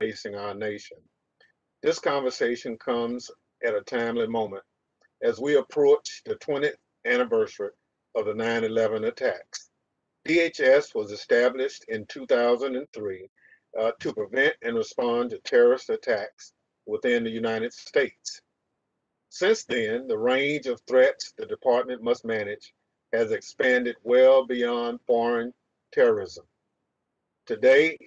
facing our nation. This conversation comes at a timely moment as we approach the 20th anniversary of the 9/11 attacks. DHS was established in 2003 to prevent and respond to terrorist attacks within the United States. Since then, the range of threats the department must manage has expanded well beyond foreign terrorism. Today,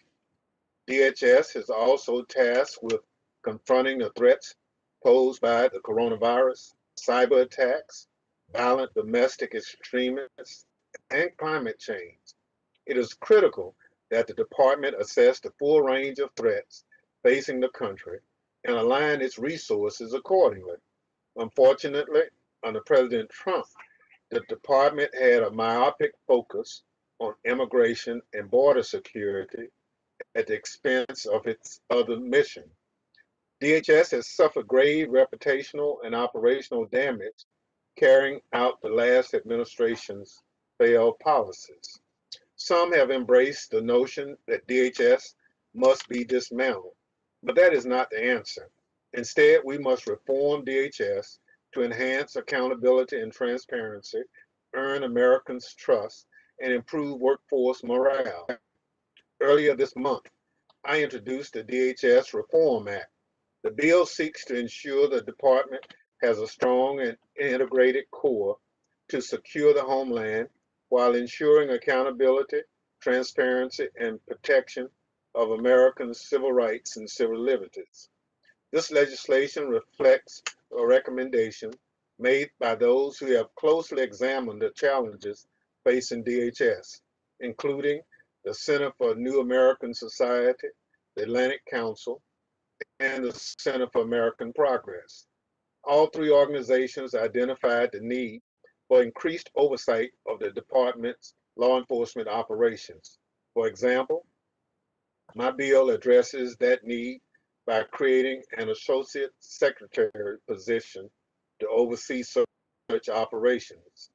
DHS is also tasked with confronting the threats posed by the coronavirus, cyber attacks, violent domestic extremists, and climate change. It is critical that the department assess the full range of threats facing the country and align its resources accordingly. Unfortunately, under President Trump, the department had a myopic focus on immigration and border security at the expense of its other mission. DHS has suffered grave reputational and operational damage carrying out the last administration's failed policies. Some have embraced the notion that DHS must be dismantled, but that is not the answer. Instead, we must reform DHS to enhance accountability and transparency, earn Americans' trust, and improve workforce morale. Earlier this month, I introduced the DHS Reform Act. The bill seeks to ensure the department has a strong and integrated core to secure the homeland while ensuring accountability, transparency, and protection of Americans' civil rights and civil liberties. This legislation reflects a recommendation made by those who have closely examined the challenges facing DHS, including the Center for New American Society, the Atlantic Council, and the Center for American Progress. All three organizations identified the need for increased oversight of the department's law enforcement operations. For example, my bill addresses that need by creating an associate secretary position to oversee search operations.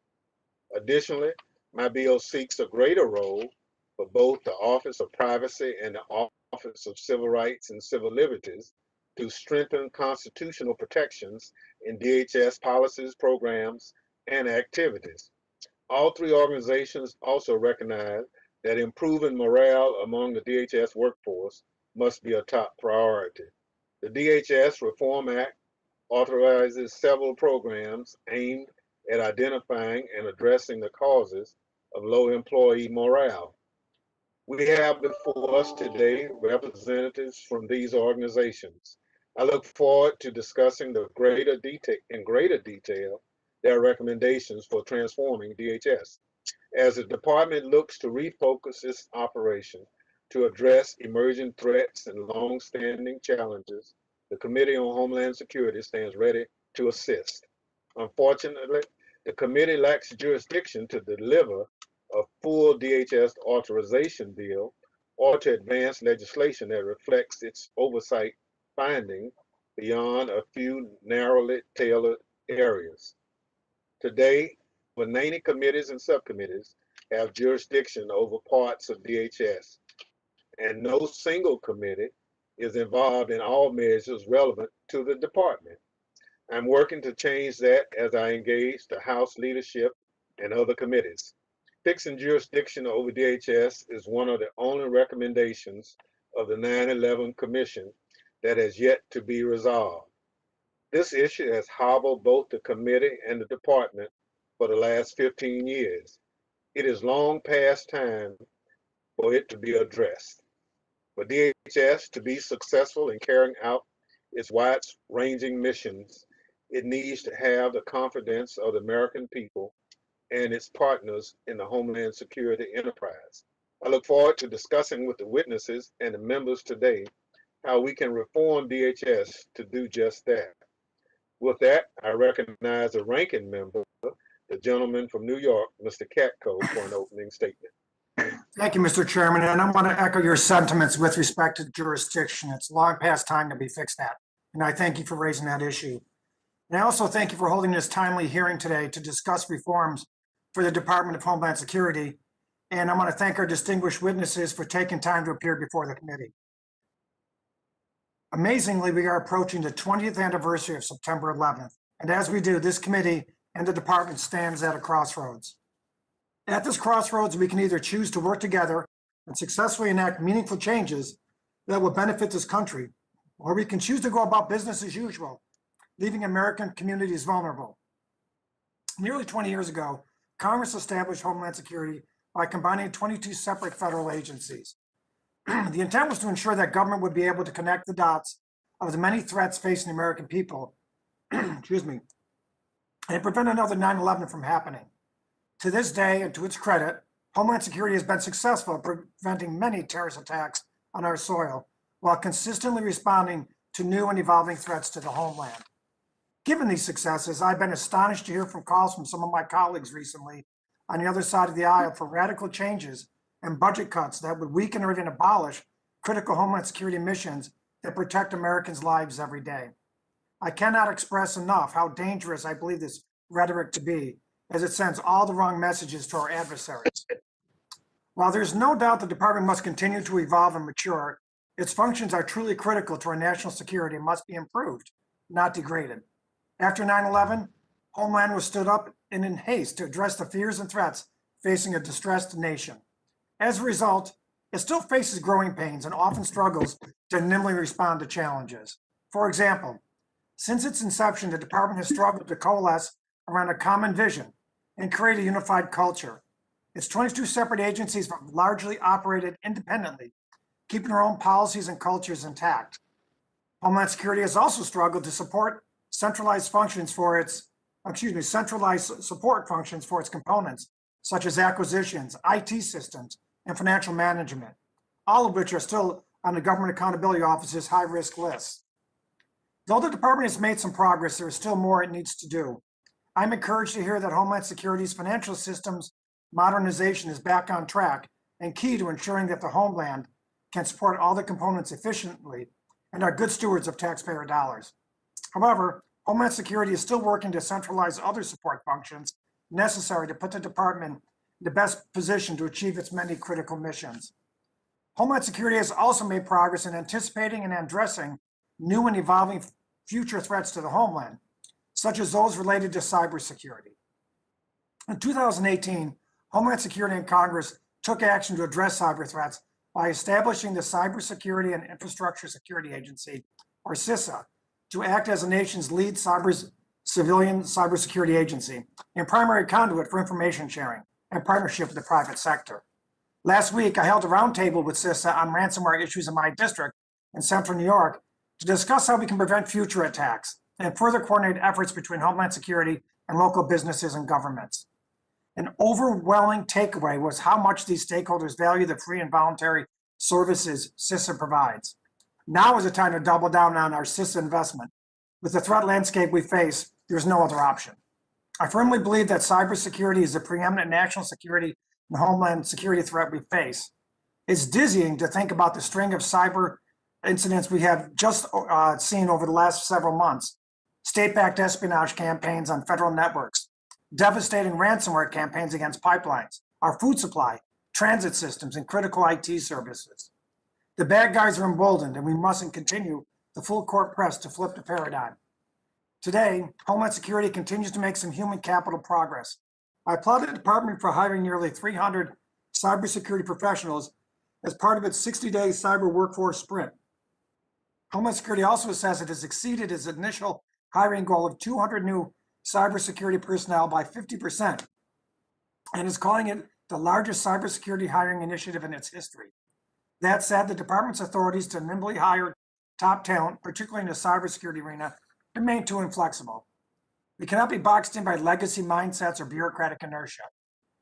Additionally, my bill seeks a greater role for both the Office of Privacy and the Office of Civil Rights and Civil Liberties to strengthen constitutional protections in DHS policies, programs, and activities. All three organizations also recognize that improving morale among the DHS workforce must be a top priority. The DHS Reform Act authorizes several programs aimed at identifying and addressing the causes of low employee morale. We have before us today representatives from these organizations. I look forward to discussing in greater detail their recommendations for transforming DHS. As the department looks to refocus its operation to address emerging threats and long-standing challenges, the Committee on Homeland Security stands ready to assist. Unfortunately, the committee lacks jurisdiction to deliver a full DHS authorization bill or to advance legislation that reflects its oversight findings beyond a few narrowly tailored areas. Today, over 90 committees and subcommittees have jurisdiction over parts of DHS, and no single committee is involved in all measures relevant to the department. I'm working to change that as I engage the House leadership and other committees. Fixing jurisdiction over DHS is one of the only recommendations of the 9/11 Commission that has yet to be resolved. This issue has hobbled both the committee and the department for the last 15 years. It is long past time for it to be addressed. For DHS to be successful in carrying out its wide-ranging missions, it needs to have the confidence of the American people and its partners in the Homeland Security enterprise. I look forward to discussing with the witnesses and the members today how we can reform DHS to do just that. With that, I recognize the ranking member, the gentleman from New York, Mr. Katko, for an opening statement. Thank you, Mr. Chairman, and I want to echo your sentiments with respect to jurisdiction. It's long past time to be fixed that, and I thank you for raising that issue. And I also thank you for holding this timely hearing today to discuss reforms for the Department of Homeland Security, and I want to thank our distinguished witnesses for taking time to appear before the committee. Amazingly, we are approaching the 20th anniversary of September 11th. And as we do, this committee and the department stands at a crossroads. At this crossroads, we can either choose to work together and successfully enact meaningful changes that will benefit this country, or we can choose to go about business as usual, leaving American communities vulnerable. Nearly 20 years ago, Congress established Homeland Security by combining 22 separate federal agencies. The intent was to ensure that government would be able to connect the dots of the many threats facing the American people, excuse me, and prevent another 9/11 from happening. To this day, and to its credit, Homeland Security has been successful in preventing many terrorist attacks on our soil, while consistently responding to new and evolving threats to the homeland. Given these successes, I've been astonished to hear from calls from some of my colleagues recently on the other side of the aisle for radical changes and budget cuts that would weaken or even abolish critical Homeland Security missions that protect Americans' lives every day. I cannot express enough how dangerous I believe this rhetoric to be, as it sends all the wrong messages to our adversaries. While there's no doubt the department must continue to evolve and mature, its functions are truly critical to our national security and must be improved, not degraded. After 9/11, Homeland was stood up and in haste to address the fears and threats facing a distressed nation. As a result, it still faces growing pains and often struggles to nimbly respond to challenges. For example, since its inception, the department has struggled to coalesce around a common vision and create a unified culture. Its 22 separate agencies have largely operated independently, keeping their own policies and cultures intact. Homeland Security has also struggled to support centralized support functions for its components, such as acquisitions, IT systems, and financial management, all of which are still on the Government Accountability Office's high-risk list. Though the department has made some progress, there is still more it needs to do. I'm encouraged to hear that Homeland Security's financial systems modernization is back on track and key to ensuring that the homeland can support all the components efficiently and are good stewards of taxpayer dollars. However, Homeland Security is still working to centralize other support functions necessary to put the department in the best position to achieve its many critical missions. Homeland Security has also made progress in anticipating and addressing new and evolving future threats to the homeland, such as those related to cybersecurity. In 2018, Homeland Security and Congress took action to address cyber threats by establishing the Cybersecurity and Infrastructure Security Agency, or Sysa, to act as the nation's lead civilian cybersecurity agency and primary conduit for information sharing and partnership with the private sector. Last week, I held a roundtable with Sysa on ransomware issues in my district in central New York to discuss how we can prevent future attacks and further coordinate efforts between Homeland Security and local businesses and governments. An overwhelming takeaway was how much these stakeholders value the free and voluntary services Sysa provides. Now is the time to double down on our Sysa investment. With the threat landscape we face, there's no other option. I firmly believe that cybersecurity is the preeminent national security and homeland security threat we face. It's dizzying to think about the string of cyber incidents we have just seen over the last several months. State-backed espionage campaigns on federal networks, devastating ransomware campaigns against pipelines, our food supply, transit systems, and critical IT services. The bad guys are emboldened, and we mustn't continue the full court press to flip the paradigm. Today, Homeland Security continues to make some human capital progress. I applaud the department for hiring nearly 300 cybersecurity professionals as part of its 60-day cyber workforce sprint. Homeland Security also says it has exceeded its initial hiring goal of 200 new cybersecurity personnel by 50% and is calling it the largest cybersecurity hiring initiative in its history. That said, the department's authorities to nimbly hire top talent, particularly in the cybersecurity arena, remain too inflexible. We cannot be boxed in by legacy mindsets or bureaucratic inertia.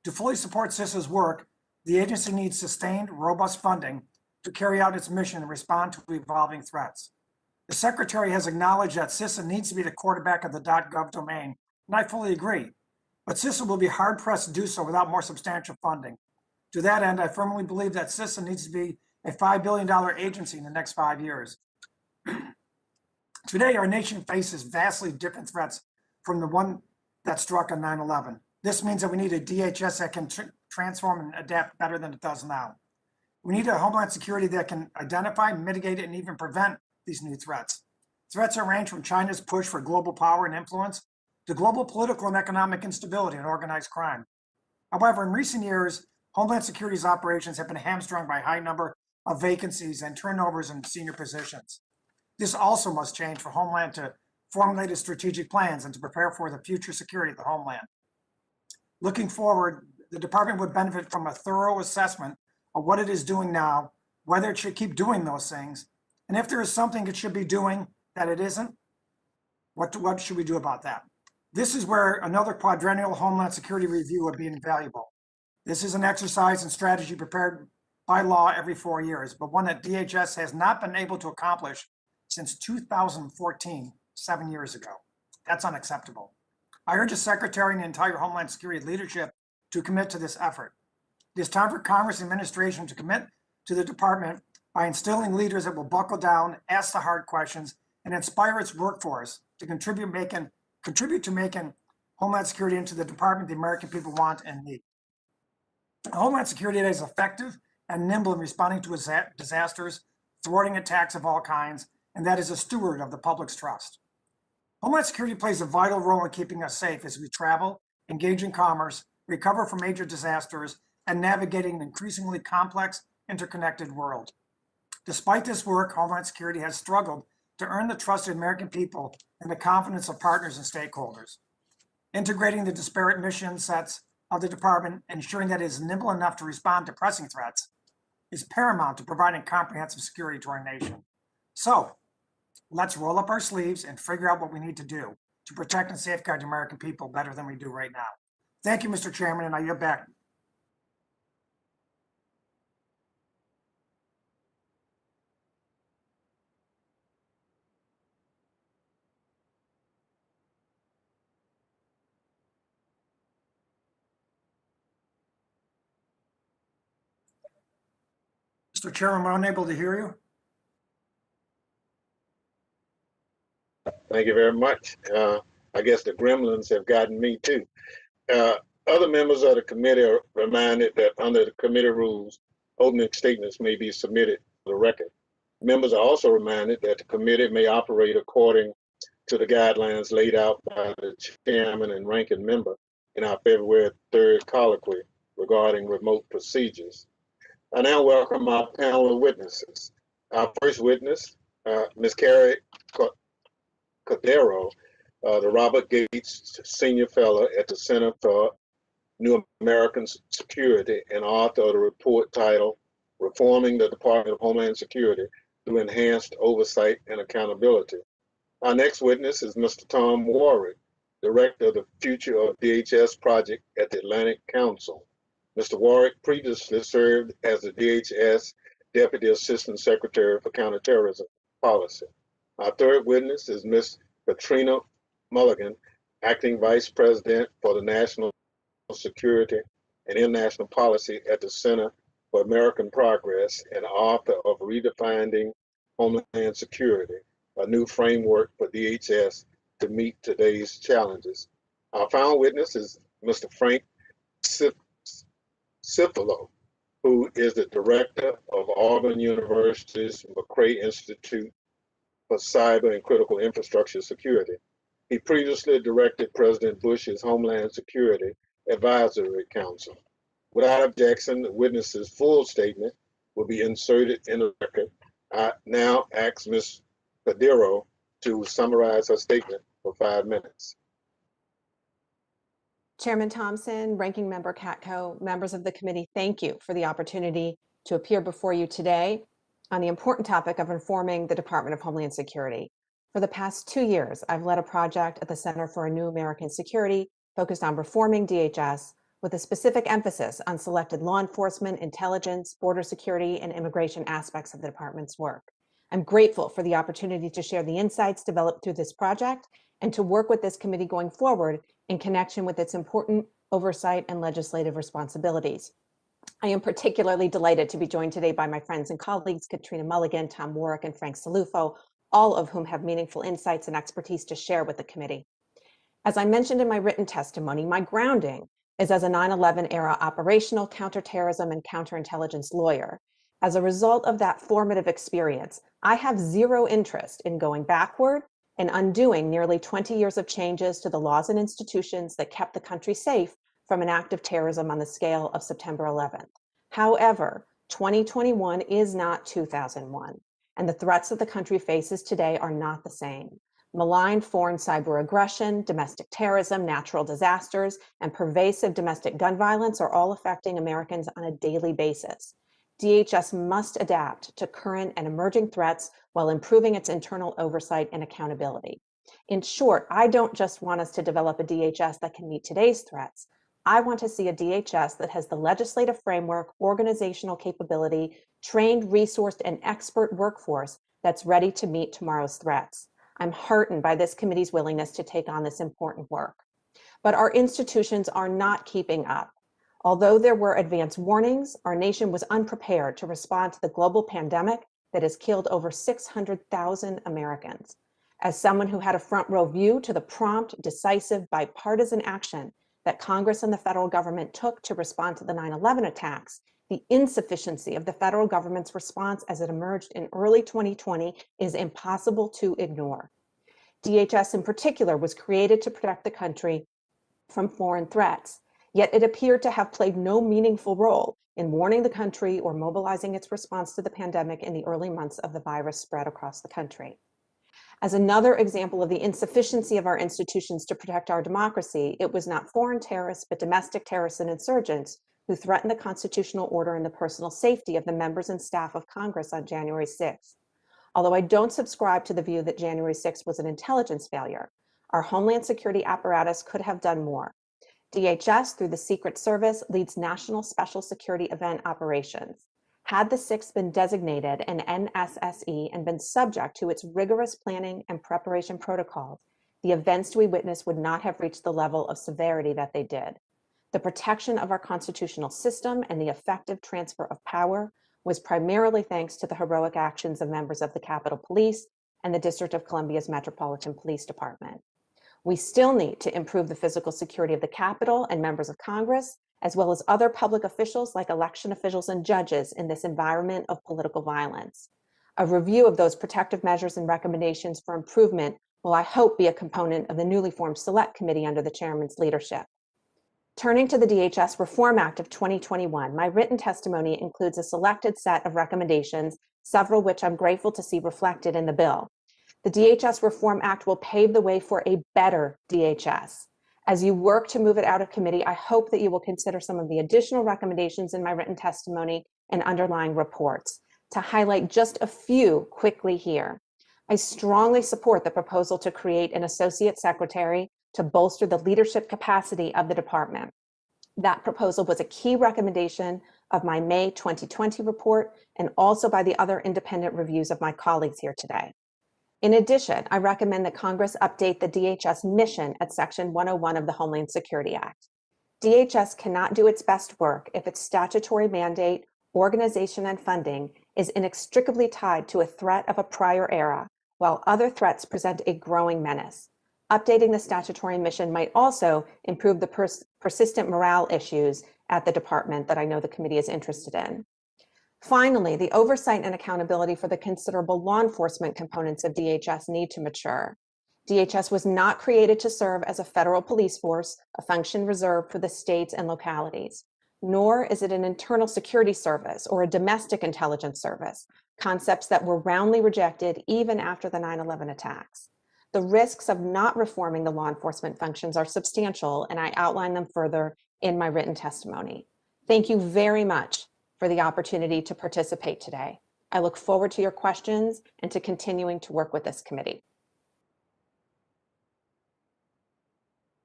To fully support Sysa's work, the agency needs sustained, robust funding to carry out its mission and respond to evolving threats. The Secretary has acknowledged that Sysa needs to be the quarterback of the .gov domain, and I fully agree. But Sysa will be hard-pressed to do so without more substantial funding. To that end, I firmly believe that Sysa needs to be a $5 billion agency in the next 5 years. Today, our nation faces vastly different threats from the one that struck on 9/11. This means that we need a DHS that can transform and adapt better than it does now. We need a Homeland Security that can identify, mitigate, and even prevent these new threats. Threats are ranged from China's push for global power and influence to global political and economic instability and organized crime. However, in recent years, Homeland Security's operations have been hamstrung by a high number of vacancies and turnovers in senior positions. This also must change for Homeland to formulate its strategic plans and to prepare for the future security of the Homeland. Looking forward, the department would benefit from a thorough assessment of what it is doing now, whether it should keep doing those things, and if there is something it should be doing that it isn't, what should we do about that? This is where another quadrennial Homeland Security review would be invaluable. This is an exercise in strategy prepared by law every 4 years, but one that DHS has not been able to accomplish since 2014, 7 years ago. That's unacceptable. I urge the Secretary and the entire Homeland Security leadership to commit to this effort. It is time for Congress and administration to commit to the department by instilling leaders that will buckle down, ask the hard questions, and inspire its workforce to contribute to making Homeland Security into the department the American people want and need. Homeland Security is effective and nimble in responding to disasters, thwarting attacks of all kinds, and that is a steward of the public's trust. Homeland Security plays a vital role in keeping us safe as we travel, engage in commerce, recover from major disasters, and navigating an increasingly complex, interconnected world. Despite this work, Homeland Security has struggled to earn the trust of the American people and the confidence of partners and stakeholders. Integrating the disparate mission sets of the department, ensuring that it is nimble enough to respond to pressing threats, is paramount to providing comprehensive security to our nation. So, let's roll up our sleeves and figure out what we need to do to protect and safeguard the American people better than we do right now. Thank you, Mr. Chairman, and I yield back. Mr. Chairman, we're unable to hear you. Thank you very much. I guess the gremlins have gotten me too. Other members of the committee are reminded that under the committee rules, opening statements may be submitted for the record. Members are also reminded that the committee may operate according to the guidelines laid out by the chairman and ranking member in our February 3rd colloquy regarding remote procedures. I now welcome our panel of witnesses. Our first witness, Ms. Carrie Cordero, the Robert Gates Senior Fellow at the Center for New American Security and author of the report titled Reforming the Department of Homeland Security Through Enhanced Oversight and Accountability. Our next witness is Mr. Tom Warwick, Director of the Future of DHS Project at the Atlantic Council. Mr. Warwick previously served as the DHS Deputy Assistant Secretary for Counterterrorism Policy. Our third witness is Ms. Katrina Mulligan, Acting Vice President for the National Security and International Policy at the Center for American Progress and author of Redefining Homeland Security, a new framework for DHS to meet today's challenges. Our final witness is Mr. Frank Cifalo, who is the Director of Auburn University's McRae Institute for Cyber and Critical Infrastructure Security. He previously directed President Bush's Homeland Security Advisory Council. Without objection, the witness's full statement will be inserted in the record. I now ask Ms. Cordero to summarize her statement for 5 minutes. Chairman Thompson, Ranking Member Katko, members of the committee, thank you for the opportunity to appear before you today on the important topic of informing the Department of Homeland Security. For the past 2 years, I've led a project at the Center for a New American Security focused on reforming DHS with a specific emphasis on selected law enforcement, intelligence, border security, and immigration aspects of the department's work. I'm grateful for the opportunity to share the insights developed through this project and to work with this committee going forward in connection with its important oversight and legislative responsibilities. I am particularly delighted to be joined today by my friends and colleagues, Katrina Mulligan, Tom Warwick, and Frank Salufo, all of whom have meaningful insights and expertise to share with the committee. As I mentioned in my written testimony, my grounding is as a 9/11 era operational counterterrorism and counterintelligence lawyer. As a result of that formative experience, I have zero interest in going backward and undoing nearly 20 years of changes to the laws and institutions that kept the country safe from an act of terrorism on the scale of September 11th. However, 2021 is not 2001, and the threats that the country faces today are not the same. Malign foreign cyber aggression, domestic terrorism, natural disasters, and pervasive domestic gun violence are all affecting Americans on a daily basis. DHS must adapt to current and emerging threats while improving its internal oversight and accountability. In short, I don't just want us to develop a DHS that can meet today's threats. I want to see a DHS that has the legislative framework, organizational capability, trained, resourced, and expert workforce that's ready to meet tomorrow's threats. I'm heartened by this committee's willingness to take on this important work. But our institutions are not keeping up. Although there were advance warnings, our nation was unprepared to respond to the global pandemic that has killed over 600,000 Americans. As someone who had a front row view to the prompt, decisive, bipartisan action that Congress and the federal government took to respond to the 9/11 attacks, the insufficiency of the federal government's response as it emerged in early 2020 is impossible to ignore. DHS in particular was created to protect the country from foreign threats, yet it appeared to have played no meaningful role in warning the country or mobilizing its response to the pandemic in the early months of the virus spread across the country. As another example of the insufficiency of our institutions to protect our democracy, it was not foreign terrorists, but domestic terrorists and insurgents who threatened the constitutional order and the personal safety of the members and staff of Congress on January 6th. Although I don't subscribe to the view that January 6th was an intelligence failure, our Homeland Security apparatus could have done more. DHS, through the Secret Service, leads national special security event operations. Had the 6th been designated an NSSE and been subject to its rigorous planning and preparation protocols, the events we witnessed would not have reached the level of severity that they did. The protection of our constitutional system and the effective transfer of power was primarily thanks to the heroic actions of members of the Capitol Police and the District of Columbia's Metropolitan Police Department. We still need to improve the physical security of the Capitol and members of Congress, as well as other public officials like election officials and judges in this environment of political violence. A review of those protective measures and recommendations for improvement will, I hope, be a component of the newly formed Select Committee under the chairman's leadership. Turning to the DHS Reform Act of 2021, my written testimony includes a selected set of recommendations, several which I'm grateful to see reflected in the bill. The DHS Reform Act will pave the way for a better DHS. As you work to move it out of committee, I hope that you will consider some of the additional recommendations in my written testimony and underlying reports. To highlight just a few quickly here, I strongly support the proposal to create an associate secretary to bolster the leadership capacity of the department. That proposal was a key recommendation of my May 2020 report and also by the other independent reviews of my colleagues here today. In addition, I recommend that Congress update the DHS mission at Section 101 of the Homeland Security Act. DHS cannot do its best work if its statutory mandate, organization, and funding is inextricably tied to a threat of a prior era, while other threats present a growing menace. Updating the statutory mission might also improve the persistent morale issues at the department that I know the committee is interested in. Finally, the oversight and accountability for the considerable law enforcement components of DHS need to mature. DHS was not created to serve as a federal police force, a function reserved for the states and localities, nor is it an internal security service or a domestic intelligence service, concepts that were roundly rejected even after the 9/11 attacks. The risks of not reforming the law enforcement functions are substantial, and I outline them further in my written testimony. Thank you very much for the opportunity to participate today. I look forward to your questions and to continuing to work with this committee.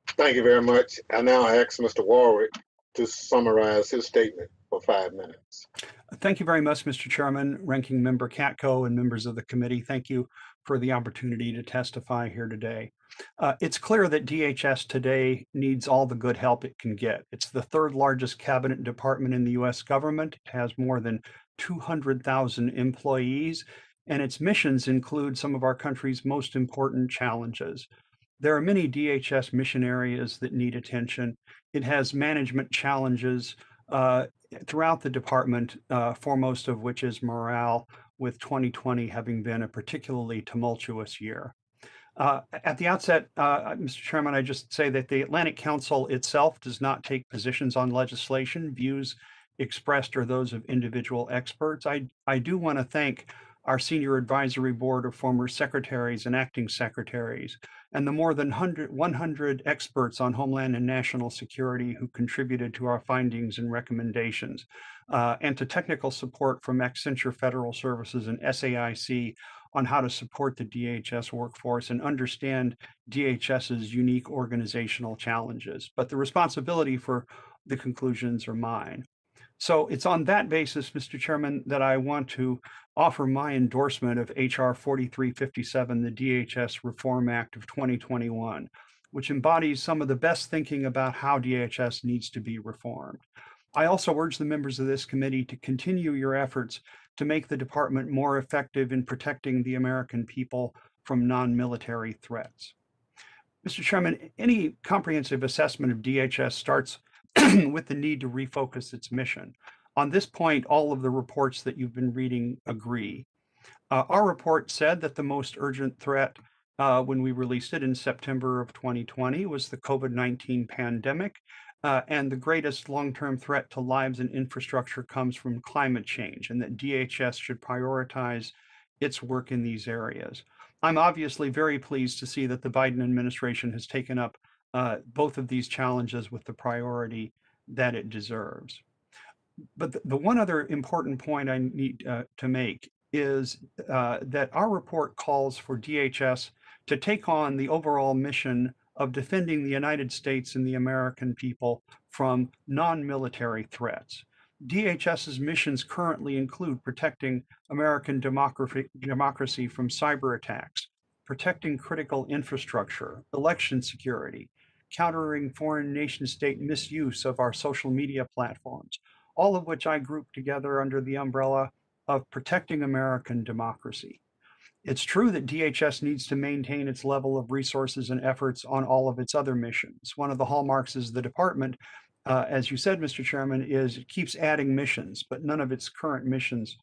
Thank you very much. I now ask Mr. Warwick to summarize his statement for 5 minutes. Thank you very much, Mr. Chairman, Ranking Member Katko, and members of the committee. Thank you for the opportunity to testify here today. It's clear that DHS today needs all the good help it can get. It's the third largest cabinet department in the U.S. government. It has more than 200,000 employees, and its missions include some of our country's most important challenges. There are many DHS mission areas that need attention. It has management challenges throughout the department, foremost of which is morale, with 2020 having been a particularly tumultuous year. At the outset, Mr. Chairman, I just say that the Atlantic Council itself does not take positions on legislation. Views expressed are those of individual experts. I do want to thank our senior advisory board of former secretaries and acting secretaries, and the more than 100 experts on Homeland and National Security who contributed to our findings and recommendations, and to technical support from Accenture Federal Services and SAIC on how to support the DHS workforce and understand DHS's unique organizational challenges. But the responsibility for the conclusions are mine. So it's on that basis, Mr. Chairman, that I want to offer my endorsement of HR 4357, the DHS Reform Act of 2021, which embodies some of the best thinking about how DHS needs to be reformed. I also urge the members of this committee to continue your efforts to make the department more effective in protecting the American people from non-military threats. Mr. Chairman, any comprehensive assessment of DHS starts with the need to refocus its mission. On this point, all of the reports that you've been reading agree. Our report said that the most urgent threat when we released it in September of 2020 was the COVID-19 pandemic, and the greatest long-term threat to lives and infrastructure comes from climate change, and that DHS should prioritize its work in these areas. I'm obviously very pleased to see that the Biden administration has taken up both of these challenges with the priority that it deserves. But the one other important point I need to make is that our report calls for DHS to take on the overall mission of defending the United States and the American people from non-military threats. DHS's missions currently include protecting American democracy from cyber attacks, protecting critical infrastructure, election security, countering foreign nation-state misuse of our social media platforms, all of which I group together under the umbrella of protecting American democracy. It's true that DHS needs to maintain its level of resources and efforts on all of its other missions. One of the hallmarks is the department, as you said, Mr. Chairman, is it keeps adding missions, but none of its current missions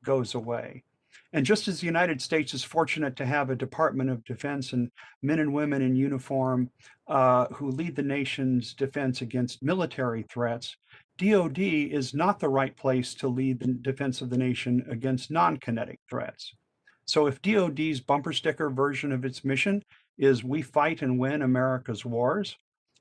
goes away. And just as the United States is fortunate to have a Department of Defense and men and women in uniform who lead the nation's defense against military threats, DoD is not the right place to lead the defense of the nation against non-kinetic threats. So if DoD's bumper sticker version of its mission is "We fight and win America's wars,"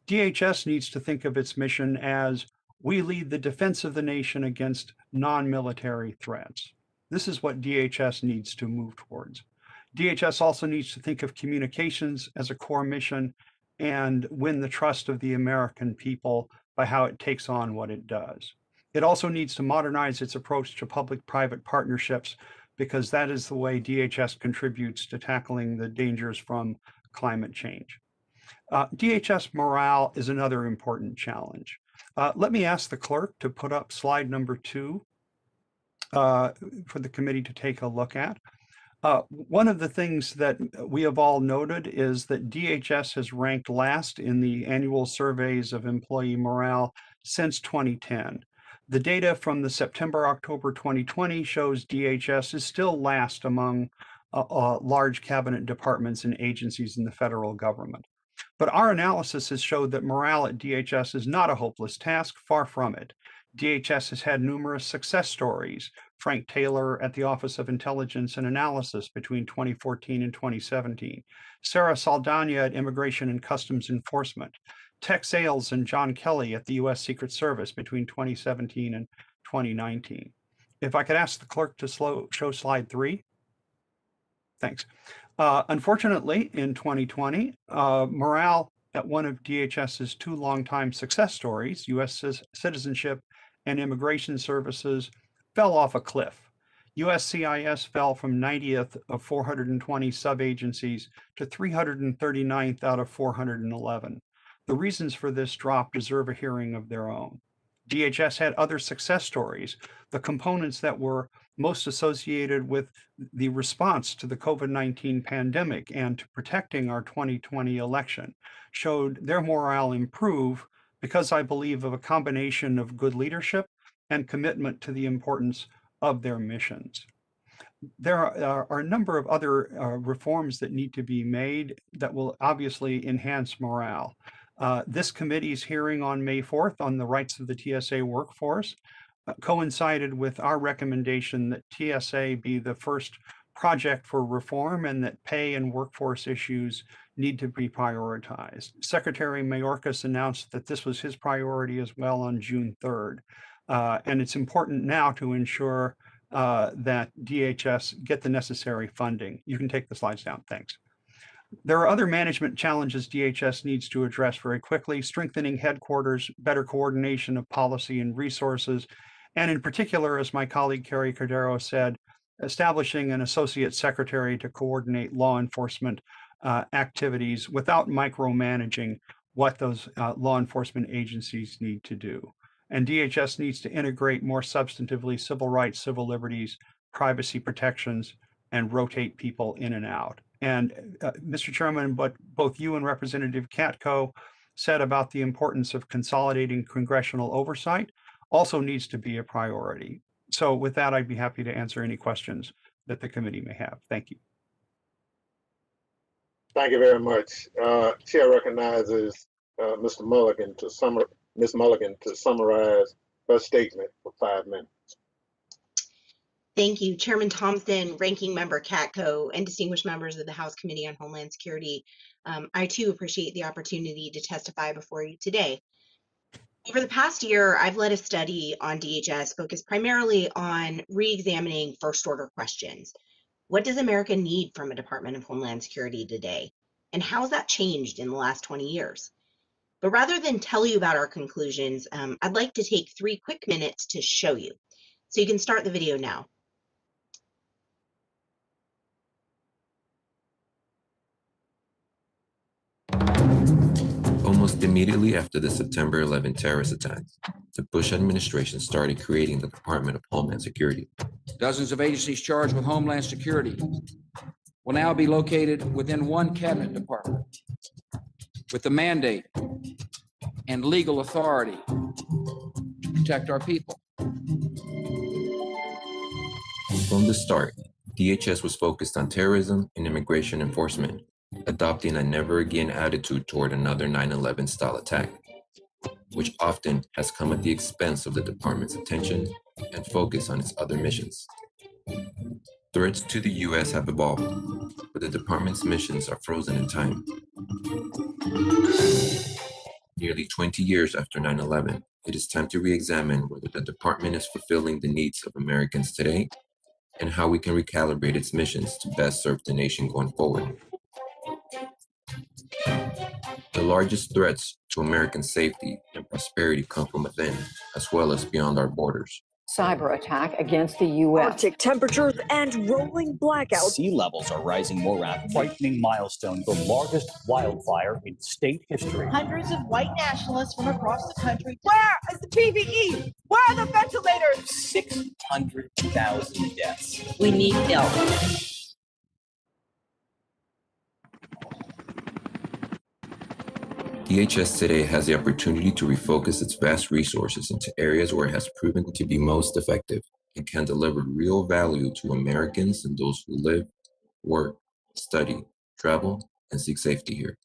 DHS needs to think of its mission as "We lead the defense of the nation against non-military threats." This is what DHS needs to move towards. DHS also needs to think of communications as a core mission and win the trust of the American people by how it takes on what it does. It also needs to modernize its approach to public-private partnerships, because that is the way DHS contributes to tackling the dangers from climate change. DHS morale is another important challenge. Let me ask the clerk to put up slide number 2 for the committee to take a look at. One of the things that we have all noted is that DHS has ranked last in the annual surveys of employee morale since 2010. The data from the September-October 2020 shows DHS is still last among large cabinet departments and agencies in the federal government. But our analysis has showed that morale at DHS is not a hopeless task, far from it. DHS has had numerous success stories. Frank Taylor at the Office of Intelligence and Analysis between 2014 and 2017. Sarah Saldana at Immigration and Customs Enforcement. Tex Ailes and John Kelly at the U.S. Secret Service between 2017 and 2019. If I could ask the clerk to show slide 3. Thanks. Unfortunately, in 2020, morale at one of DHS's 2 longtime success stories, U.S. Citizenship and Immigration Services, fell off a cliff. USCIS fell from 90th of 420 sub-agencies to 339th out of 411. The reasons for this drop deserve a hearing of their own. DHS had other success stories. The components that were most associated with the response to the COVID-19 pandemic and to protecting our 2020 election showed their morale improve because, I believe, of a combination of good leadership and commitment to the importance of their missions. There are a number of other reforms that need to be made that will obviously enhance morale. This committee's hearing on May 4th on the rights of the TSA workforce coincided with our recommendation that TSA be the first project for reform and that pay and workforce issues need to be prioritized. Secretary Mayorkas announced that this was his priority as well on June 3rd. And it's important now to ensure that DHS get the necessary funding. You can take the slides down, thanks. There are other management challenges DHS needs to address very quickly: strengthening headquarters, better coordination of policy and resources, and in particular, as my colleague Carrie Cordero said, establishing an associate secretary to coordinate law enforcement activities without micromanaging what those law enforcement agencies need to do. And DHS needs to integrate more substantively civil rights, civil liberties, privacy protections, and rotate people in and out. And Mr. Chairman, what both you and Representative Katko said about the importance of consolidating congressional oversight also needs to be a priority. So with that, I'd be happy to answer any questions that the committee may have. Thank you. Thank you very much. Chair recognizes Ms. Mulligan to summarize her statement for 5 minutes. Thank you, Chairman Thompson, Ranking Member Katko, and distinguished members of the House Committee on Homeland Security. I too appreciate the opportunity to testify before you today. Over the past year, I've led a study on DHS focused primarily on re-examining first-order questions. What does America need from a Department of Homeland Security today? And how has that changed in the last 20 years? But rather than tell you about our conclusions, I'd like to take 3 quick minutes to show you. So you can start the video now. Almost immediately after the September 11 terrorist attacks, the Bush administration started creating the Department of Homeland Security. Dozens of agencies charged with Homeland Security will now be located within one cabinet department with the mandate and legal authority to protect our people. From the start, DHS was focused on terrorism and immigration enforcement, adopting a never-again attitude toward another 9/11 style attack, which often has come at the expense of the department's attention and focus on its other missions. Threats to the U.S. have evolved, but the department's missions are frozen in time. Nearly 20 years after 9/11, it is time to re-examine whether the department is fulfilling the needs of Americans today and how we can recalibrate its missions to best serve the nation going forward. The largest threats to American safety and prosperity come from within, as well as beyond our borders. Cyber attack against the U.S. Arctic temperatures and rolling blackouts. Sea levels are rising more rapidly. Frightening milestone, the largest wildfire in state history. Hundreds of white nationalists from across the country. Where is the PPE? Where are the ventilators? 600,000 deaths. We need help. DHS today has the opportunity to refocus its vast resources into areas where it has proven to be most effective and can deliver real value to Americans and those who live, work, study, travel, and seek safety here.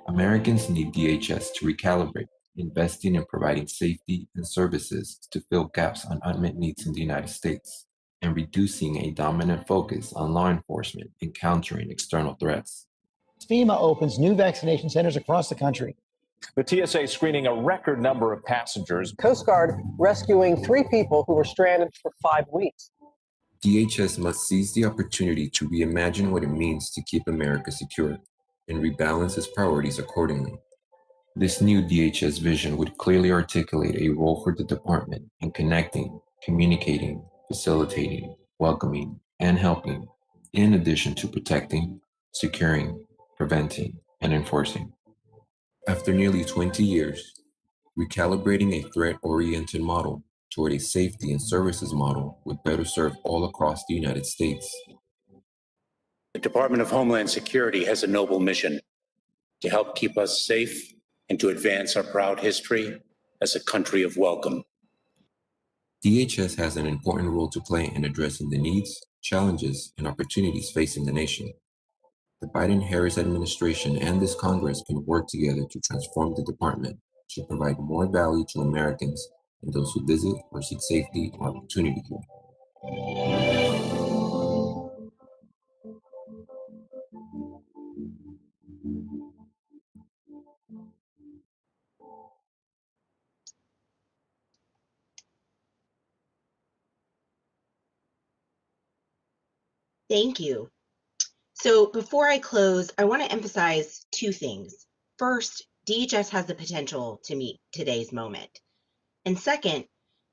Americans need DHS to recalibrate, investing in providing safety and services to fill gaps on unmet needs in the United States, and reducing a dominant focus on law enforcement and countering external threats. FEMA opens new vaccination centers across the country. The TSA screening a record number of passengers. Coast Guard rescuing 3 people who were stranded for 5 weeks. DHS must seize the opportunity to reimagine what it means to keep America secure and rebalance its priorities accordingly. This new DHS vision would clearly articulate a role for the department in connecting, communicating, facilitating, welcoming, and helping, in addition to protecting, securing, preventing, and enforcing. After nearly 20 years, recalibrating a threat-oriented model toward a safety and services model would better serve all across the United States. The Department of Homeland Security has a noble mission to help keep us safe and to advance our proud history as a country of welcome. DHS has an important role to play in addressing the needs, challenges, and opportunities facing the nation. The Biden-Harris administration and this Congress can work together to transform the department to provide more value to Americans and those who visit or seek safety or opportunity here. Thank you. So before I close, I want to emphasize two things. First, DHS has the potential to meet today's moment. And second,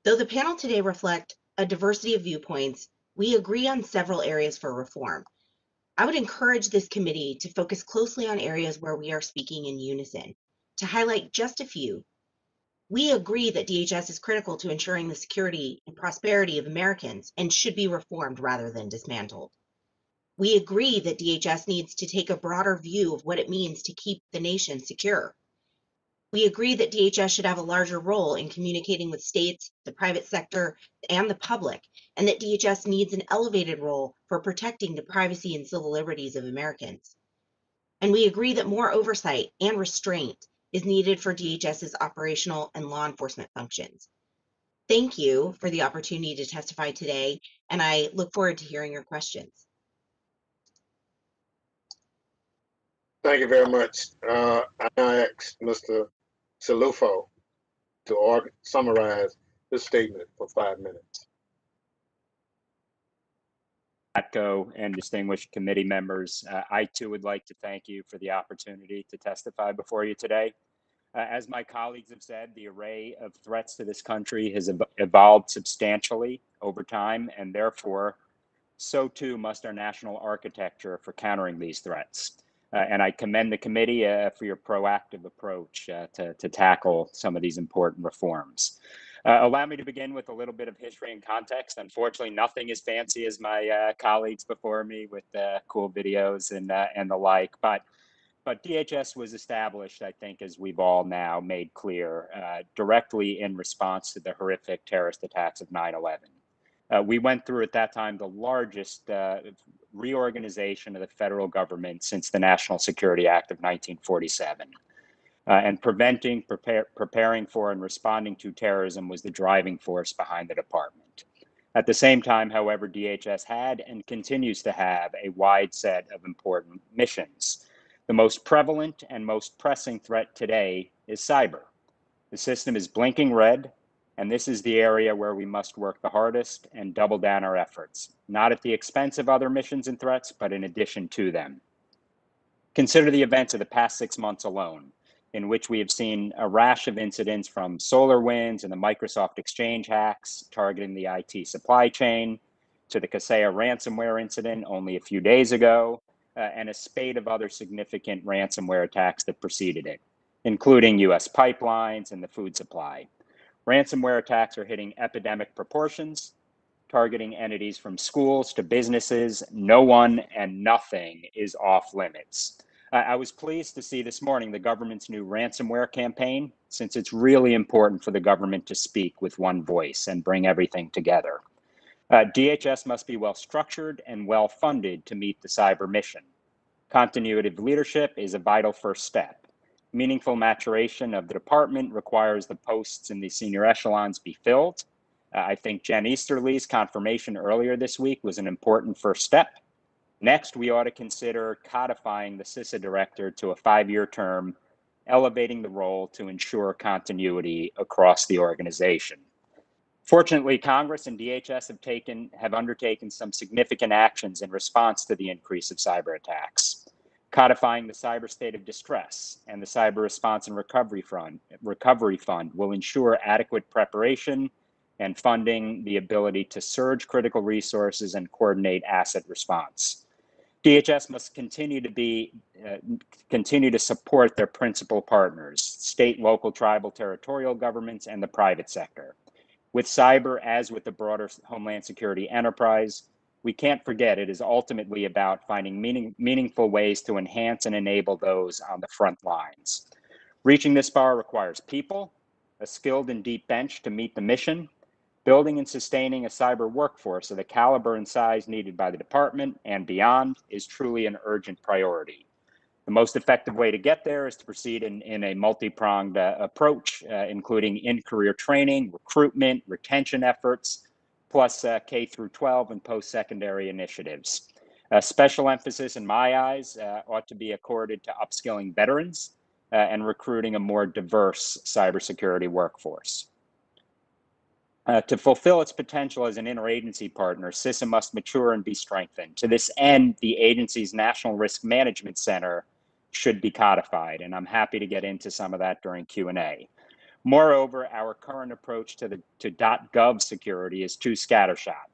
though the panel today reflect a diversity of viewpoints, we agree on several areas for reform. I would encourage this committee to focus closely on areas where we are speaking in unison. To highlight just a few, we agree that DHS is critical to ensuring the security and prosperity of Americans and should be reformed rather than dismantled. We agree that DHS needs to take a broader view of what it means to keep the nation secure. We agree that DHS should have a larger role in communicating with states, the private sector, and the public, and that DHS needs an elevated role for protecting the privacy and civil liberties of Americans. And we agree that more oversight and restraint is needed for DHS's operational and law enforcement functions. Thank you for the opportunity to testify today, and I look forward to hearing your questions. Thank you very much. I now ask Mr. Silufo to summarize this statement for 5 minutes. ATCO and distinguished committee members, I too would like to thank you for the opportunity to testify before you today. As my colleagues have said, the array of threats to this country has evolved substantially over time, and therefore, so too must our national architecture for countering these threats. And I commend the committee for your proactive approach to tackle some of these important reforms. Allow me to begin with a little bit of history and context. Unfortunately, nothing as fancy as my colleagues before me with cool videos and the like, but DHS was established, I think, as we've all now made clear, directly in response to the horrific terrorist attacks of 9/11. We went through at that time the largest reorganization of the federal government since the National Security Act of 1947. And preparing for and responding to terrorism was the driving force behind the department. At the same time, however, DHS had and continues to have a wide set of important missions. The most prevalent and most pressing threat today is cyber. The system is blinking red, and this is the area where we must work the hardest and double down our efforts, not at the expense of other missions and threats, but in addition to them. Consider the events of the past 6 months alone, in which we have seen a rash of incidents from SolarWinds and the Microsoft Exchange hacks targeting the IT supply chain, to the Kaseya ransomware incident only a few days ago, and a spate of other significant ransomware attacks that preceded it, including US pipelines and the food supply. Ransomware attacks are hitting epidemic proportions, targeting entities from schools to businesses. No one and nothing is off limits. I was pleased to see this morning the government's new ransomware campaign, since it's really important for the government to speak with one voice and bring everything together. DHS must be well structured and well funded to meet the cyber mission. Continuity of leadership is a vital first step. Meaningful maturation of the department requires the posts in the senior echelons be filled. I think Jen Easterly's confirmation earlier this week was an important first step. Next, we ought to consider codifying the Sysa director to a 5-year term, elevating the role to ensure continuity across the organization. Fortunately, Congress and DHS have undertaken some significant actions in response to the increase of cyber attacks. Codifying the cyber state of distress and the Cyber Response and Recovery Fund will ensure adequate preparation and funding the ability to surge critical resources and coordinate asset response. DHS must continue to support their principal partners, state, local, tribal, territorial governments, and the private sector. With cyber, as with the broader Homeland Security enterprise, we can't forget it is ultimately about finding meaningful ways to enhance and enable those on the front lines. Reaching this bar requires people, a skilled and deep bench to meet the mission, Building and sustaining a cyber workforce of the caliber and size needed by the department and beyond is truly an urgent priority. The most effective way to get there is to proceed in a multi-pronged approach, including in-career training, recruitment, retention efforts, plus K through 12 and post-secondary initiatives. Special emphasis, in my eyes, ought to be accorded to upskilling veterans and recruiting a more diverse cybersecurity workforce. To fulfill its potential as an interagency partner, Sysa must mature and be strengthened. To this end, the agency's National Risk Management Center should be codified, and I'm happy to get into some of that during Q&A. Moreover, our current approach to .gov security is too scattershot.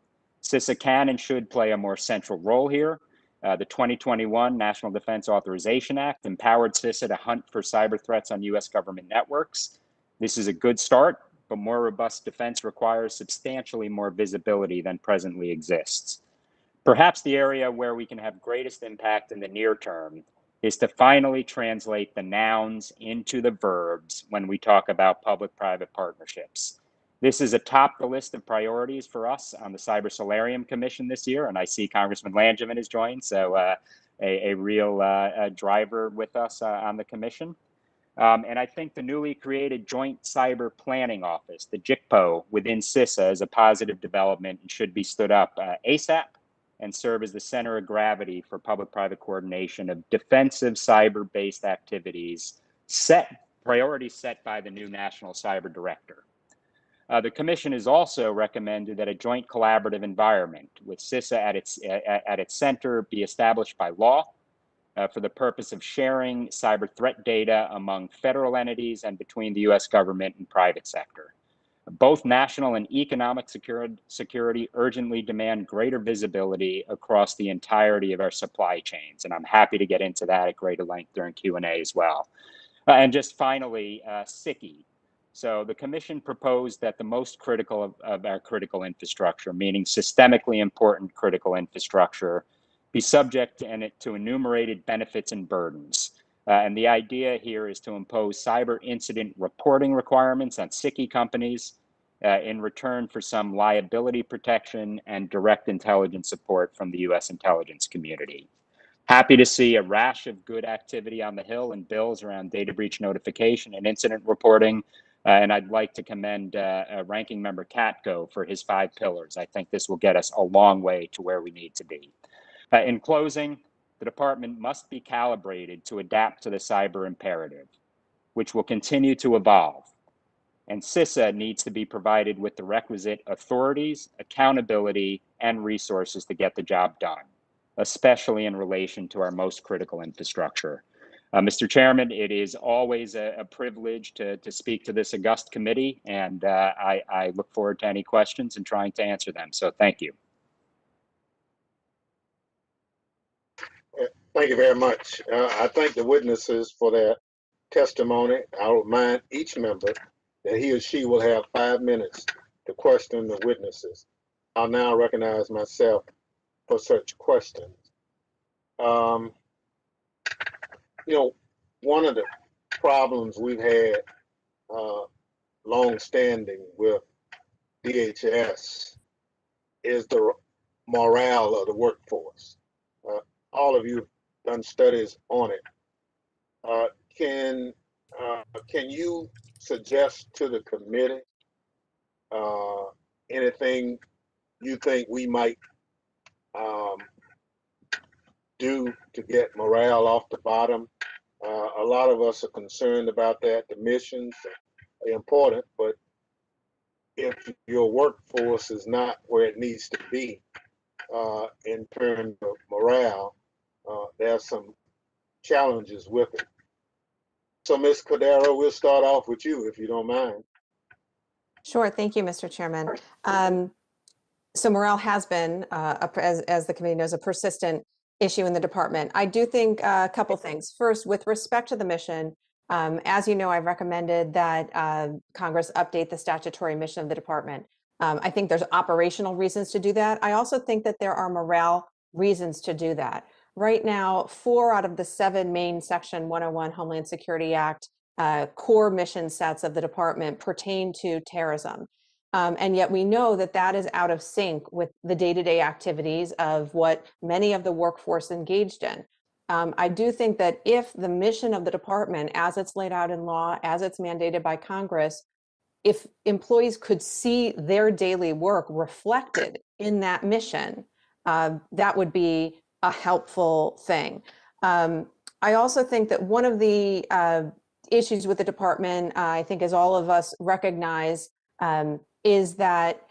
Sysa can and should play a more central role here. The 2021 National Defense Authorization Act empowered Sysa to hunt for cyber threats on U.S. government networks. This is a good start, but more robust defense requires substantially more visibility than presently exists. Perhaps the area where we can have greatest impact in the near term is to finally translate the nouns into the verbs when we talk about public-private partnerships. This is atop the list of priorities for us on the Cyber Solarium Commission this year, and I see Congressman Langevin has joined, so a real driver with us on the commission. And I think the newly created Joint Cyber Planning Office, the JICPO, within Sysa is a positive development and should be stood up ASAP and serve as the center of gravity for public-private coordination of defensive cyber-based activities, priorities set by the new National Cyber Director. The Commission has also recommended that a joint collaborative environment with Sysa at its center be established by law for the purpose of sharing cyber threat data among federal entities and between the U.S. government and private sector. Both national and economic security urgently demand greater visibility across the entirety of our supply chains, and I'm happy to get into that at greater length during Q&A as well. And just finally, SICI. So the Commission proposed that the most critical of our critical infrastructure, meaning systemically important critical infrastructure, be subject to enumerated benefits and burdens. And the idea here is to impose cyber incident reporting requirements on SICI companies in return for some liability protection and direct intelligence support from the U.S. intelligence community. Happy to see a rash of good activity on the Hill and bills around data breach notification and incident reporting. And I'd like to commend Ranking Member Katko for his 5 pillars. I think this will get us a long way to where we need to be. In closing, the department must be calibrated to adapt to the cyber imperative, which will continue to evolve. And Sysa needs to be provided with the requisite authorities, accountability, and resources to get the job done, especially in relation to our most critical infrastructure. Mr. Chairman, it is always a privilege to speak to this august committee, and I look forward to any questions and trying to answer them. So thank you. Thank you very much. I thank the witnesses for their testimony. I'll remind each member that he or she will have 5 minutes to question the witnesses. I'll now recognize myself for such questions. You know, one of the problems we've had long-standing with DHS is the morale of the workforce. All of you have done studies on it. Can you suggest to the committee anything you think we might do to get morale off the bottom? A lot of us are concerned about that. The missions are important, but if your workforce is not where it needs to be in terms of morale, there's some challenges with it. So, Ms. Cordero, we'll start off with you, if you don't mind. Sure. Thank you, Mr. Chairman. So morale has been, as the committee knows, a persistent issue in the department. I do think a couple things. First, with respect to the mission, as you know, I've recommended that Congress update the statutory mission of the department. I think there's operational reasons to do that. I also think that there are morale reasons to do that. Right now, 4 out of the 7 main Section 101 Homeland Security Act core mission sets of the department pertain to terrorism. And yet we know that that is out of sync with the day-to-day activities of what many of the workforce engaged in. I do think that if the mission of the department, as it's laid out in law, as it's mandated by Congress, if employees could see their daily work reflected in that mission, that would be a helpful thing. I also think that one of the issues with the department, I think as all of us recognize, is that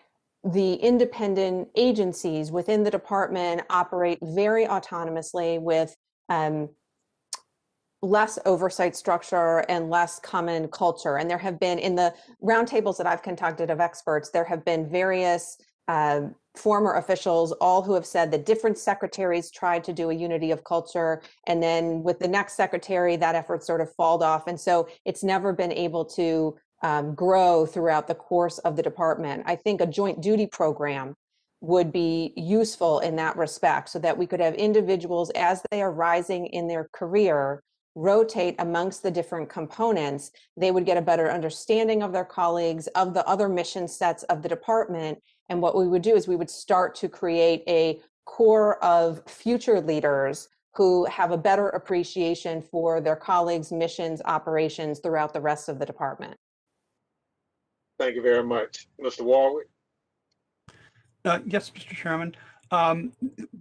the independent agencies within the department operate very autonomously with less oversight structure and less common culture. And there have been, in the roundtables that I've conducted of experts, there have been various former officials, all who have said that different secretaries tried to do a unity of culture, and then with the next secretary, that effort sort of falled off. And so it's never been able to grow throughout the course of the department. I think a joint duty program would be useful in that respect, so that we could have individuals, as they are rising in their career, rotate amongst the different components. They would get a better understanding of their colleagues, of the other mission sets of the department. And what we would do is we would start to create a core of future leaders who have a better appreciation for their colleagues' missions, operations throughout the rest of the department. Thank you very much. Mr. Warwick? Yes, Mr. Chairman.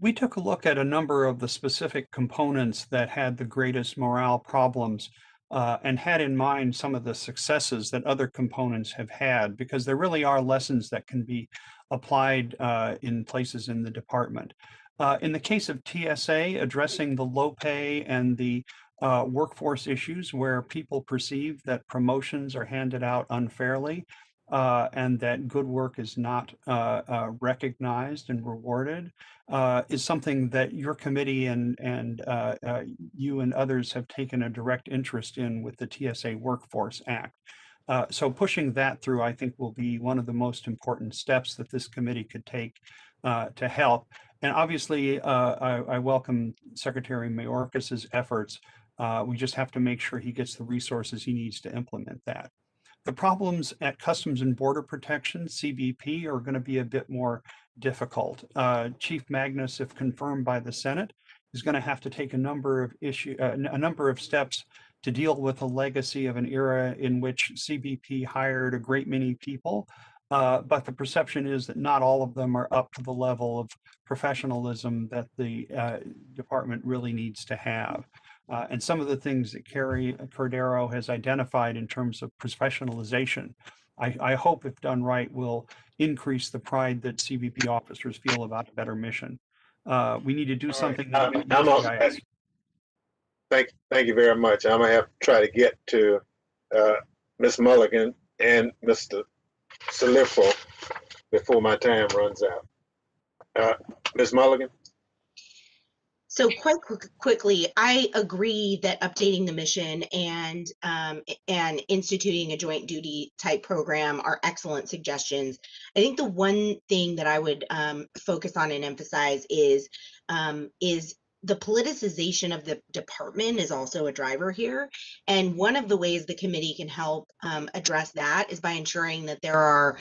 We took a look at a number of the specific components that had the greatest morale problems and had in mind some of the successes that other components have had, because there really are lessons that can be applied in places in the department. In the case of TSA, addressing the low pay and the workforce issues where people perceive that promotions are handed out unfairly, and that good work is not recognized and rewarded, is something that your committee and you and others have taken a direct interest in with the TSA Workforce Act. So pushing that through, I think, will be one of the most important steps that this committee could take to help. And obviously, I welcome Secretary Mayorkas's efforts. We just have to make sure he gets the resources he needs to implement that. The problems at Customs and Border Protection, CBP, are going to be a bit more difficult. Chief Magnus, if confirmed by the Senate, is going to have to take a number of steps to deal with the legacy of an era in which CBP hired a great many people, but the perception is that not all of them are up to the level of professionalism that the department really needs to have. And some of the things that Carrie Cordero has identified in terms of professionalization, I hope, if done right, will increase the pride that CBP officers feel about a better mission. We need to do something that USCIS. Thank you very much. I'm gonna have to try to get to Ms. Mulligan and Mr. Salifo before my time runs out. Ms. Mulligan? So quite quickly, I agree that updating the mission and instituting a joint duty type program are excellent suggestions. I think the one thing that I would focus on and emphasize is the politicization of the department is also a driver here. And one of the ways the committee can help address that is by ensuring that there are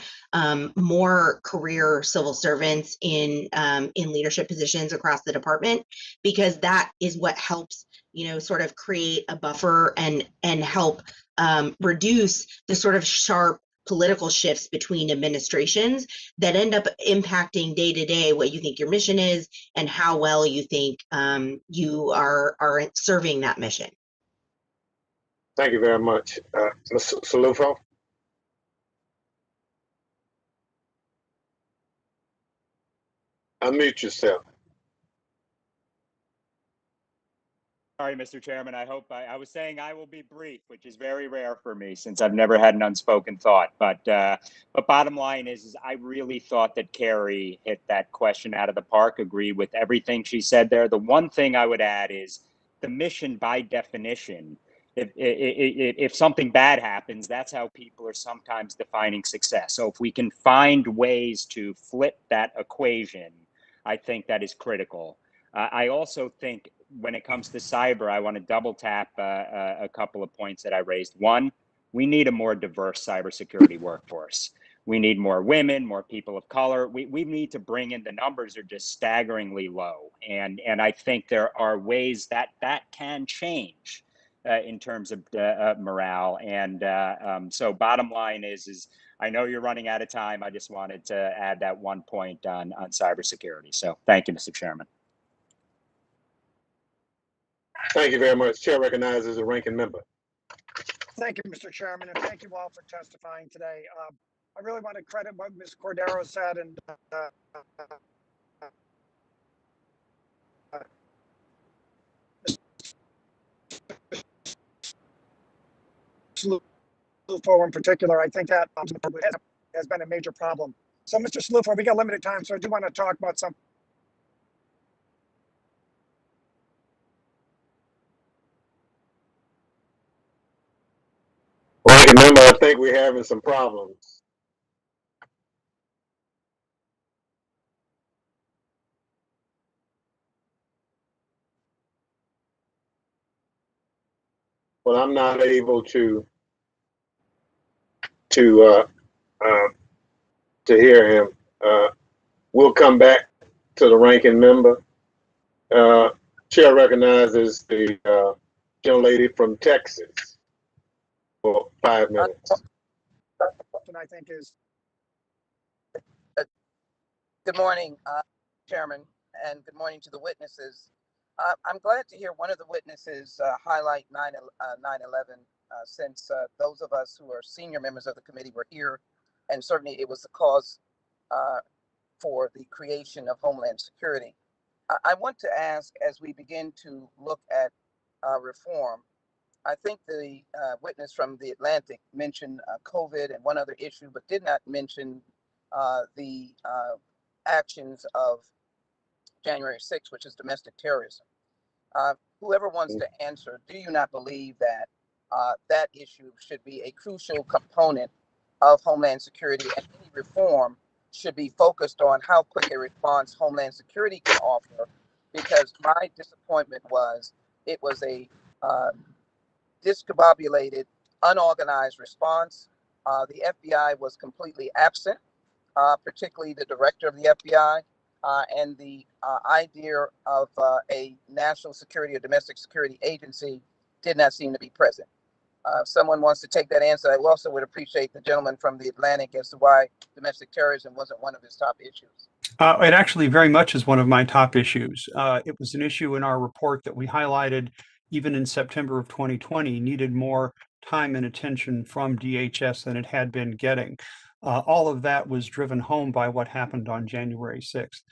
more career civil servants in leadership positions across the department, because that is what helps, sort of create a buffer and help reduce the sort of sharp political shifts between administrations that end up impacting day to day what you think your mission is and how well you think you are serving that mission. Thank you very much. Mr. Salufo? Unmute yourself. Sorry, Mr. Chairman. I hope I was saying I will be brief, which is very rare for me since I've never had an unspoken thought. But bottom line is I really thought that Carrie hit that question out of the park. Agree with everything she said there. The one thing I would add is the mission, by definition, if something bad happens, that's how people are sometimes defining success. So if we can find ways to flip that equation, I think that is critical. I also think when it comes to cyber, I want to double tap a couple of points that I raised. One, we need a more diverse cybersecurity workforce. We need more women, more people of color. We need to bring in, the numbers are just staggeringly low. And I think there are ways that can change in terms of morale. And so bottom line is I know you're running out of time. I just wanted to add that one point on cybersecurity. So thank you, Mr. Chairman. Thank you very much. Chair recognizes the ranking member. Thank you, Mr. Chairman, and thank you all for testifying today. I really want to credit what Ms. Cordero said and Slufo in particular. I think that has been a major problem. So, Mr. Slufo, we got limited time, so I do want to talk about some. Ranking member, I think we're having some problems. But I'm not able to hear him. We'll come back to the ranking member. Chair recognizes the gentlelady from Texas for 5 minutes. And I think is. Good morning, Chairman, and good morning to the witnesses. I'm glad to hear one of the witnesses highlight 9/11, since those of us who are senior members of the committee were here, and certainly it was the cause for the creation of Homeland Security. I want to ask, as we begin to look at reform, I think the witness from the Atlantic mentioned COVID and one other issue, but did not mention the actions of January 6th, which is domestic terrorism. Whoever wants to answer, do you not believe that that issue should be a crucial component of Homeland Security, and any reform should be focused on how quick a response Homeland Security can offer? Because my disappointment was it was a discombobulated, unorganized response. The FBI was completely absent, particularly the director of the FBI, and the idea of a national security or domestic security agency did not seem to be present. If someone wants to take that answer, I also would appreciate the gentleman from the Atlantic as to why domestic terrorism wasn't one of his top issues. It actually very much is one of my top issues. It was an issue in our report that we highlighted even in September of 2020, needed more time and attention from DHS than it had been getting. All of that was driven home by what happened on January 6th.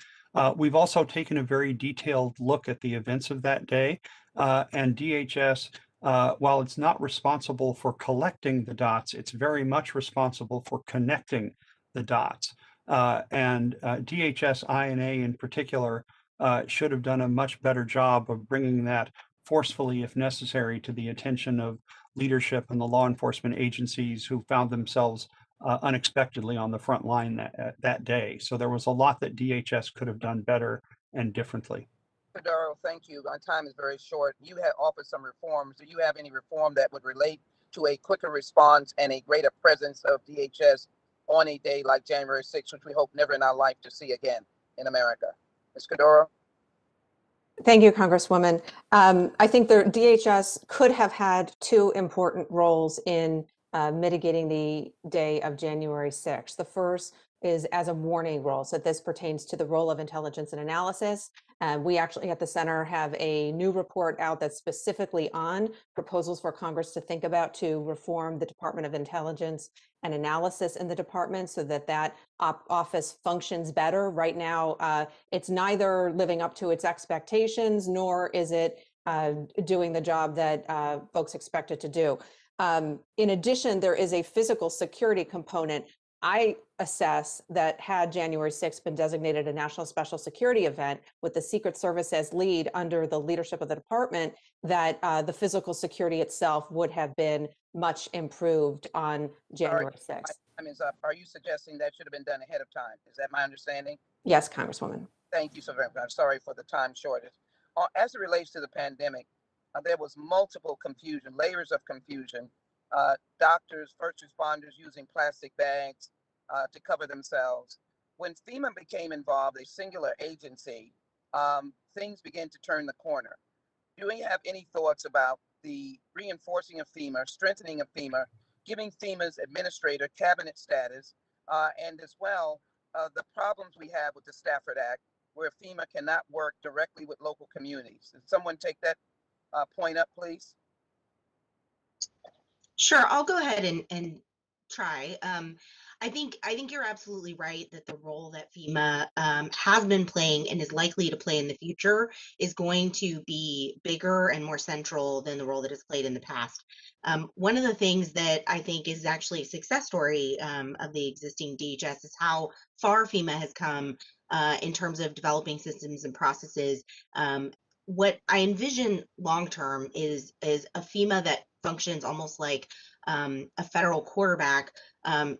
We've also taken a very detailed look at the events of that day, and DHS, while it's not responsible for collecting the dots, it's very much responsible for connecting the dots. And DHS INA in particular should have done a much better job of bringing that forcefully, if necessary, to the attention of leadership and the law enforcement agencies who found themselves unexpectedly on the front line that day. So there was a lot that DHS could have done better and differently. Cordero, thank you. My time is very short. You have offered some reforms. Do you have any reform that would relate to a quicker response and a greater presence of DHS on a day like January 6th, which we hope never in our life to see again in America? Ms. Cordero? Thank you, Congresswoman. I think the DHS could have had two important roles in mitigating the day of January 6th. The first is as a warning role. So this pertains to the role of intelligence and analysis. We actually at the center have a new report out that's specifically on proposals for Congress to think about to reform the Department of Intelligence and Analysis in the department so that that office functions better. Right now, it's neither living up to its expectations, nor is it doing the job that folks expect it to do. In addition, there is a physical security component. I assess that had January 6th been designated a national special security event with the Secret Service as lead under the leadership of the department, that the physical security itself would have been much improved on January 6th. My time is up. Are you suggesting that should have been done ahead of time? Is that my understanding? Yes, Congresswoman. Thank you so very much. I'm sorry for the time shortage. As it relates to the pandemic, there was multiple confusion, layers of confusion. Doctors, first responders using plastic bags, to cover themselves. When FEMA became involved, a singular agency, things began to turn the corner. Do we have any thoughts about the reinforcing of FEMA, strengthening of FEMA, giving FEMA's administrator cabinet status, and as well, the problems we have with the Stafford Act, where FEMA cannot work directly with local communities? Did someone take that point up, please? Sure, I'll go ahead and try. I think you're absolutely right that the role that FEMA has been playing and is likely to play in the future is going to be bigger and more central than the role that it's played in the past. One of the things that I think is actually a success story of the existing DHS is how far FEMA has come in terms of developing systems and processes. What I envision long term is a FEMA that functions almost like a federal quarterback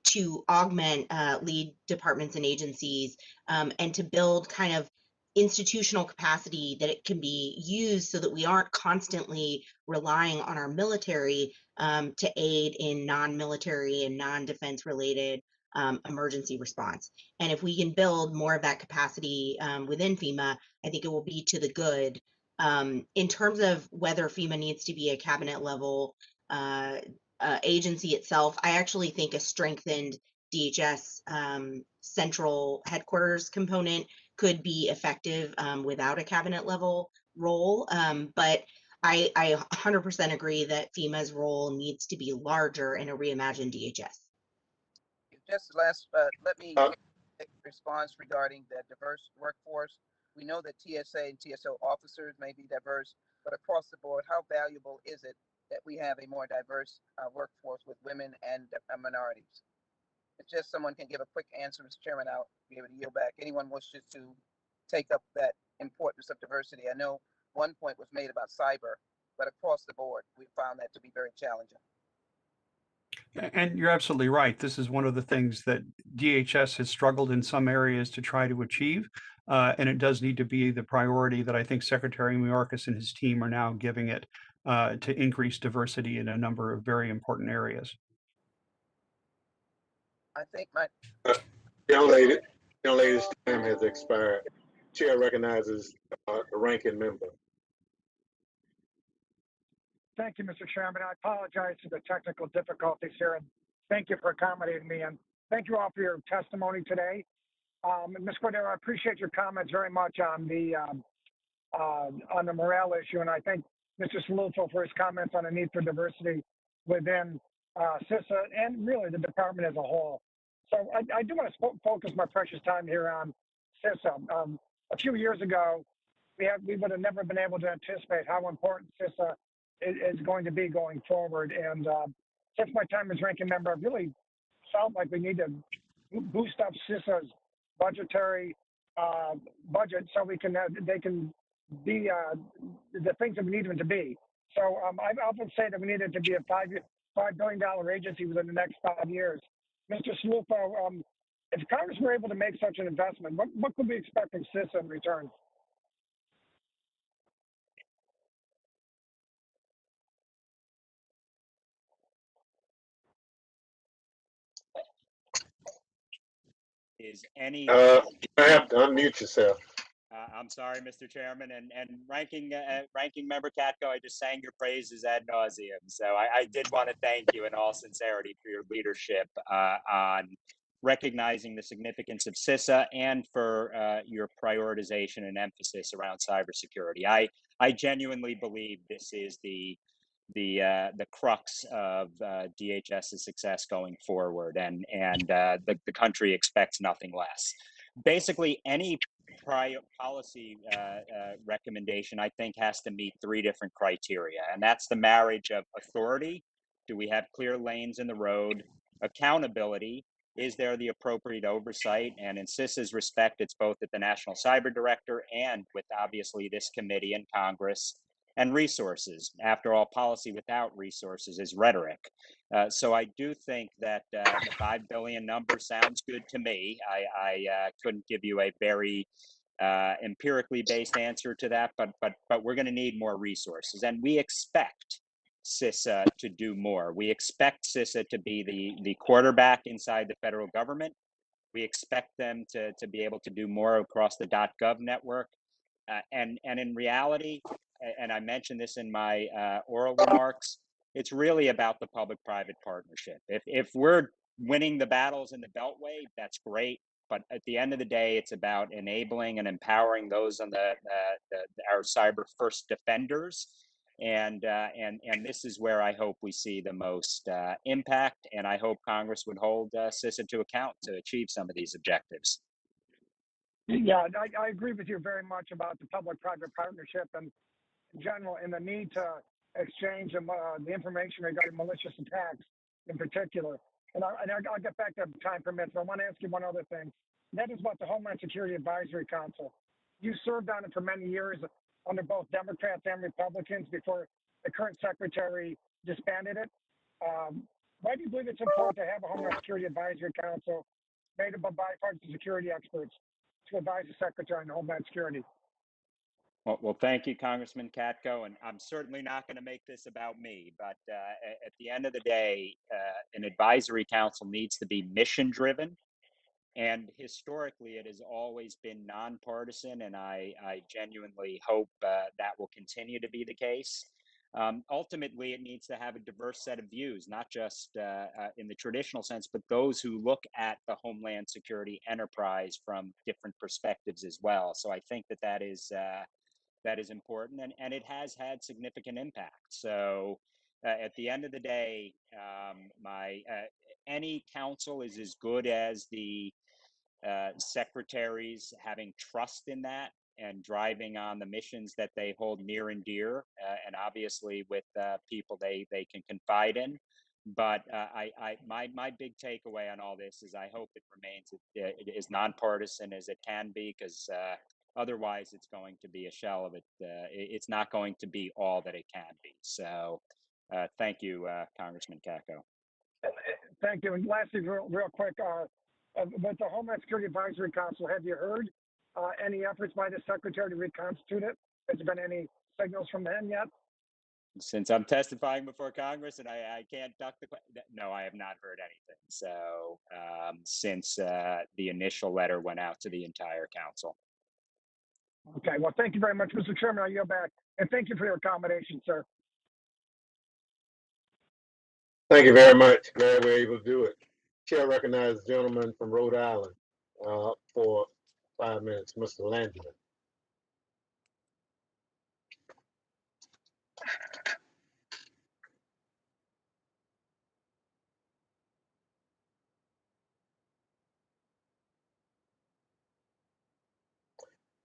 to augment lead departments and agencies and to build kind of institutional capacity that it can be used so that we aren't constantly relying on our military to aid in non-military and non-defense related emergency response. And if we can build more of that capacity within FEMA, I think it will be to the good. In terms of whether FEMA needs to be a cabinet level agency itself, I actually think a strengthened DHS central headquarters component could be effective without a cabinet level role. But I 100% agree that FEMA's role needs to be larger in a reimagined DHS. Just last, let me take a response regarding the diverse workforce. We know that TSA and TSO officers may be diverse, but across the board, how valuable is it that we have a more diverse workforce with women and minorities? If just someone can give a quick answer, Mr. Chairman, I'll be able to yield back. Anyone wishes to take up that importance of diversity? I know one point was made about cyber, but across the board, we found that to be very challenging. And you're absolutely right. This is one of the things that DHS has struggled in some areas to try to achieve. And it does need to be the priority that I think Secretary Mayorkas and his team are now giving it to increase diversity in a number of very important areas. I think my young lady's time has expired. Chair recognizes the ranking member. Thank you, Mr. Chairman. I apologize for the technical difficulties here, and thank you for accommodating me. And thank you all for your testimony today. Ms. Cordero, I appreciate your comments very much on the morale issue, and I thank Mr. Salufo for his comments on the need for diversity within Sysa and really the department as a whole. So I do want to focus my precious time here on Sysa. A few years ago, we would have never been able to anticipate how important Sysa is going to be going forward. And since my time as ranking member, I've really felt like we need to boost up Sysa's budgetary budget so they can be the things that we need them to be. So I've often said that we need it to be a $5 billion agency within the next 5 years. Mr. Salufo, if Congress were able to make such an investment, what could we expect from Sysa in return? Is any you have to unmute yourself. I'm sorry, Mr. Chairman, and ranking member Katko, I just sang your praises ad nauseum. So I did want to thank you in all sincerity for your leadership on recognizing the significance of Sysa and for your prioritization and emphasis around cybersecurity. I genuinely believe this is the crux of DHS's success going forward, and the country expects nothing less. Basically, any policy recommendation, I think, has to meet 3 different criteria, and that's the marriage of authority. Do we have clear lanes in the road? Accountability. Is there the appropriate oversight? And in Sysa's respect, it's both at the National Cyber Director and with obviously this committee and Congress. And resources. After all, policy without resources is rhetoric. So I do think that the $5 billion number sounds good to me. I couldn't give you a very empirically based answer to that, but we're going to need more resources, and we expect Sysa to do more. We expect Sysa to be the quarterback inside the federal government. We expect them to be able to do more across the .gov network. And in reality, and I mentioned this in my oral remarks, it's really about the public-private partnership. If we're winning the battles in the Beltway, that's great. But at the end of the day, it's about enabling and empowering those on our cyber first defenders. And this is where I hope we see the most impact. And I hope Congress would hold Sysa to account to achieve some of these objectives. Yeah, I agree with you very much about the public-private partnership and in general, and the need to exchange the information regarding malicious attacks in particular. And I'll get back to time permits, but I want to ask you one other thing. That is about the Homeland Security Advisory Council. You served on it for many years under both Democrats and Republicans before the current secretary disbanded it. Why do you believe it's important to have a Homeland Security Advisory Council made up of bipartisan security experts to advise the Secretary on Homeland Security? Well, thank you, Congressman Katko, and I'm certainly not going to make this about me, but at the end of the day, an advisory council needs to be mission-driven, and historically, it has always been nonpartisan, and I genuinely hope that will continue to be the case. Ultimately, it needs to have a diverse set of views, not just in the traditional sense, but those who look at the Homeland Security enterprise from different perspectives as well. So I think that is important, and it has had significant impact. So at the end of the day, any council is as good as the secretaries having trust in that and driving on the missions that they hold near and dear, and obviously with people they can confide in. But my big takeaway on all this is I hope it remains as nonpartisan as it can be, because otherwise it's going to be a shell of it. It's not going to be all that it can be. So thank you, Congressman Katko. Thank you. And lastly, real quick, with the Homeland Security Advisory Council, have you heard any efforts by the Secretary to reconstitute it? Has there been any signals from them yet? Since I'm testifying before Congress and I can't duck the question, no, I have not heard anything. So since the initial letter went out to the entire council. Okay, well, thank you very much, Mr. Chairman. I yield back. And thank you for your accommodation, sir. Thank you very much. Glad we're able to do it. Chair recognizes the gentleman from Rhode Island for 5 minutes, Mr. Langevin.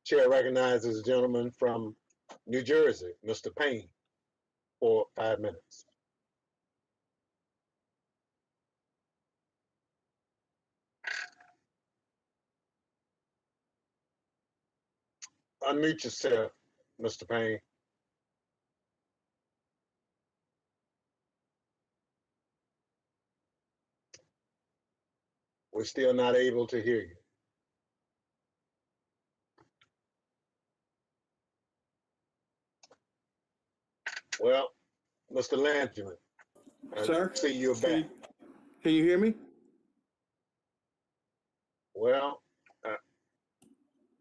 Chair recognizes the gentleman from New Jersey, Mr. Payne, for 5 minutes. Unmute yourself, Mr. Payne. We're still not able to hear you. Well, Mr. Langevin, Sir, see you're back. Can you hear me? Well,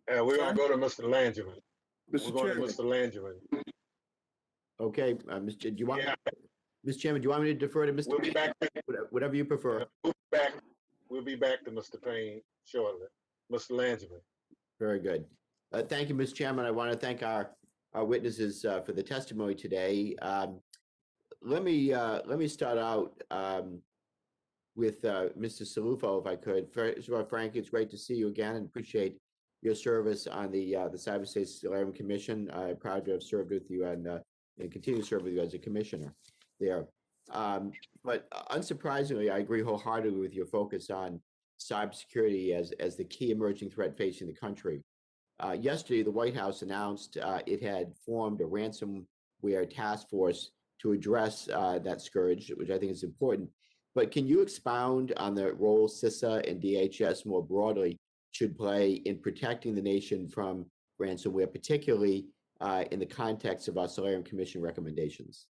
we're going to go to Mr. Langevin. Mr. We're going Chairman. to Mr. Langevin. Okay, Mr. Do you want? Yeah. Mr. Chairman, do you want me to defer to Mr. We'll be back. Whatever you prefer. We'll be back to Mr. Payne shortly. Mr. Langevin. Very good. Thank you, Mr. Chairman. I want to thank our witnesses for the testimony today. Let me start out with Mr. Salufo, if I could. First of all, Frank, it's great to see you again and appreciate your service on the Cyberspace Solarium Commission. I'm proud to have served with you and continue to serve with you as a commissioner there. But unsurprisingly, I agree wholeheartedly with your focus on cybersecurity as the key emerging threat facing the country. Yesterday, the White House announced it had formed a ransomware task force to address that scourge, which I think is important. But can you expound on the role Sysa and DHS more broadly should play in protecting the nation from ransomware, particularly in the context of our Solarium Commission recommendations?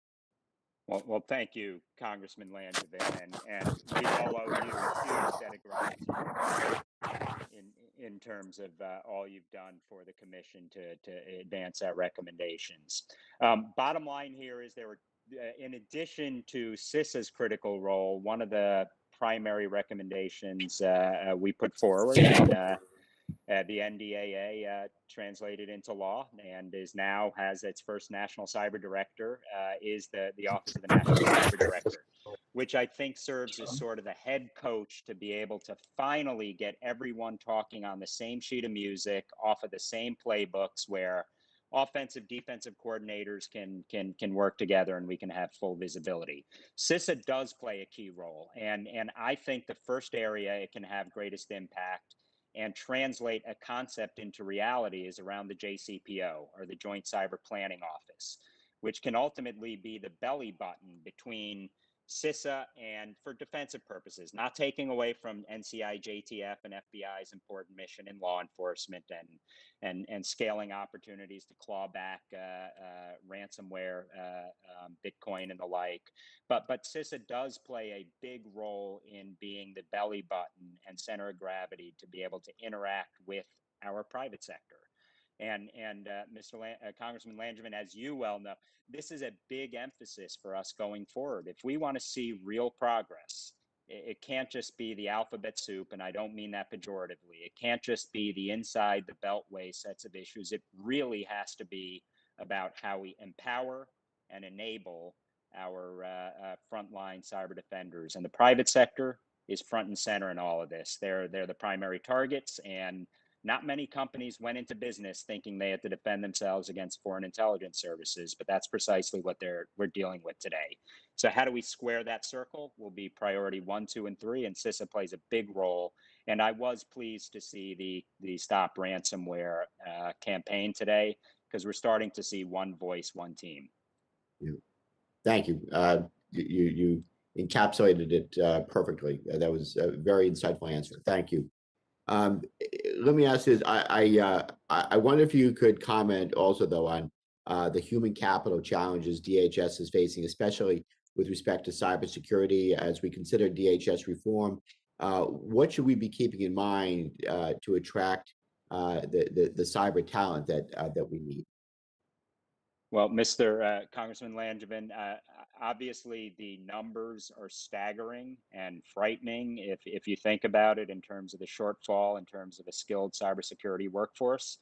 Well, thank you, Congressman Langevin, and we all owe you a huge debt of gratitude in terms of all you've done for the commission to advance our recommendations. Bottom line here is there were, in addition to Sysa's critical role, one of the primary recommendations we put forward and the NDAA translated into law and is now has its first national cyber director is the Office of the National Cyber Director, which I think serves as sort of the head coach to be able to finally get everyone talking on the same sheet of music off of the same playbooks where offensive, defensive coordinators can work together and we can have full visibility. Sysa does play a key role. And I think the first area it can have greatest impact and translate a concept into reality is around the JCPO, or the Joint Cyber Planning Office, which can ultimately be the belly button between Sysa and for defensive purposes, not taking away from NCI, JTF, and FBI's important mission in law enforcement and scaling opportunities to claw back ransomware, Bitcoin, and the like. But Sysa does play a big role in being the belly button and center of gravity to be able to interact with our private sector. And Congressman Langevin, as you well know, this is a big emphasis for us going forward. If we want to see real progress, it can't just be the alphabet soup, and I don't mean that pejoratively. It can't just be the inside the beltway sets of issues. It really has to be about how we empower and enable our frontline cyber defenders. And the private sector is front and center in all of this. They're the primary targets, and not many companies went into business thinking they had to defend themselves against foreign intelligence services, but that's precisely what we're dealing with today. So how do we square that circle will be priority 1, 2, and 3, and Sysa plays a big role. And I was pleased to see the Stop Ransomware campaign today, because we're starting to see one voice, one team. Yeah. Thank you. You encapsulated it perfectly. That was a very insightful answer. Thank you. Let me ask this. I wonder if you could comment also, though, on the human capital challenges DHS is facing, especially with respect to cybersecurity. As we consider DHS reform, what should we be keeping in mind to attract the cyber talent that we need? Well, Mr. Congressman Langevin, obviously the numbers are staggering and frightening if you think about it in terms of the shortfall, in terms of a skilled cybersecurity workforce.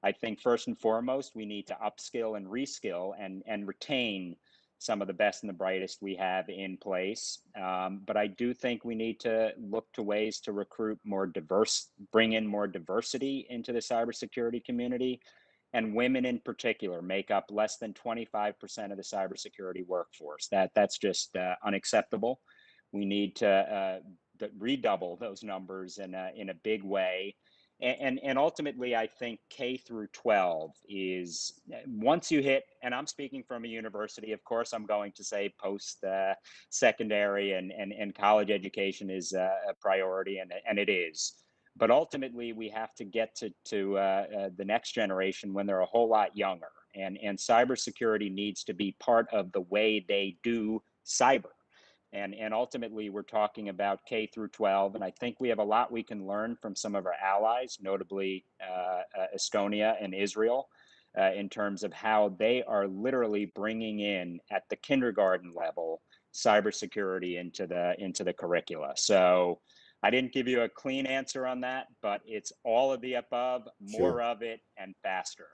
I think first and foremost, we need to upskill and reskill and retain some of the best and the brightest we have in place. But I do think we need to look to ways to recruit more diverse, bring in more diversity into the cybersecurity community. And women in particular make up less than 25% of the cybersecurity workforce. That's just unacceptable. We need to redouble those numbers in a big way. And ultimately, I think K through 12 is, once you hit, and I'm speaking from a university, of course, I'm going to say post-secondary and college education is a priority, and it is. But ultimately, we have to get to the next generation when they're a whole lot younger. And cybersecurity needs to be part of the way they do cyber. And ultimately, we're talking about K through 12. And I think we have a lot we can learn from some of our allies, notably Estonia and Israel, in terms of how they are literally bringing in, at the kindergarten level, cybersecurity into the curricula. So I didn't give you a clean answer on that, but it's all of the above, more of it, and faster.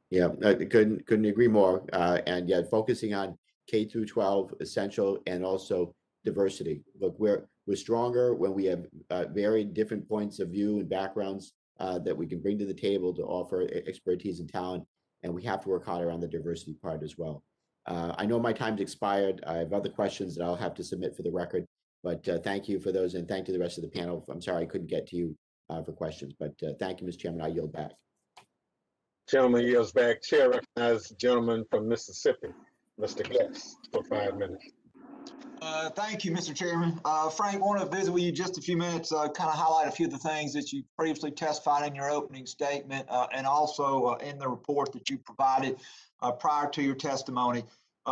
Yeah, I couldn't agree more. And yet, focusing on K through 12, essential, and also diversity. Look, we're stronger when we have very different points of view and backgrounds that we can bring to the table to offer expertise and talent. And we have to work harder on the diversity part as well. I know my time's expired. I have other questions that I'll have to submit for the record. But thank you for those, and thank you to the rest of the panel. I'm sorry I couldn't get to you for questions, but thank you, Mr. Chairman. I yield back. Gentleman yields back. Chair recognizes the gentleman from Mississippi, Mr. Guest, for 5 minutes. Thank you, Mr. Chairman. Frank, I want to visit with you just a few minutes, kind of highlight a few of the things that you previously testified in your opening statement and also in the report that you provided prior to your testimony.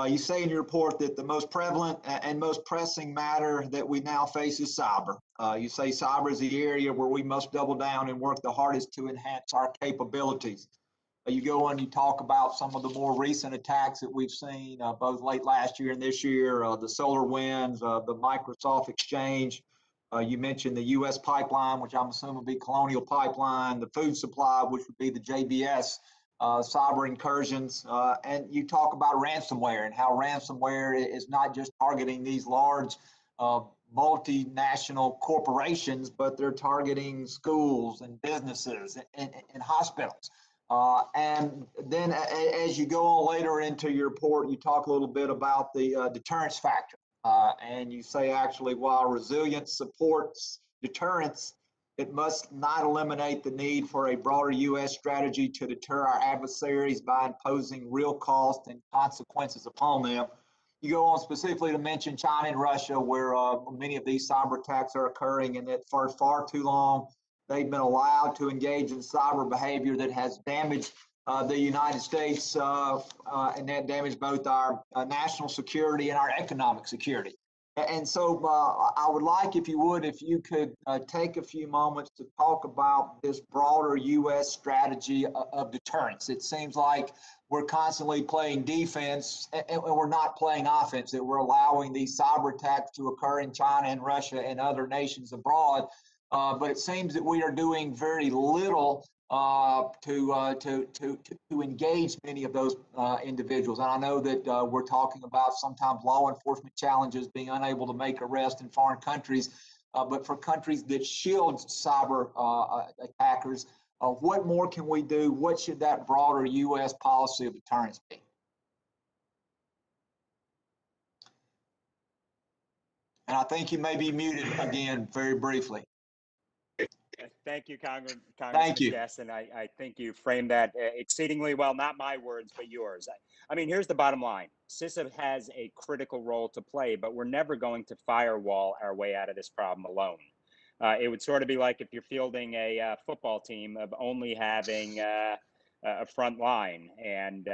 You say in your report that the most prevalent and most pressing matter that we now face is cyber. You say cyber is the area where we must double down and work the hardest to enhance our capabilities. You go on, you talk about some of the more recent attacks that we've seen, both late last year and this year, the SolarWinds, the Microsoft Exchange. You mentioned the U.S. pipeline, which I'm assuming would be Colonial Pipeline, the food supply, which would be the JBS, cyber incursions, and you talk about ransomware and how ransomware is not just targeting these large multinational corporations, but they're targeting schools and businesses and hospitals. And then as you go on later into your report, you talk a little bit about the deterrence factor. And you say actually, while resilience supports deterrence, it must not eliminate the need for a broader U.S. strategy to deter our adversaries by imposing real costs and consequences upon them. You go on specifically to mention China and Russia, where many of these cyber attacks are occurring, and that for far too long, they've been allowed to engage in cyber behavior that has damaged the United States and that damaged both our national security and our economic security. And so I would like, if you could take a few moments to talk about this broader U.S. strategy of deterrence. It seems like we're constantly playing defense and we're not playing offense, that we're allowing these cyber attacks to occur in China and Russia and other nations abroad. But it seems that we are doing very little to engage many of those individuals. And I know that we're talking about sometimes law enforcement challenges, being unable to make arrests in foreign countries, but for countries that shield cyber attackers, what more can we do? What should that broader U.S. policy of deterrence be? And I think you may be muted again very briefly. Thank you, Congressman Thank Gaston. I think you framed that exceedingly well, not my words, but yours. I mean, here's the bottom line. Sysa has a critical role to play, but we're never going to firewall our way out of this problem alone. It would sort of be like if you're fielding a football team of only having a front line and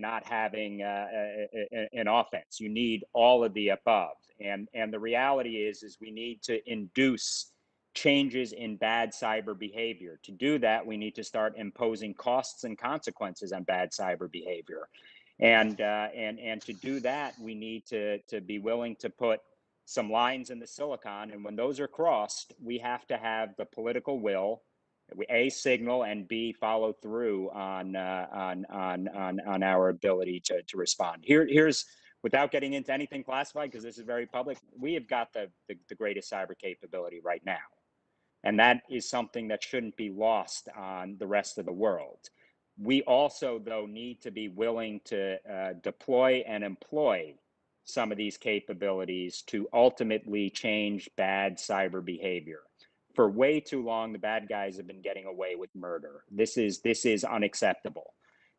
not having an offense. You need all of the above. And the reality is we need to induce changes in bad cyber behavior. To do that, we need to start imposing costs and consequences on bad cyber behavior. And to do that, we need to be willing to put some lines in the silicon. And when those are crossed, we have to have the political will, A, signal, and B, follow through on our ability to respond. Here's, without getting into anything classified, because this is very public, we have got the greatest cyber capability right now. And that is something that shouldn't be lost on the rest of the world. We also, though, need to be willing to deploy and employ some of these capabilities to ultimately change bad cyber behavior. For way too long, the bad guys have been getting away with murder. This is unacceptable.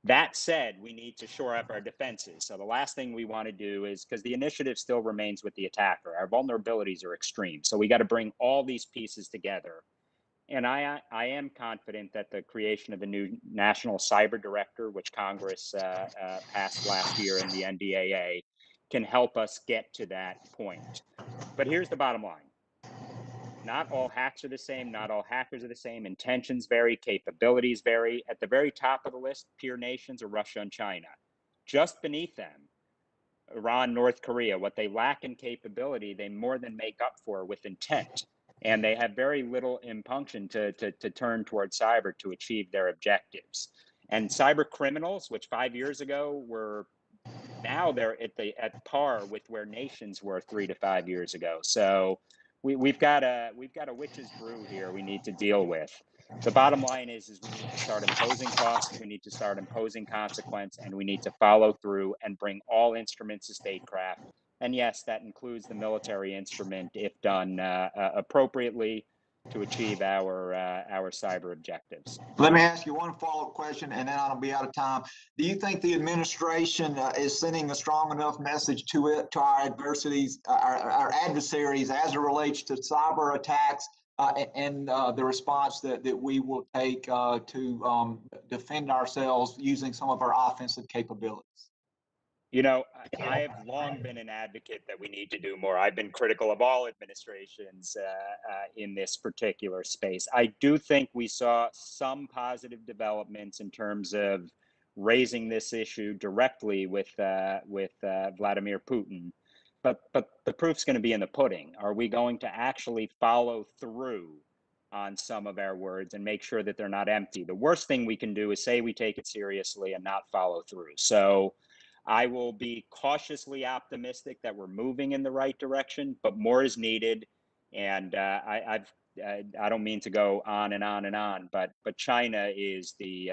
That said, we need to shore up our defenses. So the last thing we want to do is, because the initiative still remains with the attacker, our vulnerabilities are extreme. So we got to bring all these pieces together. And I am confident that the creation of the new National Cyber Director, which Congress passed last year in the NDAA, can help us get to that point. But here's the bottom line. Not all hacks are the same. Not all hackers are the same. Intentions vary. Capabilities vary. At the very top of the list, peer nations are Russia and China. Just beneath them, Iran, North Korea. What they lack in capability, they more than make up for with intent. And they have very little impunction to turn towards cyber to achieve their objectives. And cyber criminals, which 5 years ago were, now they're at par with where nations were 3 to 5 years ago. So we've got a witch's brew here we need to deal with. The bottom line is we need to start imposing costs, we need to start imposing consequence, and we need to follow through and bring all instruments to statecraft. And yes, that includes the military instrument if done appropriately to achieve our cyber objectives. Let me ask you one follow-up question, and then I'll be out of time. Do you think the administration is sending a strong enough message to our adversaries, our adversaries, as it relates to cyber attacks and the response that we will take to defend ourselves using some of our offensive capabilities? You know, I have long been an advocate that we need to do more. I've been critical of all administrations in this particular space. I do think we saw some positive developments in terms of raising this issue directly with Vladimir Putin. But the proof's going to be in the pudding. Are we going to actually follow through on some of our words and make sure that they're not empty? The worst thing we can do is say we take it seriously and not follow through. So I will be cautiously optimistic that we're moving in the right direction, but more is needed. And I don't mean to go on and on and on, but China is the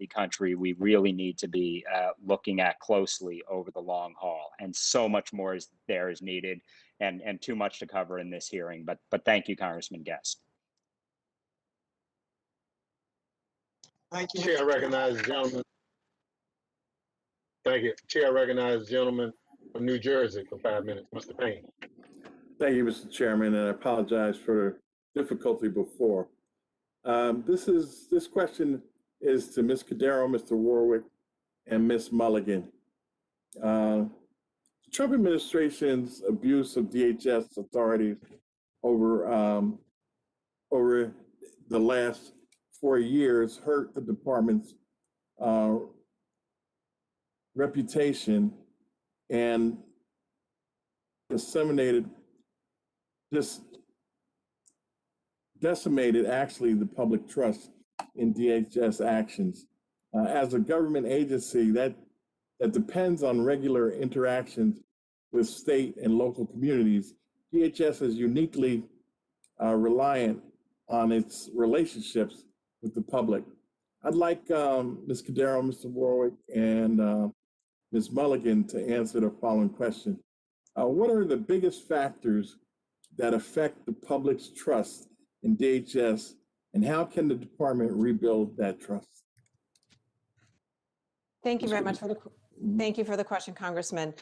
country we really need to be looking at closely over the long haul. And so much more is needed, and too much to cover in this hearing. But thank you, Congressman Guest. Thank you. Chair, I recognize the gentleman. Thank you. Chair, I recognize the gentleman from New Jersey for 5 minutes, Mr. Payne. Thank you, Mr. Chairman, and I apologize for difficulty before. This question is to Ms. Cordero, Mr. Warwick, and Ms. Mulligan. The Trump administration's abuse of DHS authorities over the last 4 years hurt the department's reputation and decimated actually the public trust in DHS actions. As a government agency that depends on regular interactions with state and local communities, DHS is uniquely reliant on its relationships with the public. I'd like Ms. Cordero, Mr. Warwick, and Ms. Mulligan to answer the following question. What are the biggest factors that affect the public's trust in DHS, and how can the department rebuild that trust? Thank you very much for the question, Congressman.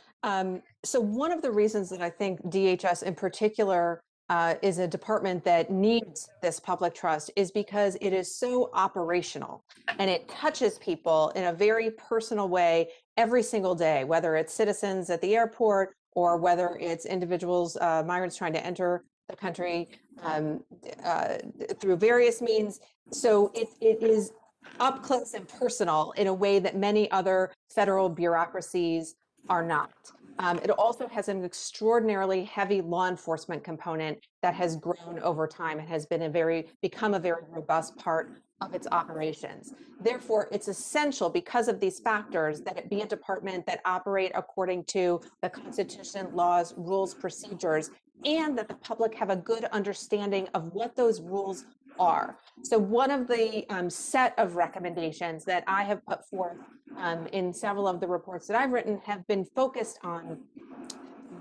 So one of the reasons that I think DHS in particular is a department that needs this public trust is because it is so operational and it touches people in a very personal way every single day, whether it's citizens at the airport or whether it's individuals, migrants trying to enter the country through various means. So it is up close and personal in a way that many other federal bureaucracies are not. It also has an extraordinarily heavy law enforcement component that has grown over time and has been become a very robust part of its operations. Therefore, it's essential because of these factors that it be a department that operate according to the Constitution, laws, rules, procedures, and that the public have a good understanding of what those rules are. So one of the set of recommendations that I have put forth in several of the reports that I've written have been focused on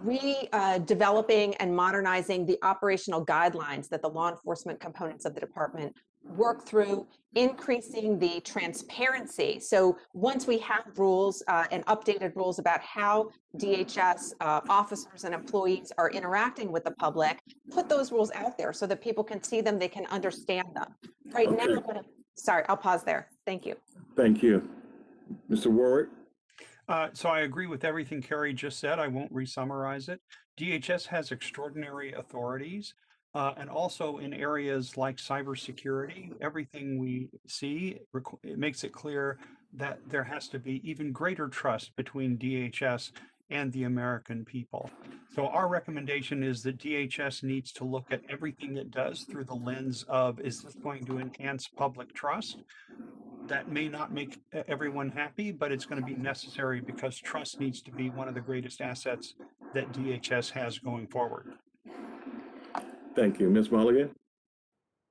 redeveloping and modernizing the operational guidelines that the law enforcement components of the department work through, increasing the transparency. So once we have rules and updated rules about how DHS officers and employees are interacting with the public, put those rules out there so that people can see them, they can understand them. Right now, sorry, I'll pause there. Thank you. Thank you. Mr. Warwick? So I agree with everything Carrie just said. I won't re-summarize it. DHS has extraordinary authorities. And also in areas like cybersecurity, everything we see, it makes it clear that there has to be even greater trust between DHS and the American people. So our recommendation is that DHS needs to look at everything it does through the lens of, is this going to enhance public trust? That may not make everyone happy, but it's going to be necessary because trust needs to be one of the greatest assets that DHS has going forward. Thank you. Ms. Mulligan?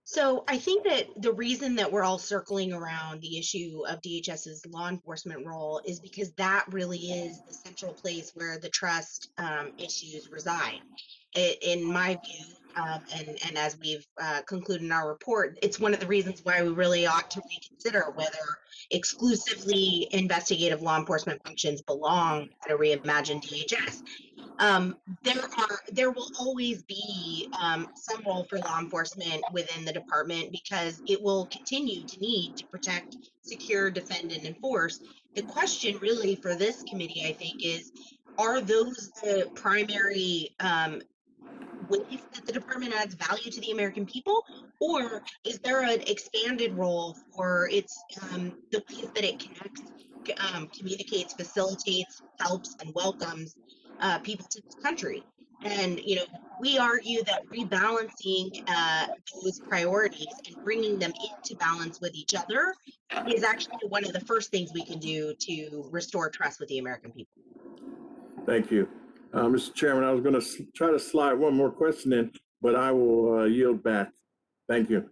So I think that the reason that we're all circling around the issue of DHS's law enforcement role is because that really is the central place where the trust issues reside. In my view, and as we've concluded in our report, it's one of the reasons why we really ought to reconsider whether exclusively investigative law enforcement functions belong at a reimagined DHS. There will always be some role for law enforcement within the department because it will continue to need to protect, secure, defend, and enforce the question really for this committee, I think, is, are those the primary ways that the department adds value to the American people, or is there an expanded role for its the ways that it connects, communicates, facilitates, helps, and welcomes people to this country? And we argue that rebalancing those priorities and bringing them into balance with each other is actually one of the first things we can do to restore trust with the American people. Thank you. Mr. Chairman, I was going to try to slide one more question in, but I will yield back. Thank you.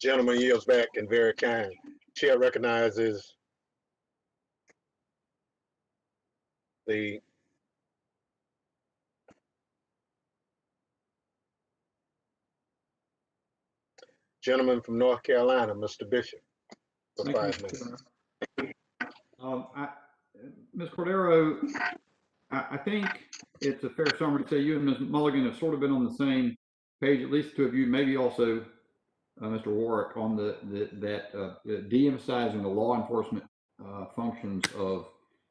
Gentleman yields back and very kind. Chair recognizes the gentleman from North Carolina, Mr. Bishop, for 5 minutes. Ms. Cordero, I think it's a fair summary to say you and Ms. Mulligan have sort of been on the same page, at least two of you, maybe also Mr. Warwick, on de-emphasizing the law enforcement functions of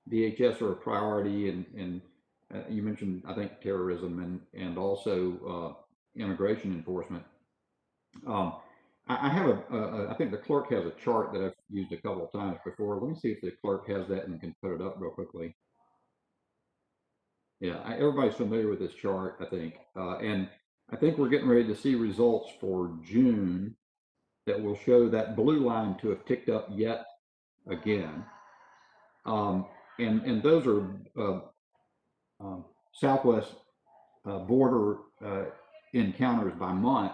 DHS are a priority, and you mentioned, I think, terrorism and also immigration enforcement. I have I think the clerk has a chart that I've used a couple of times before. Let me see if the clerk has that and can put it up real quickly. Yeah, everybody's familiar with this chart, I think. And I think we're getting ready to see results for June that will show that blue line to have ticked up yet again. And those are Southwest border encounters by month.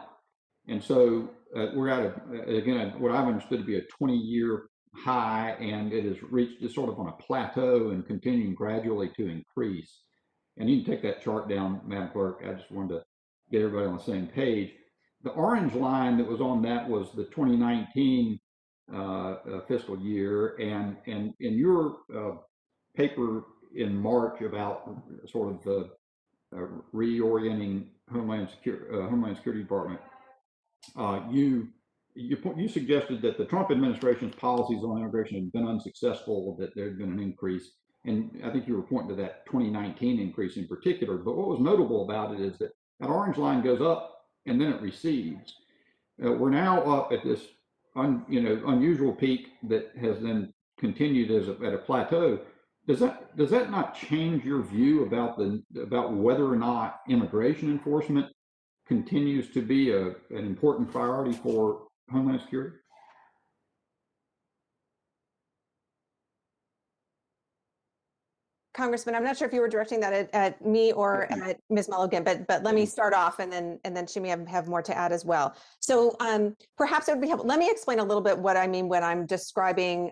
And so we're at again, what I've understood to be a 20-year high, and it has reached just sort of on a plateau and continuing gradually to increase. And you can take that chart down, Madam Clerk. I just wanted to get everybody on the same page. The orange line that was on that was the 2019 fiscal year, and in your paper in March about sort of the reorienting Homeland Security Department, you suggested that the Trump administration's policies on immigration had been unsuccessful, that there had been an increase. And I think you were pointing to that 2019 increase in particular. But what was notable about it is that that orange line goes up and then it recedes. We're now up at this unusual peak that has then continued at a plateau. Does that not change your view about whether or not immigration enforcement continues to be an important priority for Homeland Security? Congressman, I'm not sure if you were directing that at me or at Ms. Mulligan, but let me start off, and then she may have more to add as well. So perhaps it would be helpful. Let me explain a little bit what I mean when I'm describing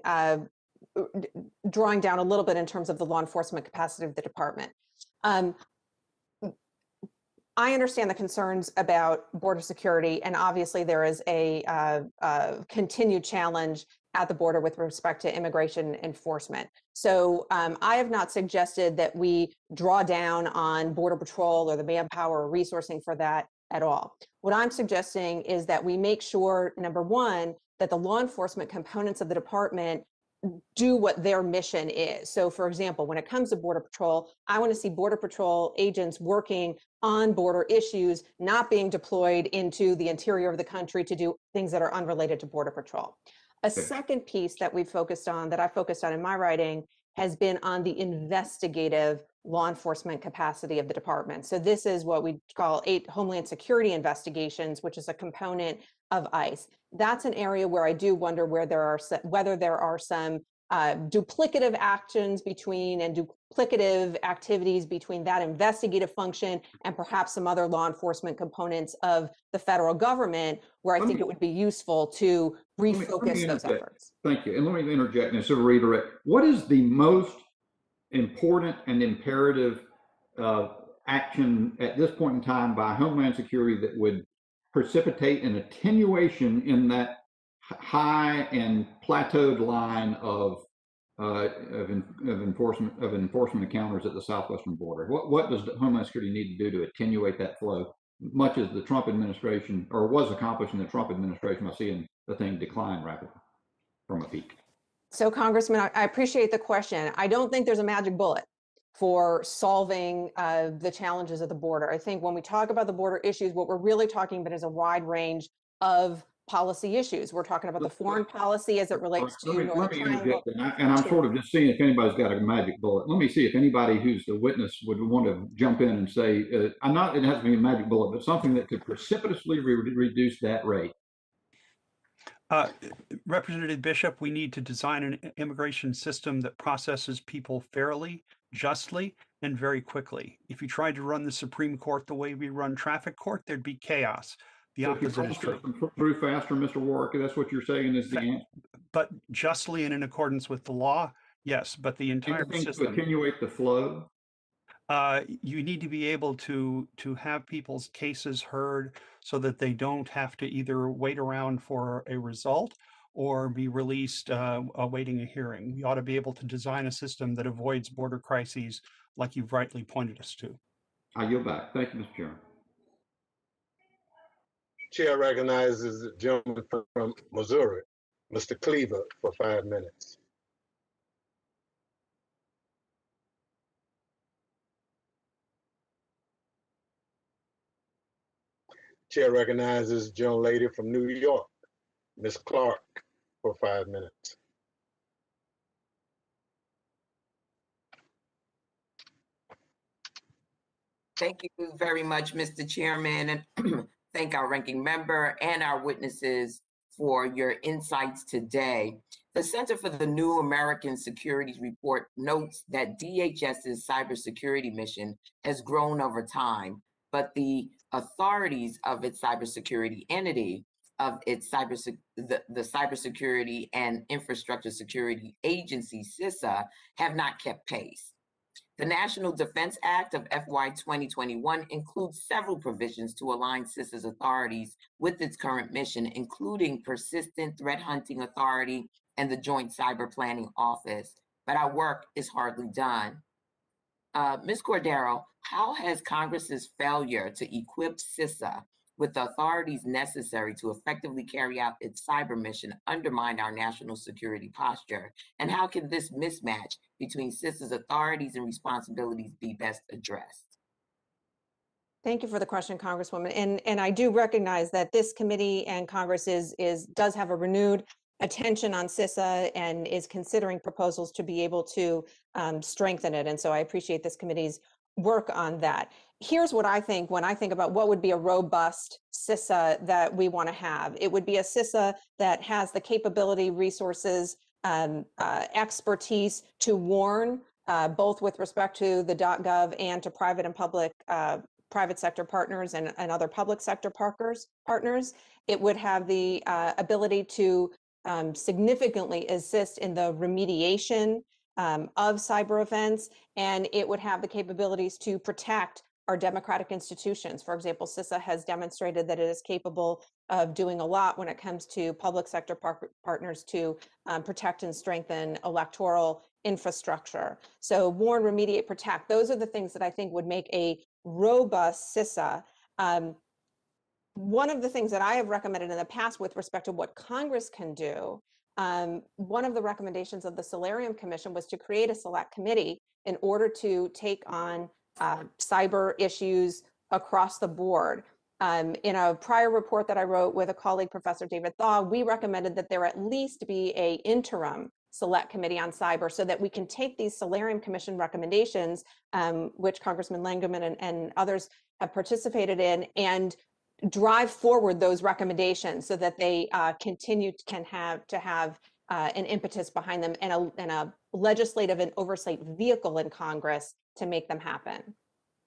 drawing down a little bit in terms of the law enforcement capacity of the department. I understand the concerns about border security, and obviously there is a continued challenge at the border with respect to immigration enforcement. So I have not suggested that we draw down on Border Patrol or the manpower or resourcing for that at all. What I'm suggesting is that we make sure, number one, that the law enforcement components of the department do what their mission is. So for example, when it comes to Border Patrol, I want to see Border Patrol agents working on border issues, not being deployed into the interior of the country to do things that are unrelated to Border Patrol. A second piece that we focused on, that I focused on in my writing, has been on the investigative law enforcement capacity of the department. So this is what we call 8 Homeland Security investigations, which is a component of ICE. That's an area where I do wonder whether there are some duplicative actions between and duplicative activities between that investigative function and perhaps some other law enforcement components of the federal government, where I think it would be useful to refocus those efforts. Thank you. And let me interject and sort of reiterate. What is the most important and imperative action at this point in time by Homeland Security that would precipitate an attenuation in that high and plateaued line of enforcement encounters at the southwestern border? What does the Homeland Security need to do to attenuate that flow, much as the Trump administration, or was accomplished in the Trump administration by seeing the thing decline rapidly from a peak? So Congressman, I appreciate the question. I don't think there's a magic bullet for solving the challenges of the border. I think when we talk about the border issues, what we're really talking about is a wide range of policy issues. We're talking about the foreign policy as it relates to Let Northern me Triangle. interject, and I'm sort of just seeing if anybody's got a magic bullet. Let me see if anybody who's the witness would want to jump in and say, I'm not, it has to be a magic bullet, but something that could precipitously reduce that rate. Representative Bishop, we need to design an immigration system that processes people fairly, justly, and very quickly. If you tried to run the Supreme Court the way we run traffic court, there'd be chaos. The So opposite is true. Through faster, Mr. Warwick, that's what you're saying is the answer. But justly and in accordance with the law, yes, but the entire Anything system. to attenuate the flow? You need to be able to have people's cases heard so that they don't have to either wait around for a result or be released awaiting a hearing. We ought to be able to design a system that avoids border crises like you've rightly pointed us to. I yield back. Thank you, Mr. Chairman. Chair recognizes the gentleman from Missouri, Mr. Cleaver, for 5 minutes. Chair recognizes the gentlelady from New York, Ms. Clark, for 5 minutes. Thank you very much, Mr. Chairman, and thank our ranking member and our witnesses for your insights today. The Center for the New American Securities Report notes that DHS's cybersecurity mission has grown over time, but the authorities of its cybersecurity entity, of its the Cybersecurity and Infrastructure Security Agency, Sysa, have not kept pace. The National Defense Act of FY 2021 includes several provisions to align Sysa's authorities with its current mission, including persistent threat hunting authority and the Joint Cyber Planning Office, but our work is hardly done. Ms. Cordero, how has Congress's failure to equip Sysa with the authorities necessary to effectively carry out its cyber mission undermine our national security posture? And how can this mismatch between Sysa's authorities and responsibilities be best addressed? Thank you for the question, Congresswoman. And I do recognize that this committee and Congress does have a renewed attention on Sysa and is considering proposals to be able to strengthen it. And so I appreciate this committee's work on that. Here's what I think when I think about what would be a robust Sysa that we want to have. It would be a Sysa that has the capability, resources, expertise to warn, both with respect to the .gov and to private and public private sector partners and other public sector partners. It would have the ability to significantly assist in the remediation of cyber events, and it would have the capabilities to protect our democratic institutions. For example, Sysa has demonstrated that it is capable of doing a lot when it comes to public sector partners to protect and strengthen electoral infrastructure. So warn, remediate, protect. Those are the things that I think would make a robust Sysa. One of the things that I have recommended in the past with respect to what Congress can do, one of the recommendations of the Solarium Commission was to create a select committee in order to take on cyber issues across the board. In a prior report that I wrote with a colleague, Professor David Thaw, we recommended that there at least be an interim select committee on cyber so that we can take these Solarium Commission recommendations, which Congressman Langerman and others have participated in, and drive forward those recommendations so that they can have an impetus behind them and a legislative and oversight vehicle in Congress to make them happen.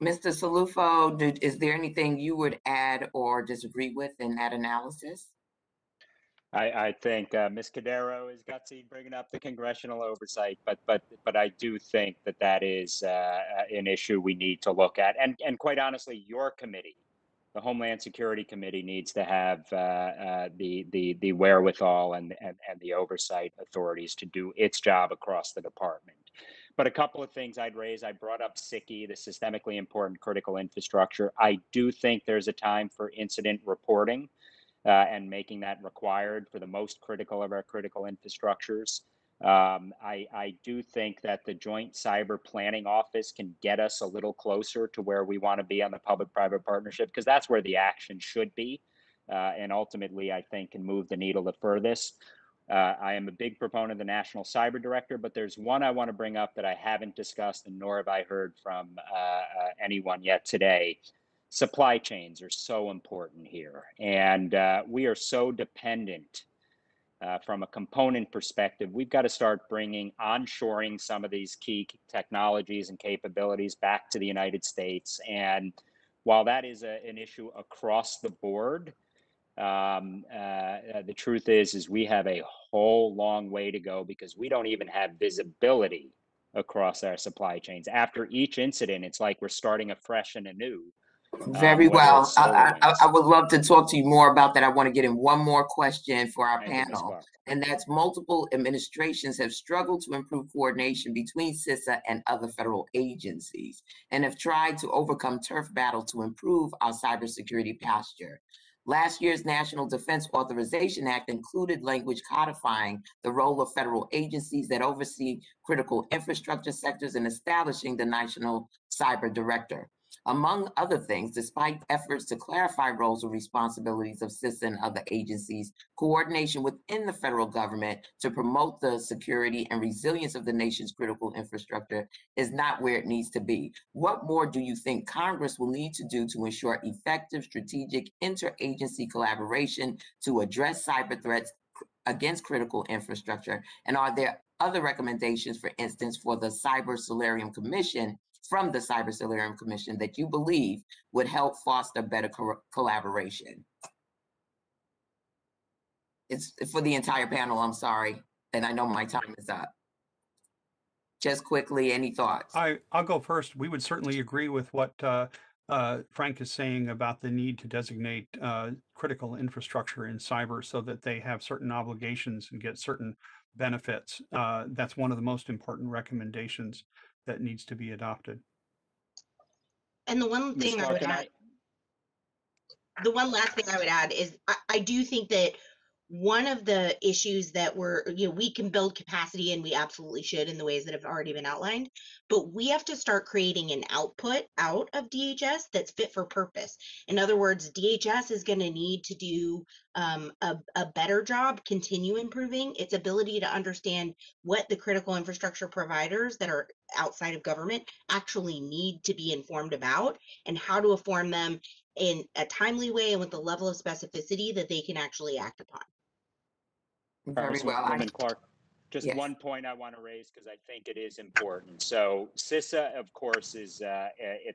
Mr. Salufo, is there anything you would add or disagree with in that analysis? I think Ms. Cordero is gutsy bringing up the congressional oversight, but I do think that is an issue we need to look at. And quite honestly, your committee, the Homeland Security Committee, needs to have the wherewithal and the oversight authorities to do its job across the department. But a couple of things I'd raise. I brought up SICI, the systemically important critical infrastructure. I do think there's a time for incident reporting and making that required for the most critical of our critical infrastructures. I do think that the Joint Cyber Planning Office can get us a little closer to where we want to be on the public-private partnership, because that's where the action should be, and ultimately, I think, can move the needle the furthest. I am a big proponent of the National Cyber Director, but there's one I want to bring up that I haven't discussed, and nor have I heard from anyone yet today. Supply chains are so important here, and we are so dependent from a component perspective. We've got to start onshoring some of these key technologies and capabilities back to the United States. And while that is an issue across the board, the truth is we have a whole long way to go, because we don't even have visibility across our supply chains. After each incident, it's like we're starting afresh and anew. Very well. I would love to talk to you more about that. I want to get in one more question for our panel, and that's multiple administrations have struggled to improve coordination between Sysa and other federal agencies, and have tried to overcome turf battle to improve our cybersecurity posture. Last year's National Defense Authorization Act included language codifying the role of federal agencies that oversee critical infrastructure sectors and establishing the National Cyber Director. Among other things, despite efforts to clarify roles and responsibilities of Sysa and other agencies, coordination within the federal government to promote the security and resilience of the nation's critical infrastructure is not where it needs to be. What more do you think Congress will need to do to ensure effective strategic interagency collaboration to address cyber threats against critical infrastructure? And are there other recommendations, for instance, for the Cyber Solarium Commission, from the Cyber Solarium Commission, that you believe would help foster better collaboration? It's for the entire panel, I'm sorry, and I know my time is up. Just quickly, any thoughts? I'll go first. We would certainly agree with what Frank is saying about the need to designate critical infrastructure in cyber so that they have certain obligations and get certain benefits. That's one of the most important recommendations that needs to be adopted. And the one thing I would add, the one last thing I would add is I do think that one of the issues that we can build capacity, and we absolutely should, in the ways that have already been outlined, but we have to start creating an output out of DHS that's fit for purpose. In other words, DHS is going to need to do a better job, continue improving its ability to understand what the critical infrastructure providers that are outside of government actually need to be informed about, and how to inform them in a timely way and with the level of specificity that they can actually act upon. Very well. Congresswoman Clark, just one point I want to raise, because I think it is important. So Sysa, of course, is at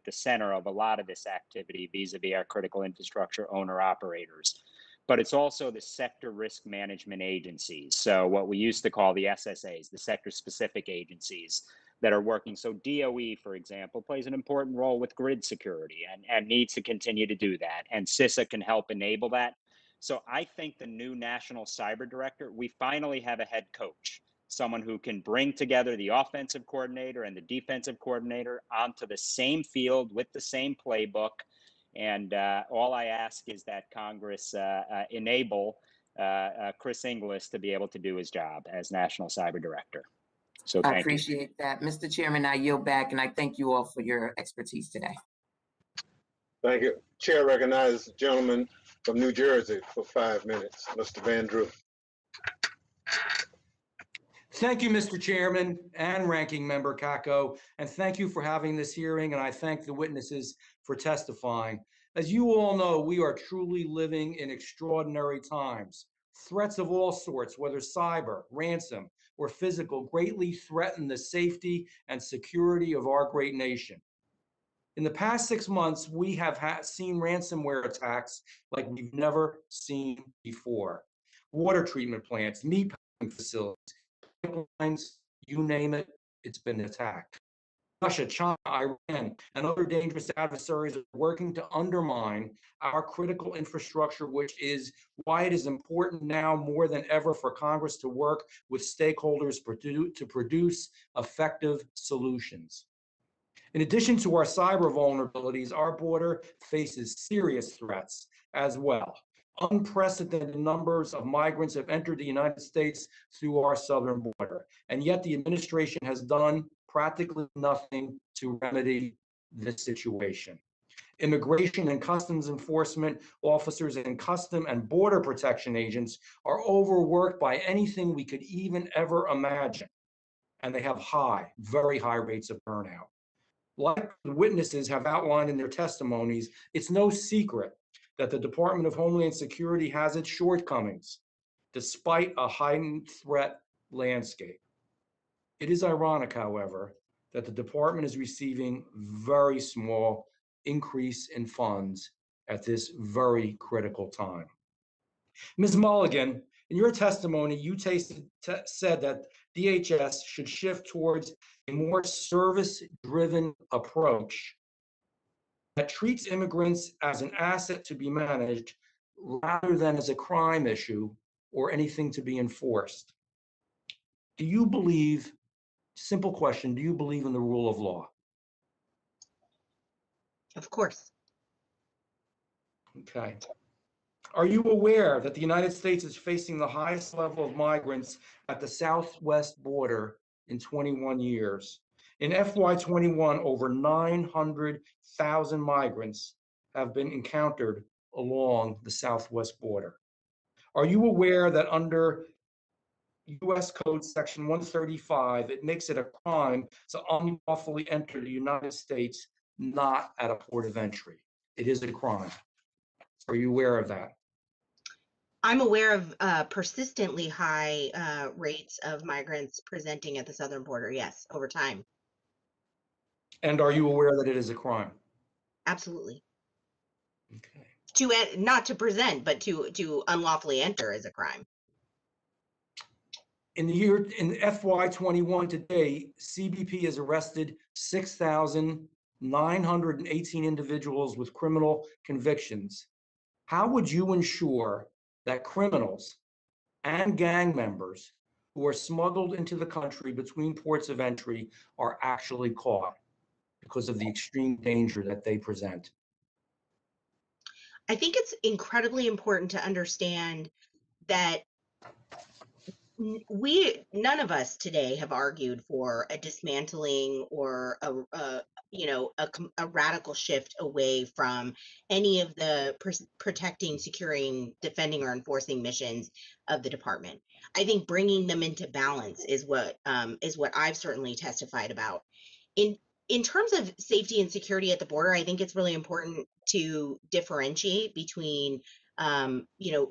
the center of a lot of this activity vis-a-vis our critical infrastructure owner-operators. But it's also the sector risk management agencies. So what we used to call the SSAs, the sector-specific agencies that are working. So DOE, for example, plays an important role with grid security and needs to continue to do that. And Sysa can help enable that. So I think the new National Cyber Director, we finally have a head coach, someone who can bring together the offensive coordinator and the defensive coordinator onto the same field with the same playbook. And all I ask is that Congress enable Chris Inglis to be able to do his job as National Cyber Director. So I appreciate that. Mr. Chairman, I yield back, and I thank you all for your expertise today. Thank you. Chair recognizes the gentleman from New Jersey for 5 minutes, Mr. Van Drew. Thank you, Mr. Chairman and Ranking Member Kako, and thank you for having this hearing, and I thank the witnesses for testifying. As you all know, we are truly living in extraordinary times. Threats of all sorts, whether cyber, ransom, or physical, greatly threaten the safety and security of our great nation. In the past 6 months, we have seen ransomware attacks like we've never seen before. Water treatment plants, meat packing facilities, pipelines, you name it, it's been attacked. Russia, China, Iran, and other dangerous adversaries are working to undermine our critical infrastructure, which is why it is important now more than ever for Congress to work with stakeholders to produce effective solutions. In addition to our cyber vulnerabilities, our border faces serious threats as well. Unprecedented numbers of migrants have entered the United States through our southern border, and yet the administration has done practically nothing to remedy this situation. Immigration and Customs Enforcement officers and Custom and Border Protection agents are overworked by anything we could even ever imagine, and they have very high rates of burnout. Like the witnesses have outlined in their testimonies, it's no secret that the Department of Homeland Security has its shortcomings, despite a heightened threat landscape. It is ironic, however, that the department is receiving very small increase in funds at this very critical time. Ms. Mulligan, in your testimony, you said that DHS should shift towards a more service-driven approach that treats immigrants as an asset to be managed rather than as a crime issue or anything to be enforced. Do you believe, simple question, do you believe in the rule of law? Of course. Okay. Are you aware that the United States is facing the highest level of migrants at the southwest border in 21 years? In FY21, over 900,000 migrants have been encountered along the southwest border. Are you aware that under U.S. Code Section 135, it makes it a crime to unlawfully enter the United States not at a port of entry? It is a crime. Are you aware of that? I'm aware of persistently high rates of migrants presenting at the southern border, yes, over time. And are you aware that it is a crime? Absolutely. Okay. Not to present, but to unlawfully enter is a crime. In FY21 today, CBP has arrested 6,918 individuals with criminal convictions. How would you ensure that criminals and gang members who are smuggled into the country between ports of entry are actually caught because of the extreme danger that they present? I think it's incredibly important to understand that none of us today have argued for a dismantling or a radical shift away from any of the protecting, securing, defending, or enforcing missions of the department. I think bringing them into balance is what I've certainly testified about. In terms of safety and security at the border, I think it's really important to differentiate between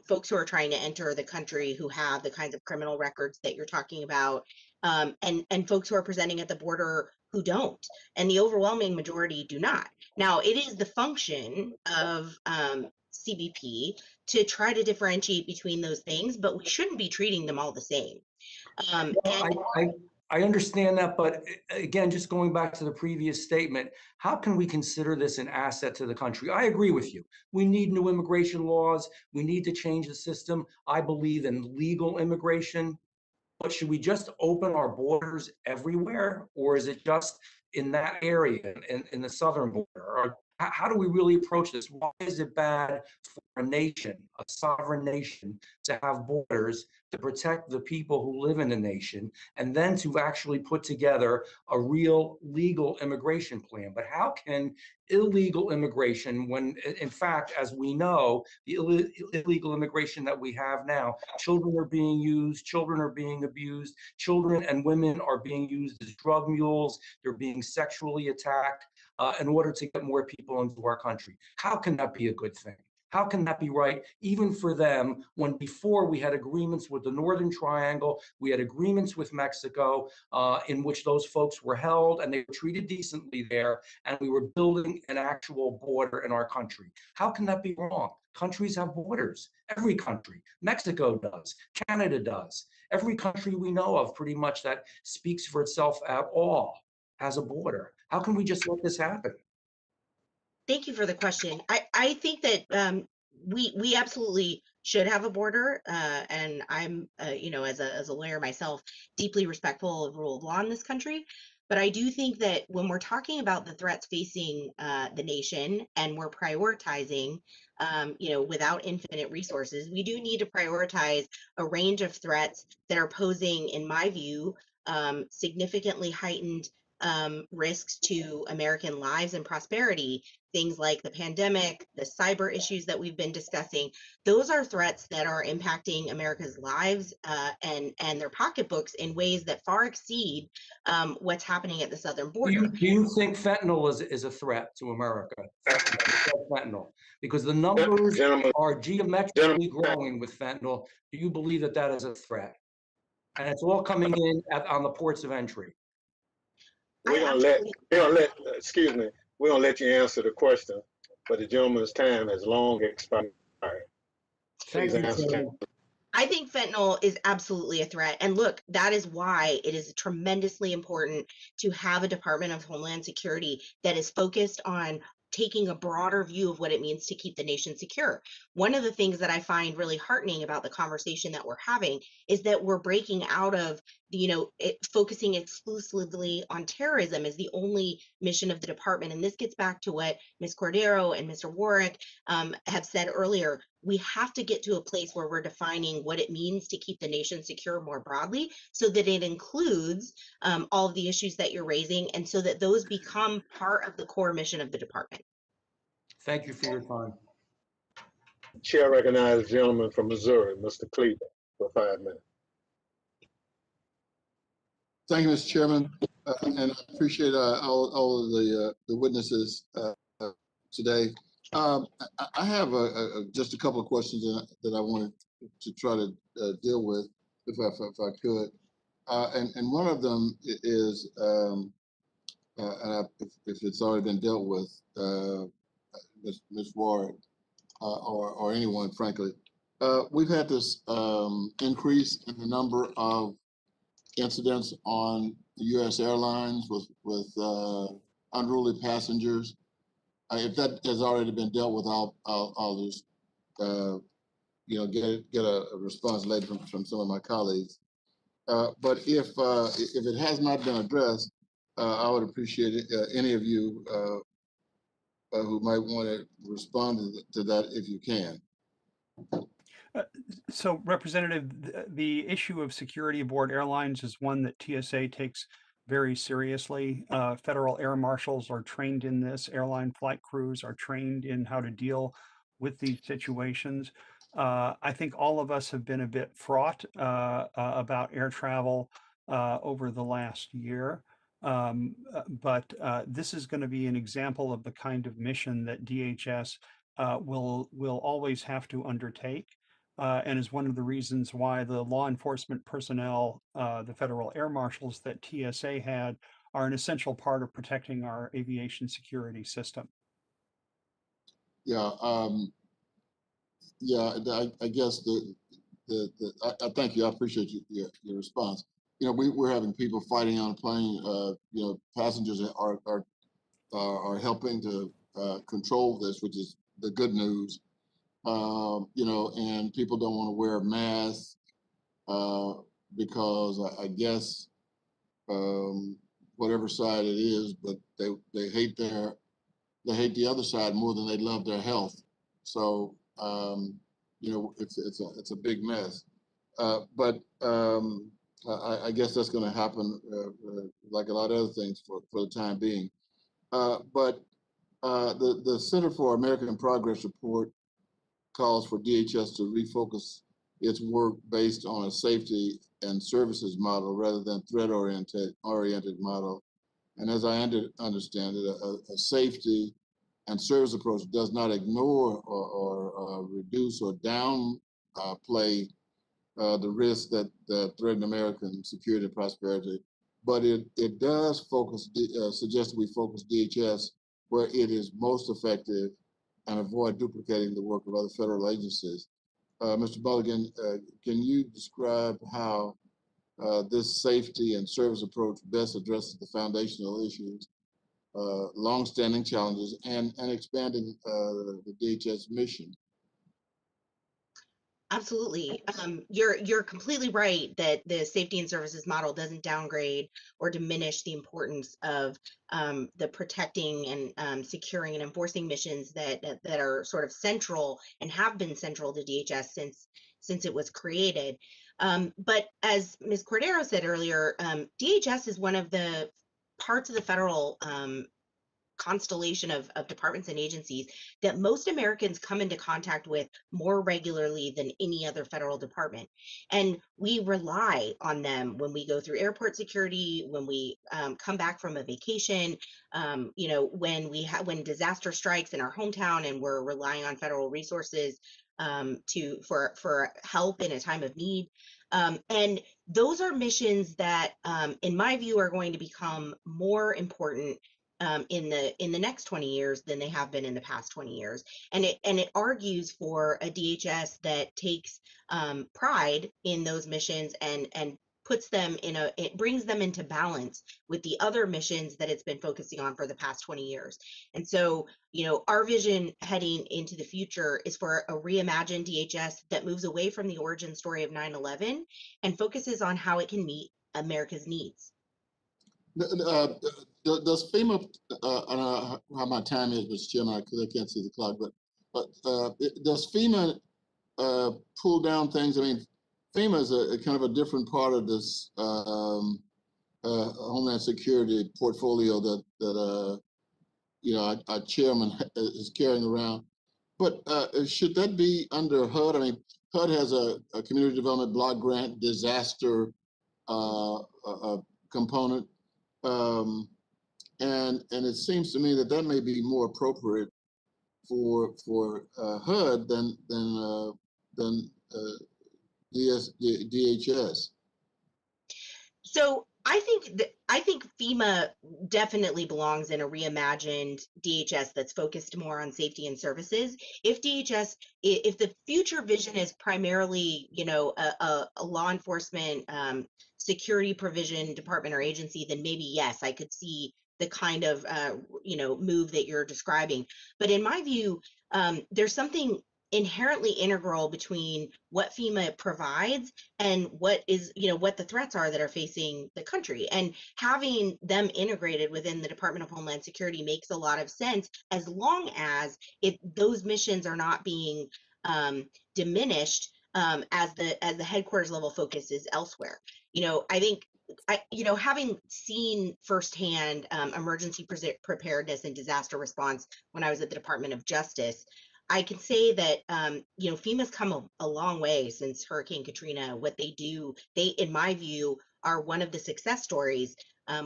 folks who are trying to enter the country who have the kinds of criminal records that you're talking about, and folks who are presenting at the border who don't, and the overwhelming majority do not. Now, it is the function of CBP to try to differentiate between those things, but we shouldn't be treating them all the same. I understand that, but again, just going back to the previous statement, how can we consider this an asset to the country? I agree with you. We need new immigration laws. We need to change the system. I believe in legal immigration, but should we just open our borders everywhere, or is it just in that area, in the southern border? Or how do we really approach this? Why is it bad for a nation, a sovereign nation, to have borders to protect the people who live in the nation, and then to actually put together a real legal immigration plan? But how can illegal immigration, when in fact, as we know, the illegal immigration that we have now, children are being used, children are being abused, children and women are being used as drug mules, they're being sexually attacked in order to get more people into our country. How can that be a good thing? How can that be right, even for them, when before we had agreements with the Northern Triangle, we had agreements with Mexico, in which those folks were held and they were treated decently there, and we were building an actual border in our country? How can that be wrong? Countries have borders. Every country. Mexico does. Canada does. Every country we know of pretty much that speaks for itself at all has a border. How can we just let this happen? Thank you for the question. I think that we absolutely should have a border, and I'm as a lawyer myself, deeply respectful of rule of law in this country. But I do think that when we're talking about the threats facing the nation and we're prioritizing, without infinite resources, we do need to prioritize a range of threats that are posing, in my view, significantly heightened risks to American lives and prosperity. Things like the pandemic, the cyber issues that we've been discussing, those are threats that are impacting America's lives and their pocketbooks in ways that far exceed what's happening at the southern border. Do you think fentanyl is a threat to America? Fentanyl, because the numbers are geometrically growing with fentanyl. Do you believe that that is a threat? And it's all coming in on the ports of entry. We're gonna let you answer the question, but the gentleman's time has long expired. Please answer. I think fentanyl is absolutely a threat. And look, that is why it is tremendously important to have a Department of Homeland Security that is focused on taking a broader view of what it means to keep the nation secure. One of the things that I find really heartening about the conversation that we're having is that we're breaking out of, focusing exclusively on terrorism as the only mission of the department. And this gets back to what Ms. Cordero and Mr. Warwick have said earlier. We have to get to a place where we're defining what it means to keep the nation secure more broadly, so that it includes all of the issues that you're raising, and so that those become part of the core mission of the department. Thank you for your time. Chair recognizes the gentleman from Missouri, Mr. Cleveland, for 5 minutes. Thank you, Mr. Chairman, and I appreciate all of the witnesses today. I have just a couple of questions that I wanted to try to deal with, if I could. And one of them is, if it's already been dealt with, Ms. Ward or anyone, frankly, we've had this increase in the number of incidents on U.S. airlines with unruly passengers. If that has already been dealt with, I'll just get a response later from some of my colleagues. But if it has not been addressed, I would appreciate it, any of you who might want to respond to that if you can. So, Representative, the issue of security aboard airlines is one that TSA takes very seriously. Federal air marshals are trained in this. Airline flight crews are trained in how to deal with these situations. I think all of us have been a bit fraught about air travel over the last year. But this is going to be an example of the kind of mission that DHS will always have to undertake. And is one of the reasons why the law enforcement personnel, the federal air marshals that TSA had, are an essential part of protecting our aviation security system. Yeah, I guess I thank you. I appreciate your response. We're having people fighting on a plane. Passengers are helping to control this, which is the good news. And people don't want to wear masks because I guess whatever side it is, but they hate the other side more than they love their health. So it's a big mess. But I guess that's going to happen like a lot of other things for the time being. But the Center for American Progress report calls for DHS to refocus its work based on a safety and services model rather than threat-oriented model. And as I understand it, a safety and service approach does not ignore or reduce or downplay the risks that threaten American security and prosperity, but it does suggest that we focus DHS where it is most effective and avoid duplicating the work of other federal agencies. Mr. Mulligan, can you describe how this safety and service approach best addresses the foundational issues, longstanding challenges, and expanding the DHS mission? Absolutely. You're completely right that the safety and services model doesn't downgrade or diminish the importance of the protecting and securing and enforcing missions that are sort of central and have been central to DHS since it was created. But as Ms. Cordero said earlier, DHS is one of the parts of the federal constellation of departments and agencies that most Americans come into contact with more regularly than any other federal department. And we rely on them when we go through airport security, when we come back from a vacation, when disaster strikes in our hometown and we're relying on federal resources for help in a time of need. And those are missions that, in my view, are going to become more important in the next 20 years than they have been in the past 20 years. And it argues for a DHS that takes pride in those missions and puts them it brings them into balance with the other missions that it's been focusing on for the past 20 years. And so, our vision heading into the future is for a reimagined DHS that moves away from the origin story of 9/11 and focuses on how it can meet America's needs. Does FEMA, I don't know how my time is, Mr. Chairman, because I can't see the clock, but does FEMA pull down things? I mean, FEMA is a kind of a different part of this Homeland Security portfolio that our chairman is carrying around. But should that be under HUD? I mean, HUD has a community development block grant disaster component. And it seems to me that may be more appropriate for HUD than DHS. So I think FEMA definitely belongs in a reimagined DHS that's focused more on safety and services. If the future vision is primarily, a law enforcement security provision department or agency, then maybe yes, I could see the kind of move that you're describing. But in my view, there's something inherently integral between what FEMA provides and what the threats are that are facing the country. And having them integrated within the Department of Homeland Security makes a lot of sense, as long as those missions are not being diminished as the headquarters level focus is elsewhere. I think having seen firsthand emergency preparedness and disaster response when I was at the Department of Justice, I can say that FEMA's come a long way since Hurricane Katrina. What they do, in my view, are one of the success stories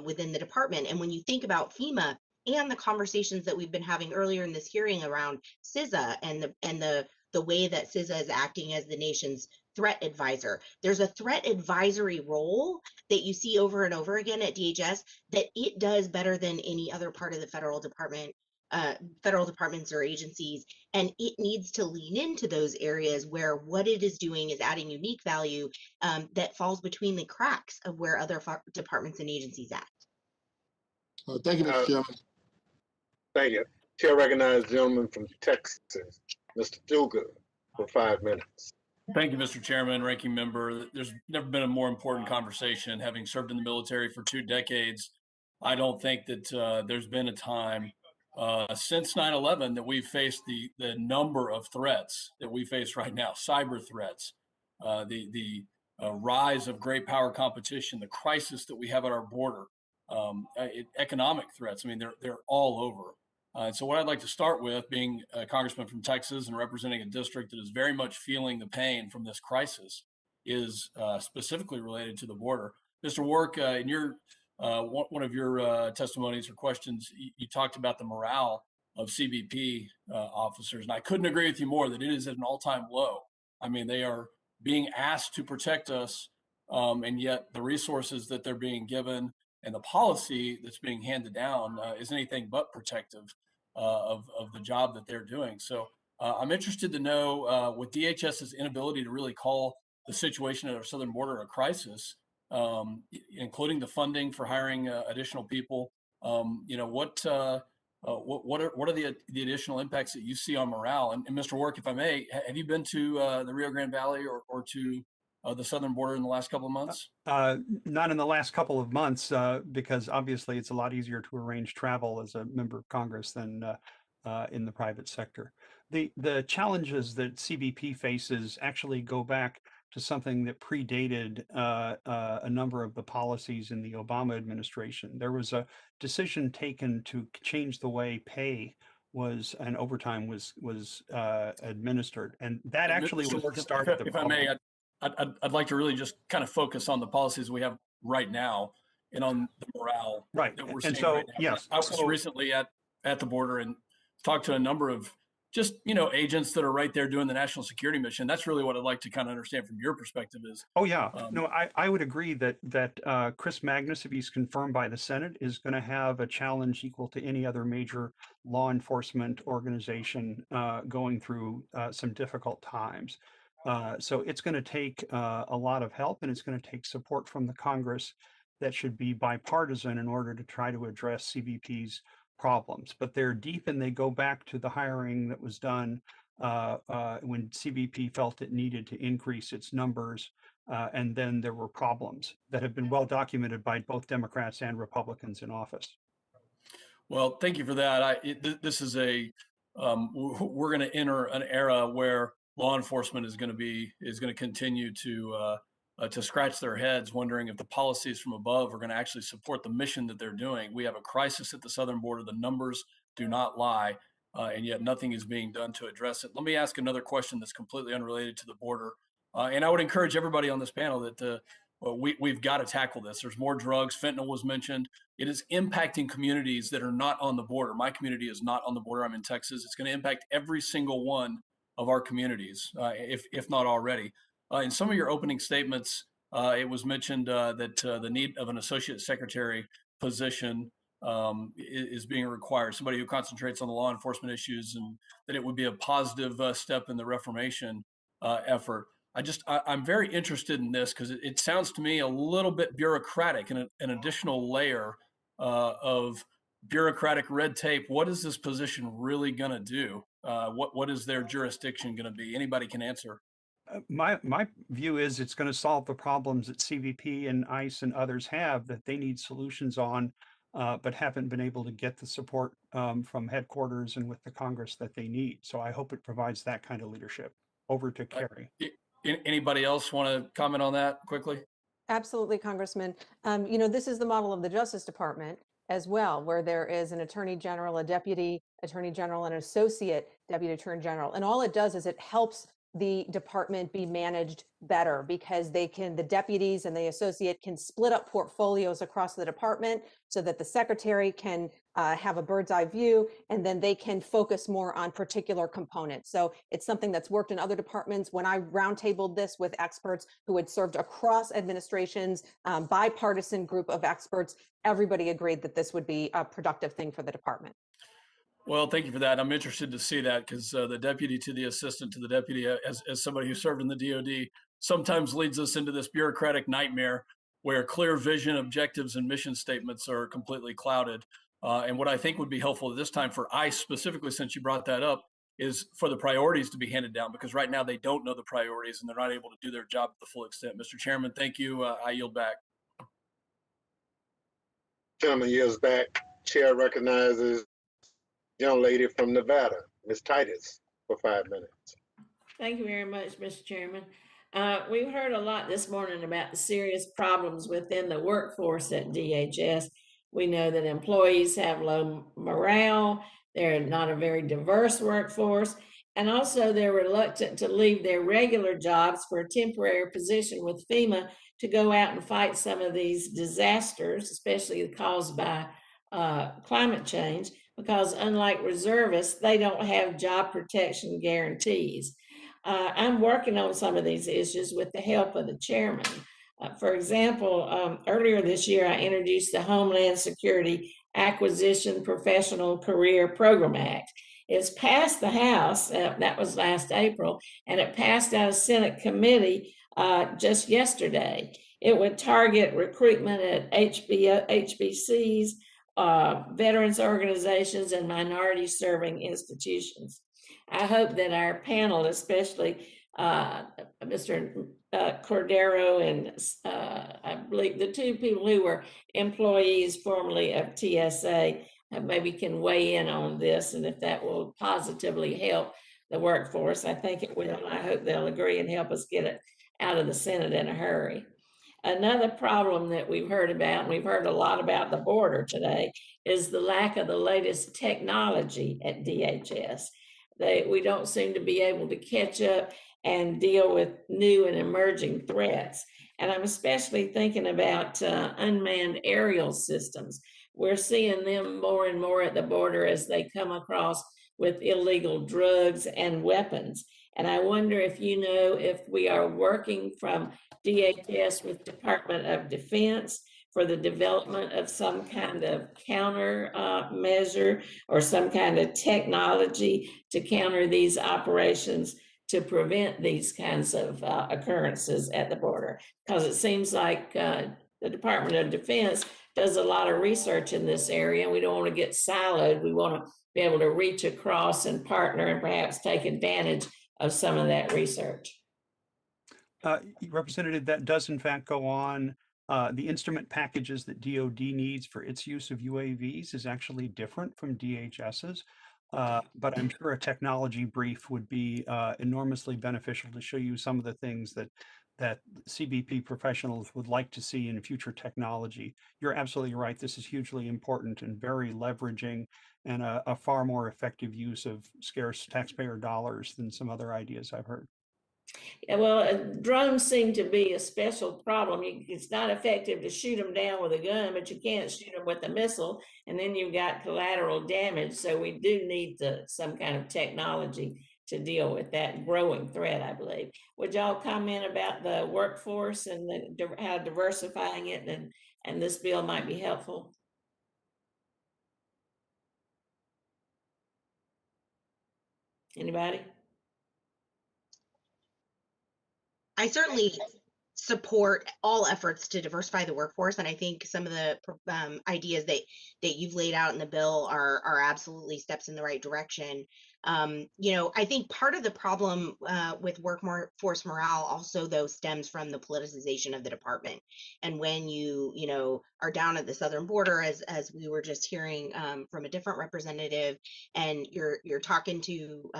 within the department. And when you think about FEMA and the conversations that we've been having earlier in this hearing around Sysa and the way that Sysa is acting as the nation's threat advisor, there's a threat advisory role that you see over and over again at DHS that it does better than any other part of the federal departments or agencies, and it needs to lean into those areas where what it is doing is adding unique value that falls between the cracks of where other departments and agencies act. Thank you, Mr. Chairman. Thank you. Chair recognizes the gentleman from Texas, Mr. Duga, for 5 minutes. Thank you, Mr. Chairman, Ranking Member. There's never been a more important conversation. Having served in the military for 2 decades, I don't think that there's been a time since 9/11 that we've faced the number of threats that we face right now, cyber threats, the rise of great power competition, the crisis that we have at our border, economic threats. I mean, they're all over. And so what I'd like to start with, being a congressman from Texas and representing a district that is very much feeling the pain from this crisis, is specifically related to the border. Mr. Work, in your one of your testimonies or questions, you talked about the morale of CBP officers, and I couldn't agree with you more that it is at an all-time low. I mean, they are being asked to protect us, and yet the resources that they're being given and the policy that's being handed down is anything but protective of the job that they're doing. So I'm interested to know, with DHS's inability to really call the situation at our southern border a crisis, including the funding for hiring additional people, what what are the additional impacts that you see on morale? And Mr. Work, if I may, have you been to the Rio Grande Valley or to the southern border in the last couple of months? Not in the last couple of months, because obviously it's a lot easier to arrange travel as a member of Congress than in the private sector. The challenges that CBP faces actually go back to something that predated a number of the policies in the Obama administration. There was a decision taken to change the way pay was and overtime was administered, and that actually was the start of the if I problem. may, I'd like to really just kind of focus on the policies we have right now and on the morale Right. that we're And seeing so, right now. yes. I was recently at the border and talked to a number of just, agents that are right there doing the national security mission. That's really what I'd like to kind of understand from your perspective is. Oh, yeah. No, I would agree that Chris Magnus, if he's confirmed by the Senate, is going to have a challenge equal to any other major law enforcement organization going through some difficult times. So it's going to take a lot of help, and it's going to take support from the Congress that should be bipartisan in order to try to address CBP's problems. But they're deep, and they go back to the hiring that was done when CBP felt it needed to increase its numbers. And then there were problems that have been well documented by both Democrats and Republicans in office. Well, thank you for that. This is we're going to enter an era where law enforcement is going to continue to scratch their heads, wondering if the policies from above are going to actually support the mission that they're doing. We have a crisis at the southern border. The numbers do not lie, and yet nothing is being done to address it. Let me ask another question that's completely unrelated to the border, and I would encourage everybody on this panel that we've got to tackle this. There's more drugs. Fentanyl was mentioned. It is impacting communities that are not on the border. My community is not on the border. I'm in Texas. It's going to impact every single one of our communities, if not already. In some of your opening statements, it was mentioned that the need of an associate secretary position is being required, somebody who concentrates on the law enforcement issues, and that it would be a positive step in the reformation effort. I'm very interested in this because it sounds to me a little bit bureaucratic and an additional layer of bureaucratic red tape. What is this position really going to do? What is their jurisdiction going to be? Anybody can answer. My view is it's going to solve the problems that CBP and ICE and others have that they need solutions on, but haven't been able to get the support from headquarters and with the Congress that they need. So I hope it provides that kind of leadership. Over to Carrie. Anybody else want to comment on that quickly? Absolutely, Congressman. This is the model of the Justice Department as well, where there is an attorney general, a deputy attorney general, and an associate deputy attorney general. And all it does is it helps the department be managed better because the deputies and the associate can split up portfolios across the department so that the secretary can have a bird's eye view, and then they can focus more on particular components. So it's something that's worked in other departments. When I roundtabled this with experts who had served across administrations, bipartisan group of experts, everybody agreed that this would be a productive thing for the department. Well, thank you for that. I'm interested to see that because the deputy to the assistant to the deputy, as somebody who served in the DOD, sometimes leads us into this bureaucratic nightmare where clear vision, objectives, and mission statements are completely clouded. And what I think would be helpful at this time for ICE specifically, since you brought that up, is for the priorities to be handed down because right now they don't know the priorities and they're not able to do their job to the full extent. Mr. Chairman, thank you. I yield back. Gentleman yields back. Chair recognizes young lady from Nevada, Ms. Titus, for 5 minutes. Thank you very much, Mr. Chairman. We've heard a lot this morning about the serious problems within the workforce at DHS. We know that employees have low morale, they're not a very diverse workforce, and also they're reluctant to leave their regular jobs for a temporary position with FEMA to go out and fight some of these disasters, especially caused by climate change, because unlike reservists, they don't have job protection guarantees. I'm working on some of these issues with the help of the chairman. For example, earlier this year, I introduced the Homeland Security Acquisition Professional Career Program Act. It's passed the House, that was last April, and it passed out of Senate committee just yesterday. It would target recruitment at HBCs, veterans organizations and minority serving institutions. I hope that our panel, especially Mr. Cordero and I believe the two people who were employees formerly of TSA, maybe can weigh in on this, and if that will positively help the workforce, I think it will. I hope they'll agree and help us get it out of the Senate in a hurry. Another problem that we've heard about, and we've heard a lot about the border today, is the lack of the latest technology at DHS. We don't seem to be able to catch up and deal with new and emerging threats. And I'm especially thinking about unmanned aerial systems. We're seeing them more and more at the border as they come across with illegal drugs and weapons. And I wonder if you know if we are working from DHS with Department of Defense for the development of some kind of counter measure or some kind of technology to counter these operations to prevent these kinds of occurrences at the border. Because it seems like the Department of Defense does a lot of research in this area. We don't want to get siloed. We want to be able to reach across and partner and perhaps take advantage of some of that research. Representative, that does in fact go on. The instrument packages that DoD needs for its use of UAVs is actually different from DHS's. But I'm sure a technology brief would be enormously beneficial to show you some of the things that CBP professionals would like to see in future technology. You're absolutely right. This is hugely important and very leveraging and a far more effective use of scarce taxpayer dollars than some other ideas I've heard. Yeah, well, drones seem to be a special problem. It's not effective to shoot them down with a gun, but you can't shoot them with a missile, and then you've got collateral damage. So we do need some kind of technology to deal with that growing threat, I believe. Would y'all comment about the workforce and how diversifying it and this bill might be helpful? Anybody? I certainly support all efforts to diversify the workforce, and I think some of the ideas that you've laid out in the bill are absolutely steps in the right direction. I think part of the problem with workforce morale also, though, stems from the politicization of the department. And when you are down at the southern border, as we were just hearing from a different representative, and you're talking to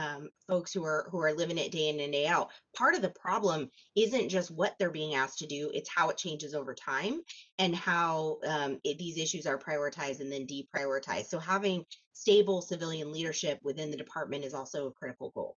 folks who are living it day in and day out, part of the problem isn't just what they're being asked to do, it's how it changes over time and how these issues are prioritized and then deprioritized. So having stable civilian leadership within the department is also a critical goal.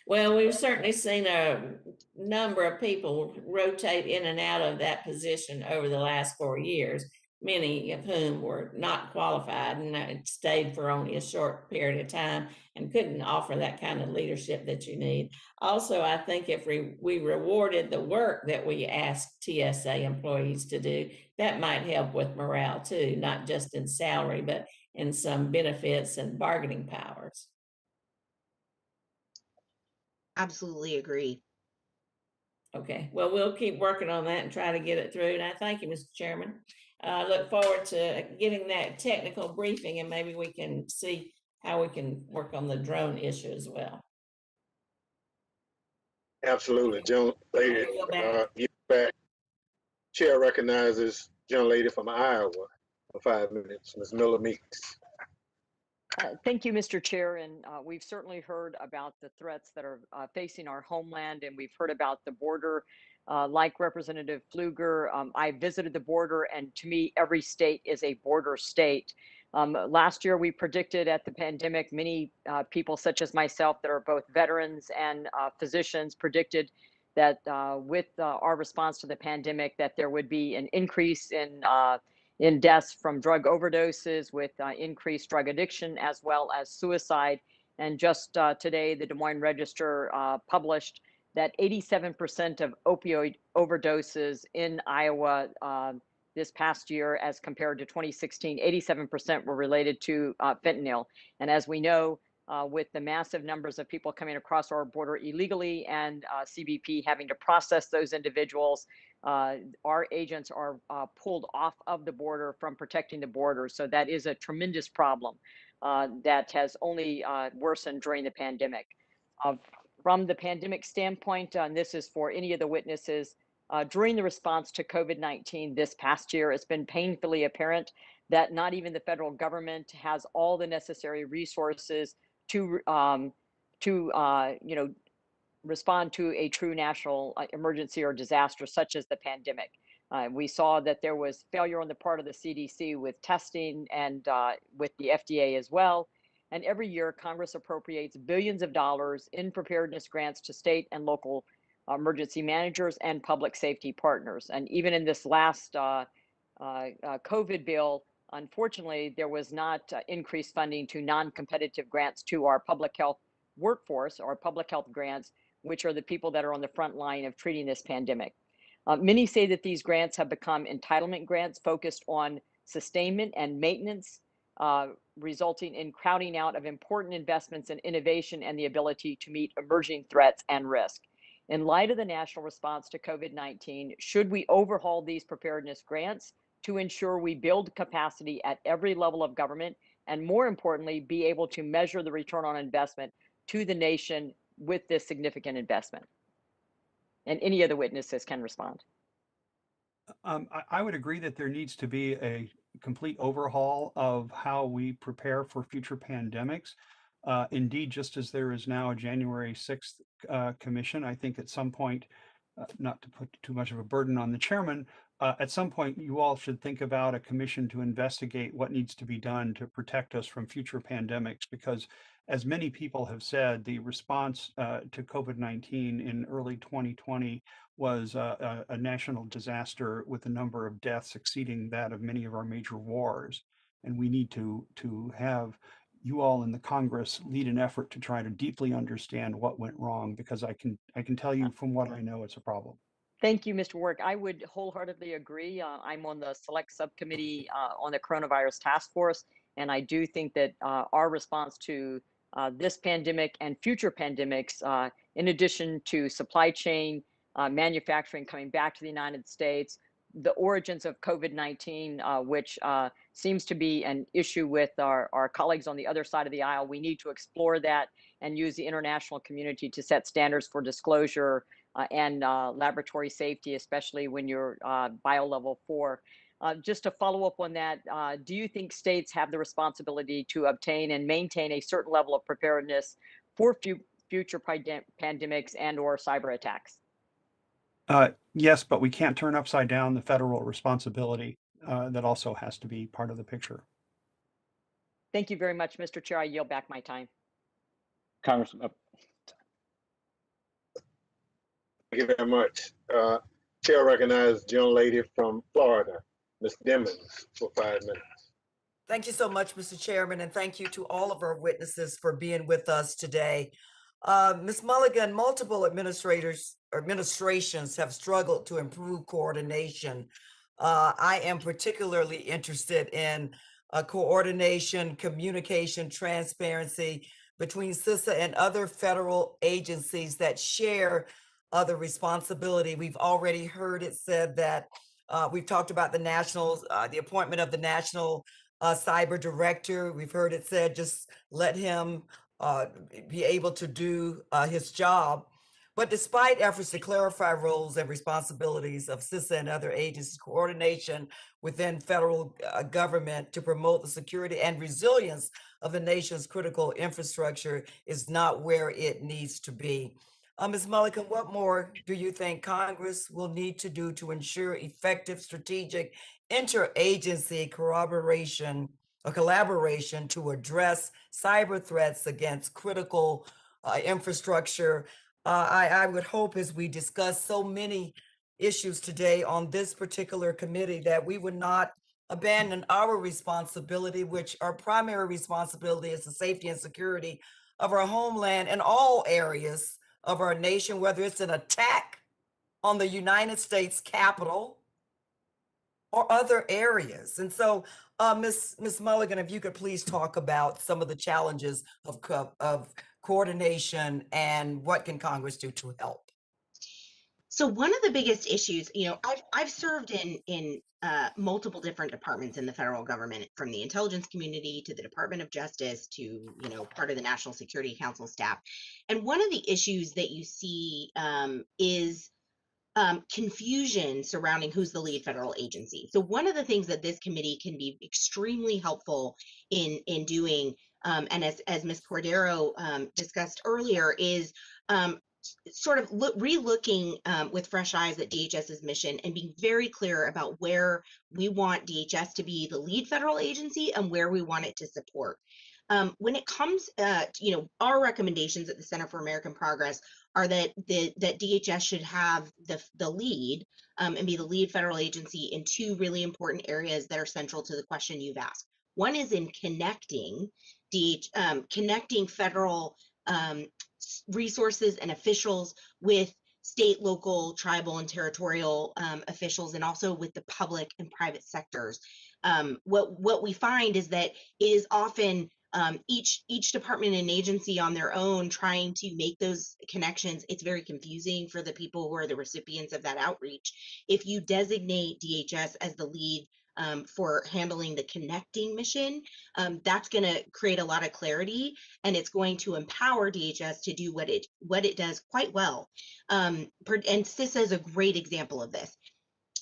Well, we've certainly seen a number of people rotate in and out of that position over the last 4 years, many of whom were not qualified and stayed for only a short period of time and couldn't offer that kind of leadership that you need. Also, I think if we rewarded the work that we ask TSA employees to do, that might help with morale too, not just in salary, but in some benefits and bargaining powers. Absolutely agree. Okay, well, we'll keep working on that and try to get it through. And I thank you, Mr. Chairman. I look forward to getting that technical briefing, and maybe we can see how we can work on the drone issue as well. Absolutely. Young lady, you back. Chair recognizes young lady from Iowa for 5 minutes, Ms. Miller Meeks. Thank you, Mr. Chair. And we've certainly heard about the threats that are facing our homeland, and we've heard about the border. Like Representative Pfluger, I visited the border, and to me, every state is a border state. Last year, we predicted at the pandemic, many people such as myself that are both veterans and physicians predicted that with our response to the pandemic, that there would be an increase in deaths from drug overdoses with increased drug addiction as well as suicide. And just today, the Des Moines Register published that 87% of opioid overdoses in Iowa this past year, as compared to 2016, 87% were related to fentanyl. And as we know, with the massive numbers of people coming across our border illegally and CBP having to process those individuals, our agents are pulled off of the border from protecting the border. So that is a tremendous problem that has only worsened during the pandemic. From the pandemic standpoint, and this is for any of the witnesses, during the response to COVID-19 this past year, it's been painfully apparent that not even the federal government has all the necessary resources to respond to a true national emergency or disaster such as the pandemic. We saw that there was failure on the part of the CDC with testing and with the FDA as well. And every year, Congress appropriates billions of dollars in preparedness grants to state and local emergency managers and public safety partners. And even in this last COVID bill, unfortunately, there was not increased funding to non-competitive grants to our public health workforce or public health grants, which are the people that are on the front line of treating this pandemic. Many say that these grants have become entitlement grants focused on sustainment and maintenance, resulting in crowding out of important investments in innovation and the ability to meet emerging threats and risk. In light of the national response to COVID-19, should we overhaul these preparedness grants to ensure we build capacity at every level of government, and more importantly, be able to measure the return on investment to the nation with this significant investment? And any of the witnesses can respond. I would agree that there needs to be a complete overhaul of how we prepare for future pandemics. Indeed, just as there is now a January 6th commission, I think at some point, not to put too much of a burden on the chairman, at some point you all should think about a commission to investigate what needs to be done to protect us from future pandemics, because as many people have said, the response to COVID-19 in early 2020 was a national disaster with a number of deaths exceeding that of many of our major wars. And we need to have you all in the Congress lead an effort to try to deeply understand what went wrong, because I can tell you from what I know, it's a problem. Thank you, Mr. Work. I would wholeheartedly agree. I'm on the select subcommittee on the coronavirus task force, and I do think that our response to this pandemic and future pandemics, in addition to supply chain, manufacturing coming back to the United States, the origins of COVID-19, which seems to be an issue with our colleagues on the other side of the aisle. We need to explore that and use the international community to set standards for disclosure and laboratory safety, especially when you're bio-level 4. Just to follow up on that, do you think states have the responsibility to obtain and maintain a certain level of preparedness for future pandemics and or cyber attacks? Yes, but we can't turn upside down the federal responsibility. That also has to be part of the picture. Thank you very much, Mr. Chair. I yield back my time. Congressman. Thank you very much. Chair recognizes the young lady from Florida, Ms. Dimmons, for 5 minutes. Thank you so much, Mr. Chairman, and thank you to all of our witnesses for being with us today. Ms. Mulligan, multiple administrations have struggled to improve coordination. I am particularly interested in coordination, communication, transparency between Sysa and other federal agencies that share the responsibility. We've already heard it said that we've talked about the appointment of the national cyber director. We've heard it said just let him be able to do his job. But despite efforts to clarify roles and responsibilities of Sysa and other agencies, coordination within federal government to promote the security and resilience of the nation's critical infrastructure is not where it needs to be. Ms. Mulligan, what more do you think Congress will need to do to ensure effective strategic interagency collaboration to address cyber threats against critical infrastructure? I would hope, as we discuss so many issues today on this particular committee, that we would not abandon our responsibility, which our primary responsibility is the safety and security of our homeland in all areas of our nation, whether it's an attack on the United States Capitol or other areas. And so, Ms. Mulligan, if you could please talk about some of the challenges of coordination and what can Congress do to help? So one of the biggest issues, I've served in multiple different departments in the federal government, from the intelligence community to the Department of Justice to part of the National Security Council staff. And one of the issues that you see is confusion surrounding who's the lead federal agency. So one of the things that this committee can be extremely helpful in doing, and as Ms. Cordero discussed earlier, is sort of re-looking with fresh eyes at DHS's mission and being very clear about where we want DHS to be the lead federal agency and where we want it to support. When it comes, our recommendations at the Center for American Progress are that that DHS should have the lead and be the lead federal agency in two really important areas that are central to the question you've asked. One is in connecting federal resources and officials with state, local, tribal, and territorial officials, and also with the public and private sectors. What we find is that it is often each department and agency on their own trying to make those connections. It's very confusing for the people who are the recipients of that outreach. If you designate DHS as the lead for handling the connecting mission, that's going to create a lot of clarity, and it's going to empower DHS to do what it does quite well. And Sysa is a great example of this.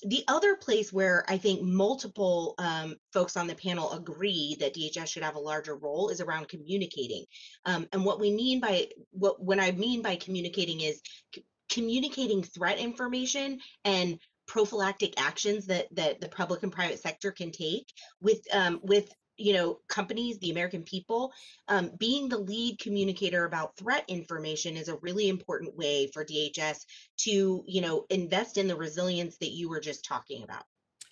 The other place where I think multiple folks on the panel agree that DHS should have a larger role is around communicating. And what I mean by communicating is communicating threat information and prophylactic actions that the public and private sector can take with companies, the American people. Being the lead communicator about threat information is a really important way for DHS to invest in the resilience that you were just talking about.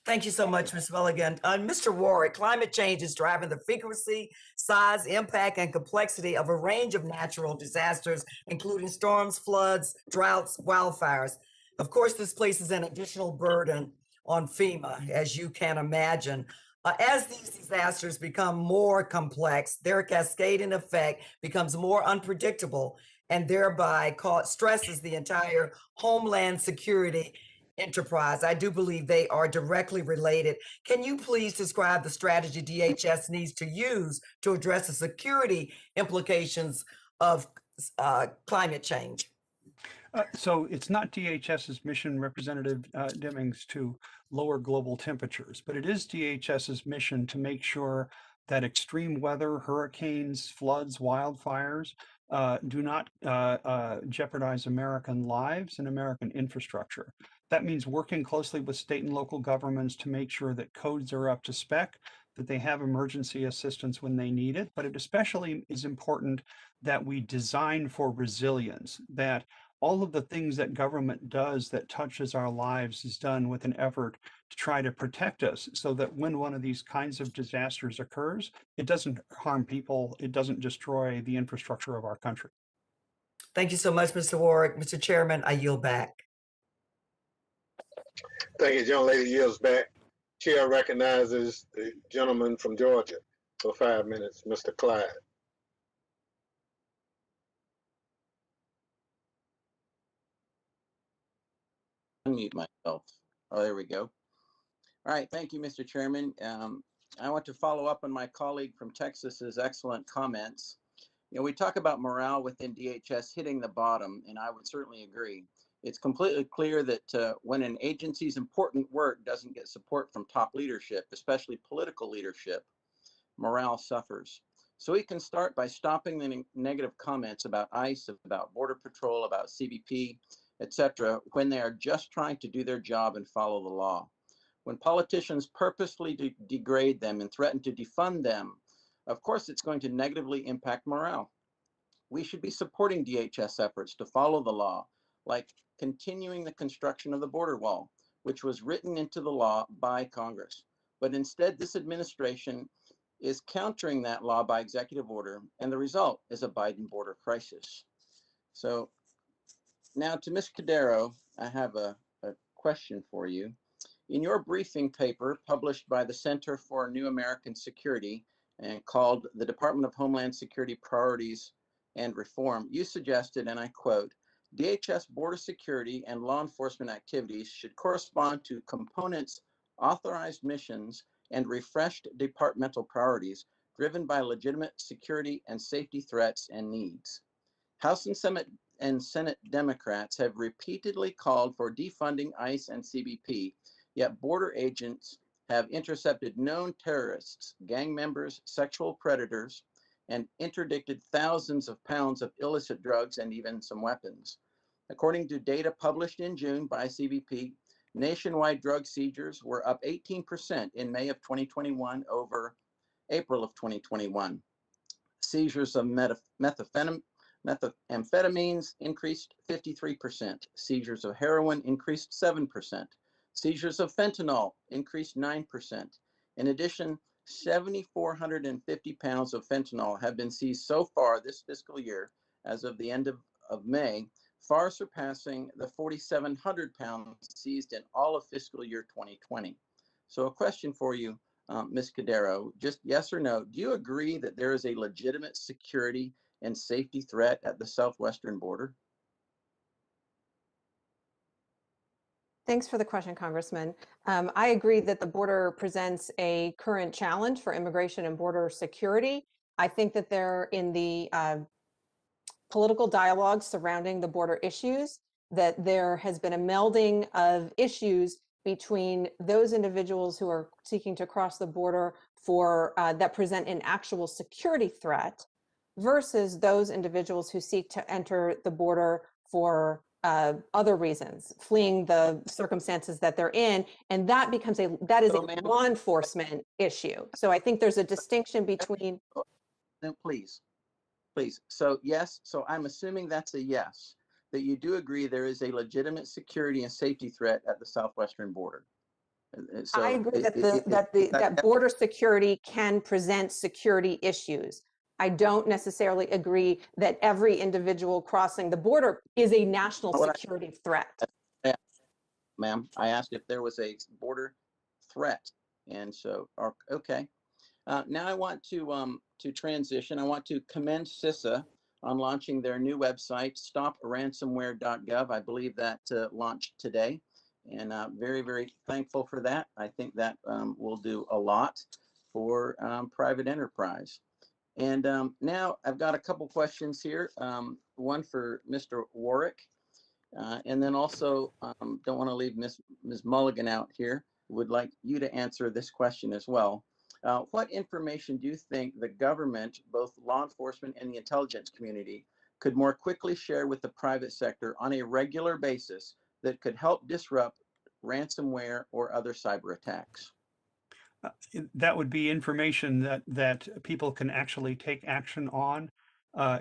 Thank you so much, Ms. Milligan. Mr. Warwick, climate change is driving the frequency, size, impact, and complexity of a range of natural disasters, including storms, floods, droughts, wildfires. Of course, this places an additional burden on FEMA, as you can imagine. As these disasters become more complex, their cascading effect becomes more unpredictable and thereby stresses the entire Homeland Security enterprise. I do believe they are directly related. Can you please describe the strategy DHS needs to use to address the security implications of climate change? So it's not DHS's mission, Representative Demings, to lower global temperatures, but it is DHS's mission to make sure that extreme weather, hurricanes, floods, wildfires do not jeopardize American lives and American infrastructure. That means working closely with state and local governments to make sure that codes are up to spec, that they have emergency assistance when they need it, but it especially is important that we design for resilience, that all of the things that government does that touches our lives is done with an effort to try to protect us so that when one of these kinds of disasters occurs, it doesn't harm people, it doesn't destroy the infrastructure of our country. Thank you so much, Mr. Warwick. Mr. Chairman, I yield back. Thank you, young lady yields back. Chair recognizes the gentleman from Georgia for 5 minutes, Mr. Clyde. Unmute myself. Oh, there we go. All right, thank you, Mr. Chairman. I want to follow up on my colleague from Texas's excellent comments. We talk about morale within DHS hitting the bottom, and I would certainly agree. It's completely clear that when an agency's important work doesn't get support from top leadership, especially political leadership, morale suffers. So we can start by stopping the negative comments about ICE, about Border Patrol, about CBP, etc., when they are just trying to do their job and follow the law. When politicians purposefully degrade them and threaten to defund them, of course it's going to negatively impact morale. We should be supporting DHS efforts to follow the law, like continuing the construction of the border wall, which was written into the law by Congress. But instead, this administration is countering that law by executive order, and the result is a Biden border crisis. So now to Ms. Cordero, I have a question for you. In your briefing paper published by the Center for New American Security and called the Department of Homeland Security Priorities and Reform, you suggested, and I quote, DHS border security and law enforcement activities should correspond to components' authorized missions and refreshed departmental priorities driven by legitimate security and safety threats and needs. House and Senate Democrats have repeatedly called for defunding ICE and CBP, yet border agents have intercepted known terrorists, gang members, sexual predators, and interdicted thousands of pounds of illicit drugs and even some weapons. According to data published in June by CBP, nationwide drug seizures were up 18% in May of 2021 over April of 2021. Seizures of methamphetamines increased 53%. Seizures of heroin increased 7%. Seizures of fentanyl increased 9%. In addition, 7,450 pounds of fentanyl have been seized so far this fiscal year as of the end of May, far surpassing the 4,700 pounds seized in all of fiscal year 2020. So a question for you, Ms. Cordero, just yes or no, do you agree that there is a legitimate security and safety threat at the southwestern border? Thanks for the question, Congressman. I agree that the border presents a current challenge for immigration and border security. I think that they're in the political dialogue surrounding the border issues, that there has been a melding of issues between those individuals who are seeking to cross the border for that present an actual security threat versus those individuals who seek to enter the border for other reasons, fleeing the circumstances that they're in, and that becomes a law enforcement issue. So I think there's a distinction between. No, please. So yes, so I'm assuming that's a yes, that you do agree there is a legitimate security and safety threat at the southwestern border. So I agree that border security can present security issues. I don't necessarily agree that every individual crossing the border is a national security threat. Ma'am, I asked if there was a border threat, and so okay. Now I want to transition. I want to commend Sysa on launching their new website, stopransomware.gov. I believe that launched today, and very, very thankful for that. I think that will do a lot for private enterprise. And now I've got a couple questions here. One for Mr. Warwick, and then also don't want to leave Ms. Mulligan out here. Would like you to answer this question as well. What information do you think the government, both law enforcement and the intelligence community, could more quickly share with the private sector on a regular basis that could help disrupt ransomware or other cyber attacks? That would be information that people can actually take action on,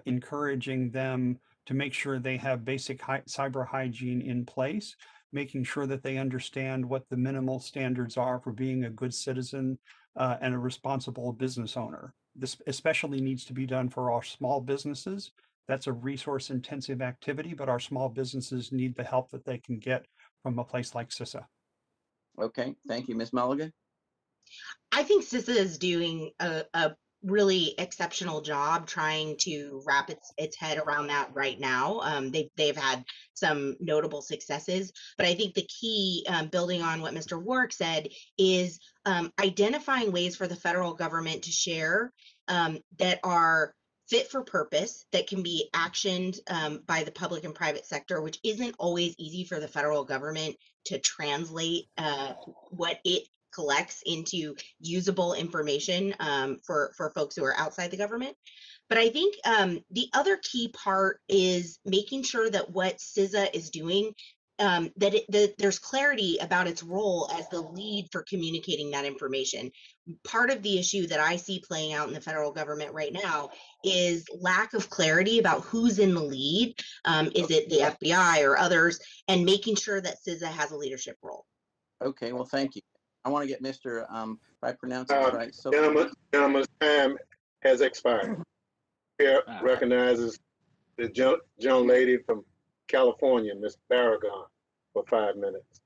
encouraging them to make sure they have basic cyber hygiene in place, making sure that they understand what the minimal standards are for being a good citizen and a responsible business owner. This especially needs to be done for our small businesses. That's a resource intensive activity, but our small businesses need the help that they can get from a place like Sysa. Okay, thank you, Ms. Mulligan. I think Sysa is doing a really exceptional job trying to wrap its head around that right now. They've had some notable successes, but I think the key, building on what Mr. Warwick said, is identifying ways for the federal government to share that are fit for purpose, that can be actioned by the public and private sector, which isn't always easy for the federal government to translate what it collects into usable information for folks who are outside the government. But I think the other key part is making sure that what Sysa is doing, that there's clarity about its role as the lead for communicating that information. Part of the issue that I see playing out in the federal government right now is lack of clarity about who's in the lead. Is it the FBI or others? And making sure that Sysa has a leadership role. Okay, well, thank you. I want to get Mr. If I pronounce this right. So, gentleman's time has expired. Here recognizes the young lady from California, Ms. Barragan, for 5 minutes.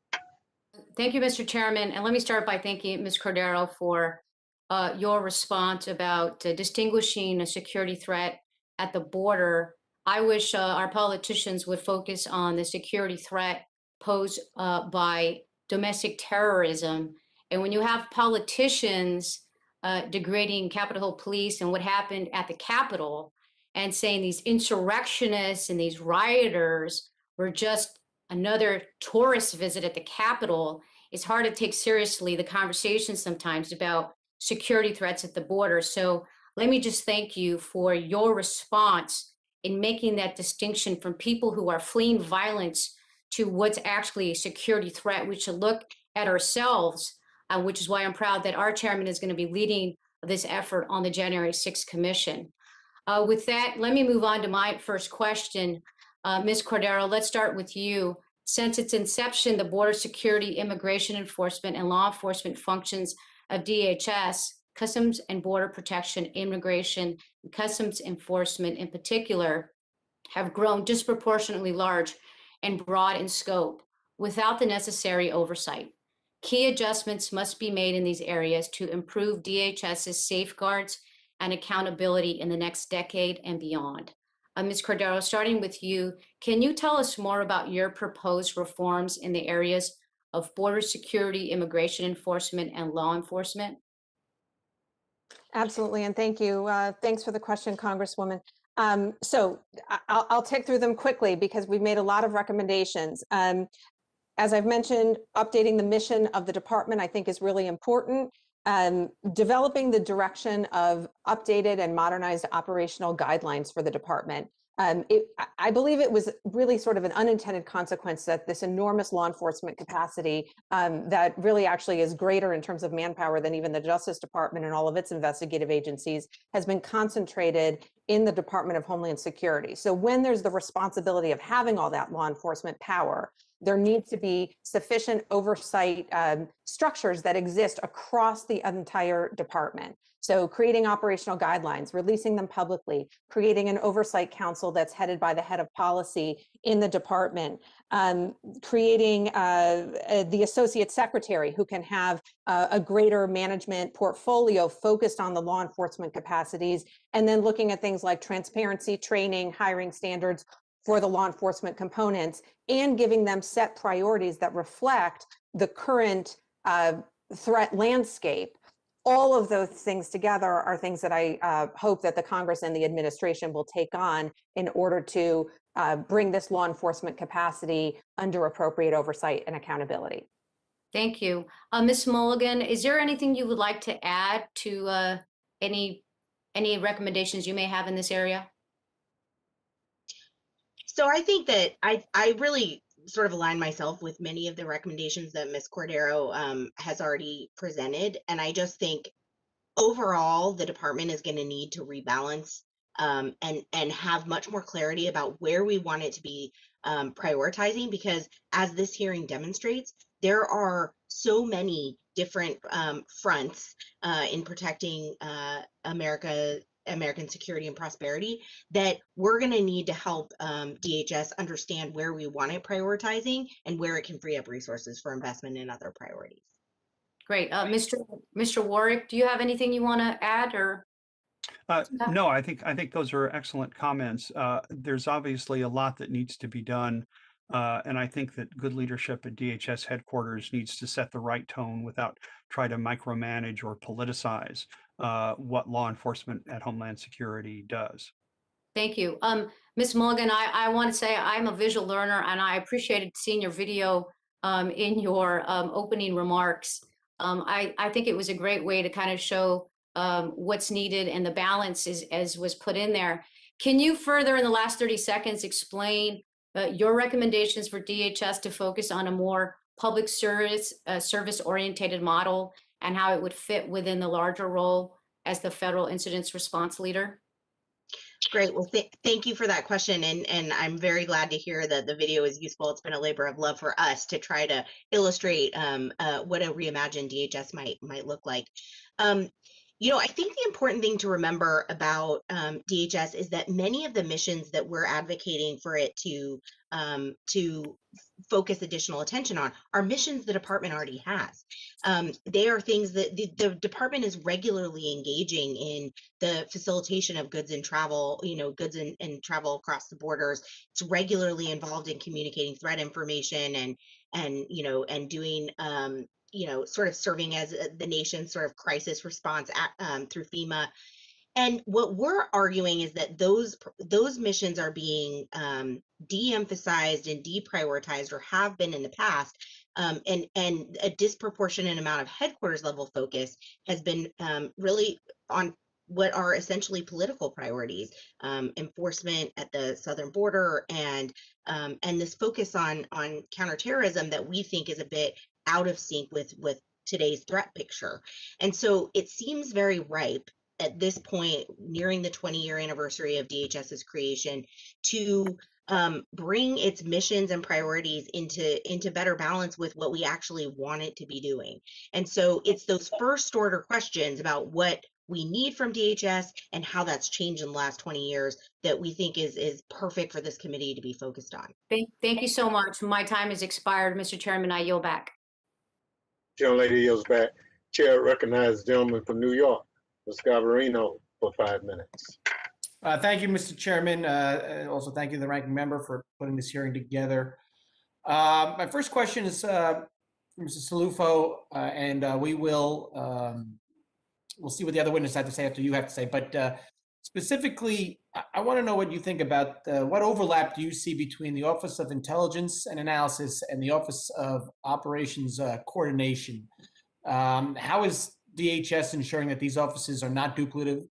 Thank you, Mr. Chairman. And let me start by thanking Ms. Cordero for your response about distinguishing a security threat at the border I wish our politicians would focus on the security threat posed by domestic terrorism. And when you have politicians degrading Capitol Hill Police and what happened at the Capitol, and saying these insurrectionists and these rioters were just another tourist visit at the Capitol, it's hard to take seriously the conversation sometimes about security threats at the border. So let me just thank you for your response in making that distinction from people who are fleeing violence to what's actually a security threat. We should look at ourselves, which is why I'm proud that our chairman is going to be leading this effort on the January 6th Commission. With that, let me move on to my first question. Ms. Cordero, let's start with you. Since its inception, the border security, immigration enforcement, and law enforcement functions of DHS, Customs and Border Protection, Immigration, and Customs Enforcement in particular, have grown disproportionately large and broad in scope without the necessary oversight. Key adjustments must be made in these areas to improve DHS's safeguards and accountability in the next decade and beyond. Ms. Cordero, starting with you, can you tell us more about your proposed reforms in the areas of border security, immigration enforcement, and law enforcement? Absolutely, and thank you. Thanks for the question, Congresswoman. So I'll tick through them quickly because we've made a lot of recommendations. As I've mentioned, updating the mission of the department, I think, is really important. Developing the direction of updated and modernized operational guidelines for the department. I believe it was really sort of an unintended consequence that this enormous law enforcement capacity that really actually is greater in terms of manpower than even the Justice Department and all of its investigative agencies has been concentrated in the Department of Homeland Security. So when there's the responsibility of having all that law enforcement power, there needs to be sufficient oversight structures that exist across the entire department. So creating operational guidelines, releasing them publicly, creating an oversight council that's headed by the head of policy in the department, creating the associate secretary who can have a greater management portfolio focused on the law enforcement capacities, and then looking at things like transparency, training, hiring standards for the law enforcement components, and giving them set priorities that reflect the current threat landscape. All of those things together are things that I hope that the Congress and the administration will take on in order to bring this law enforcement capacity under appropriate oversight and accountability. Thank you. Ms. Mulligan, is there anything you would like to add to any recommendations you may have in this area? So I think that I really sort of align myself with many of the recommendations that Ms. Cordero has already presented. And I just think overall, the department is going to need to rebalance and have much more clarity about where we want it to be prioritizing, because as this hearing demonstrates, there are so many different fronts in protecting American security and prosperity that we're going to need to help DHS understand where we want it prioritizing and where it can free up resources for investment in other priorities. Great. Mr. Warwick, do you have anything you want to add or? No, I think those are excellent comments. There's obviously a lot that needs to be done. And I think that good leadership at DHS headquarters needs to set the right tone without trying to micromanage or politicize what law enforcement at Homeland Security does. Thank you. Ms. Mulligan, I want to say I'm a visual learner and I appreciated seeing your video in your opening remarks. I think it was a great way to kind of show what's needed and the balance as was put in there. Can you further in the last 30 seconds explain your recommendations for DHS to focus on a more public service oriented model and how it would fit within the larger role as the federal incidents response leader? Great. Well, thank you for that question. And I'm very glad to hear that the video is useful. It's been a labor of love for us to try to illustrate what a reimagined DHS might look like. I think the important thing to remember about DHS is that many of the missions that we're advocating for it to focus additional attention on are missions the department already has. They are things that the department is regularly engaging in the facilitation of goods and travel, goods and travel across the borders. It's regularly involved in communicating threat information and doing sort of serving as the nation's sort of crisis response through FEMA. And what we're arguing is that those missions are being de-emphasized and deprioritized, or have been in the past, and a disproportionate amount of headquarters level focus has been really on what are essentially political priorities, enforcement at the southern border, and this focus on counterterrorism that we think is a bit out of sync with today's threat picture. And so it seems very ripe at this point, nearing the 20-year anniversary of DHS's creation, to bring its missions and priorities into better balance with what we actually want it to be doing. And so it's those first order questions about what we need from DHS and how that's changed in the last 20 years that we think is perfect for this committee to be focused on. Thank you so much. My time has expired, Mr. Chairman. I yield back. Gentlelady yields back. Chair recognizes the gentleman from New York, Ms. Garbarino, for 5 minutes. Thank you, Mr. Chairman. Also, thank you to the ranking member for putting this hearing together. My first question is for Mr. Salufo, and we'll see what the other witnesses have to say after you have to say. But specifically, I want to know what you think about what overlap do you see between the Office of Intelligence and Analysis and the Office of Operations Coordination? How is DHS ensuring that these offices are not duplicative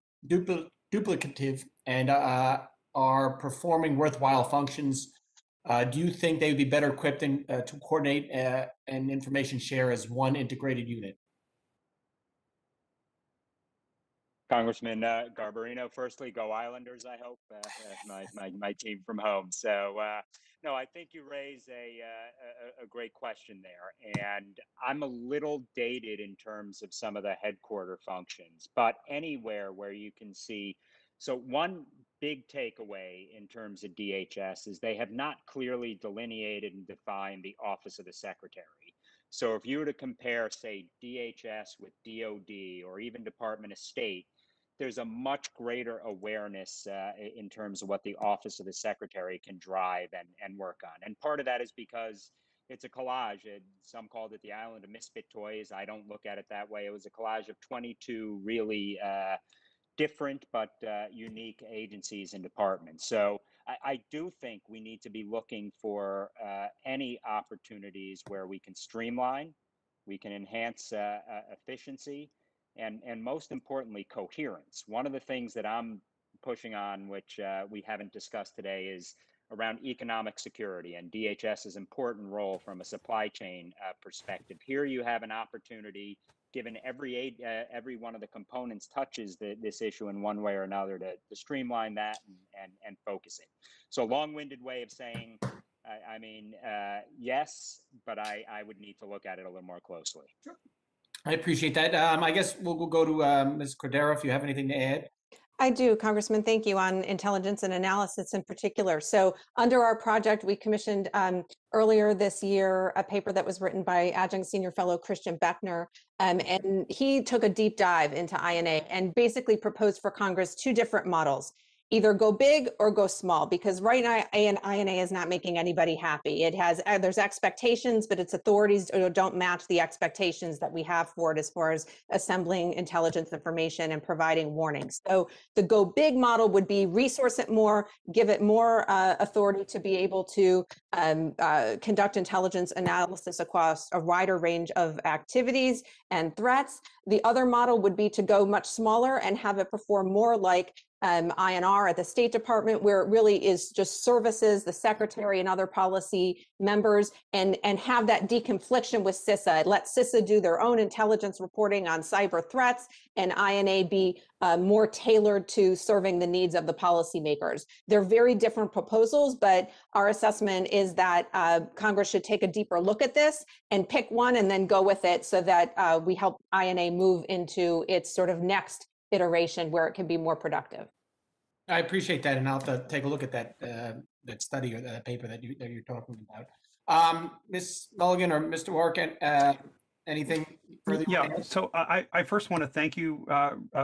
and are performing worthwhile functions? Do you think they would be better equipped to coordinate and information share as one integrated unit? Congressman Garbarino, firstly, go Islanders, I hope, my team from home. So, no, I think you raise a great question there. And I'm a little dated in terms of some of the headquarter functions, but anywhere where you can see. So one big takeaway in terms of DHS is they have not clearly delineated and defined the Office of the Secretary. So if you were to compare, say, DHS with DOD or even Department of State, there's a much greater awareness in terms of what the Office of the Secretary can drive and work on. And part of that is because it's a collage. Some called it the island of misfit toys. I don't look at it that way. It was a collage of 22 really different but unique agencies and departments. So I do think we need to be looking for any opportunities where we can streamline, we can enhance efficiency, and most importantly, coherence. One of the things that I'm pushing on, which we haven't discussed today, is around economic security and DHS's important role from a supply chain perspective. Here you have an opportunity, given every one of the components touches this issue in one way or another, to streamline that and focus it. So long-winded way of saying, yes, but I would need to look at it a little more closely. Sure. I appreciate that. I guess we'll go to Ms. Cordero if you have anything to add. I do, Congressman. Thank you, on intelligence and analysis in particular. So under our project, we commissioned earlier this year a paper that was written by Adjunct Senior Fellow Christian Beckner, and he took a deep dive into INA and basically proposed for Congress two different models. Either go big or go small, because right now INA is not making anybody happy. It has, there's expectations, but its authorities don't match the expectations that we have for it as far as assembling intelligence information and providing warnings. So the go big model would be resource it more, give it more authority to be able to conduct intelligence analysis across a wider range of activities and threats. The other model would be to go much smaller and have it perform more like INR at the State Department, where it really is just services, the secretary and other policy members, and have that deconfliction with Sysa. Let Sysa do their own intelligence reporting on cyber threats, and INA be more tailored to serving the needs of the policymakers. They're very different proposals, but our assessment is that Congress should take a deeper look at this and pick one and then go with it so that we help INA move into its sort of next iteration where it can be more productive. I appreciate that, and I'll have to take a look at that that study or that paper that you're talking about. Ms. Mulligan or Mr. Wark, anything further? Yeah, so I first want to thank you,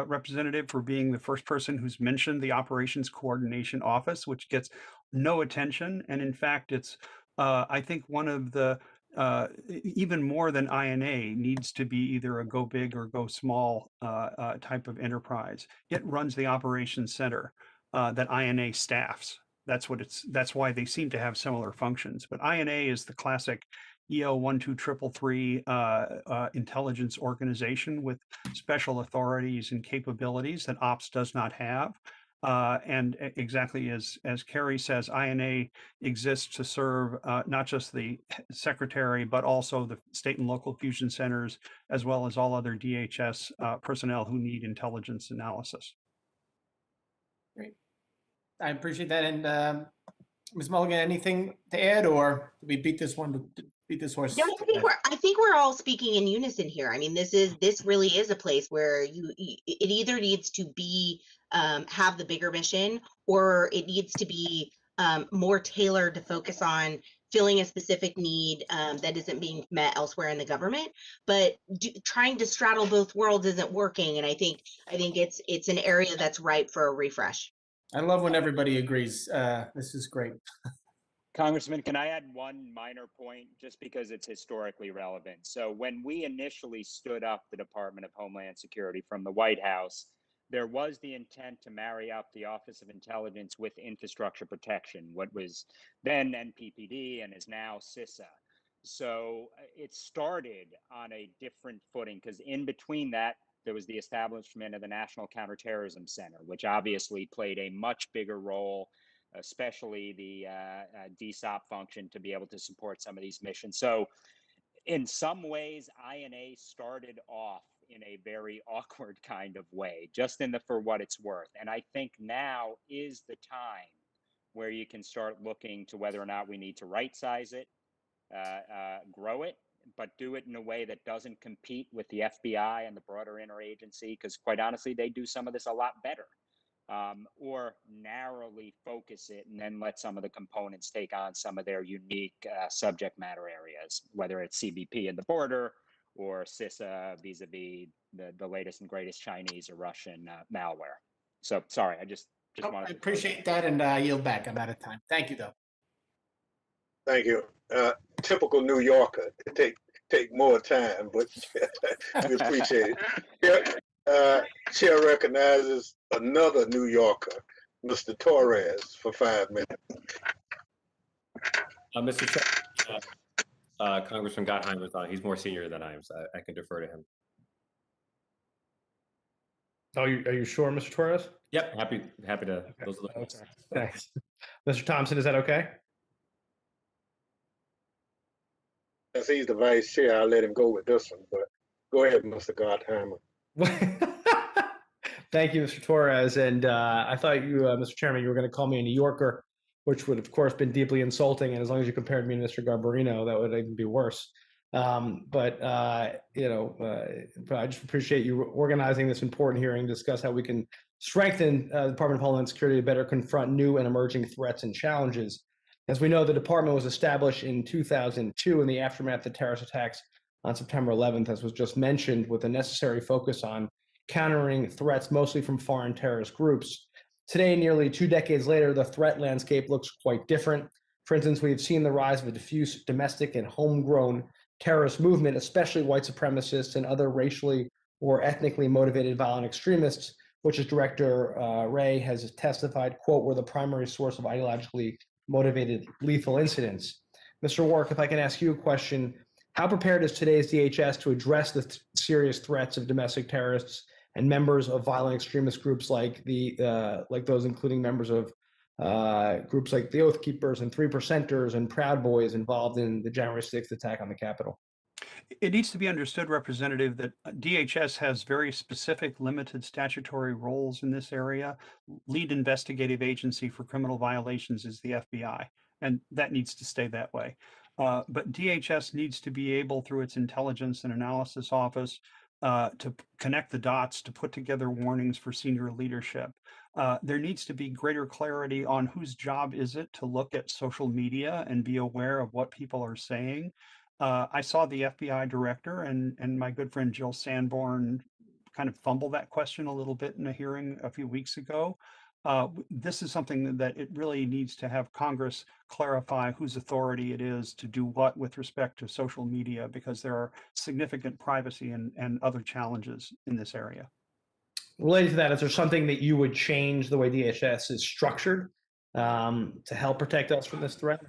Representative, for being the first person who's mentioned the Operations Coordination Office, which gets no attention. And in fact, it's, I think, one of the, even more than INA, needs to be either a go big or go small type of enterprise. It runs the Operations Center that INA staffs. That's why they seem to have similar functions. But INA is the classic EO 12333 intelligence organization with special authorities and capabilities that OPS does not have. And exactly as Carrie says, INA exists to serve not just the secretary, but also the state and local fusion centers, as well as all other DHS personnel who need intelligence analysis. Great. I appreciate that. And Ms. Mulligan, anything to add, or did we beat this horse? No, I think we're all speaking in unison here. I mean, this really is a place where it either needs to be have the bigger mission, or it needs to be more tailored to focus on filling a specific need that isn't being met elsewhere in the government. But trying to straddle both worlds isn't working, and I think it's an area that's ripe for a refresh. I love when everybody agrees. This is great. Congressman, can I add one minor point just because it's historically relevant? So when we initially stood up the Department of Homeland Security from the White House, there was the intent to marry up the Office of Intelligence with Infrastructure Protection, what was then NPPD and is now Sysa. So it started on a different footing because in between that, there was the establishment of the National Counterterrorism Center, which obviously played a much bigger role, especially the DSOP function, to be able to support some of these missions. So in some ways, INA started off in a very awkward kind of way, just for what it's worth. And I think now is the time where you can start looking to whether or not we need to right-size it, grow it, but do it in a way that doesn't compete with the FBI and the broader interagency, because quite honestly, they do some of this a lot better. Or narrowly focus it and then let some of the components take on some of their unique subject matter areas, whether it's CBP and the border or Sysa vis-a-vis the latest and greatest Chinese or Russian malware. So sorry, I just wanted to appreciate that, and I yield back. I'm out of time. Thank you, though. Thank you. Typical New Yorker. Take more time, but we appreciate it. Chair recognizes another New Yorker, Mr. Torres, for 5 minutes. Mr. Chair, Congressman Gottheimer's on. He's more senior than I am, so I can defer to him. Oh, are you sure, Mr. Torres? Yep, happy to. Okay. Those are the Okay. Thanks. Mr. Thompson, is that okay? Since he's the vice chair, I'll let him go with this one, but go ahead, Mr. Gottheimer. Thank you, Mr. Torres. And I thought you, Mr. Chairman, you were going to call me a New Yorker, which would, of course, been deeply insulting. And as long as you compared me to Mr. Garbarino, that would even be worse. I just appreciate you organizing this important hearing to discuss how we can strengthen the Department of Homeland Security to better confront new and emerging threats and challenges. As we know, the department was established in 2002 in the aftermath of terrorist attacks on September 11th, as was just mentioned, with a necessary focus on countering threats mostly from foreign terrorist groups. Today, nearly 2 decades later, the threat landscape looks quite different. For instance, we've seen the rise of a diffuse domestic and homegrown terrorist movement, especially white supremacists and other racially or ethnically motivated violent extremists, which, as Director Wray has testified, quote, were the primary source of ideologically motivated lethal incidents. Mr. Wark, if I can ask you a question, how prepared is today's DHS to address the serious threats of domestic terrorists and members of violent extremist groups like those including members of groups like the Oath Keepers and 3%ers and Proud Boys involved in the January 6th attack on the Capitol? It needs to be understood, Representative, that DHS has very specific limited statutory roles in this area. Lead investigative agency for criminal violations is the FBI, and that needs to stay that way. But DHS needs to be able, through its intelligence and analysis office, to connect the dots, to put together warnings for senior leadership. There needs to be greater clarity on whose job is it to look at social media and be aware of what people are saying. I saw the FBI director and my good friend Jill Sanborn kind of fumble that question a little bit in a hearing a few weeks ago. This is something that it really needs to have Congress clarify whose authority it is to do what with respect to social media, because there are significant privacy and other challenges in this area. Related to that, is there something that you would change the way DHS is structured to help protect us from this threat?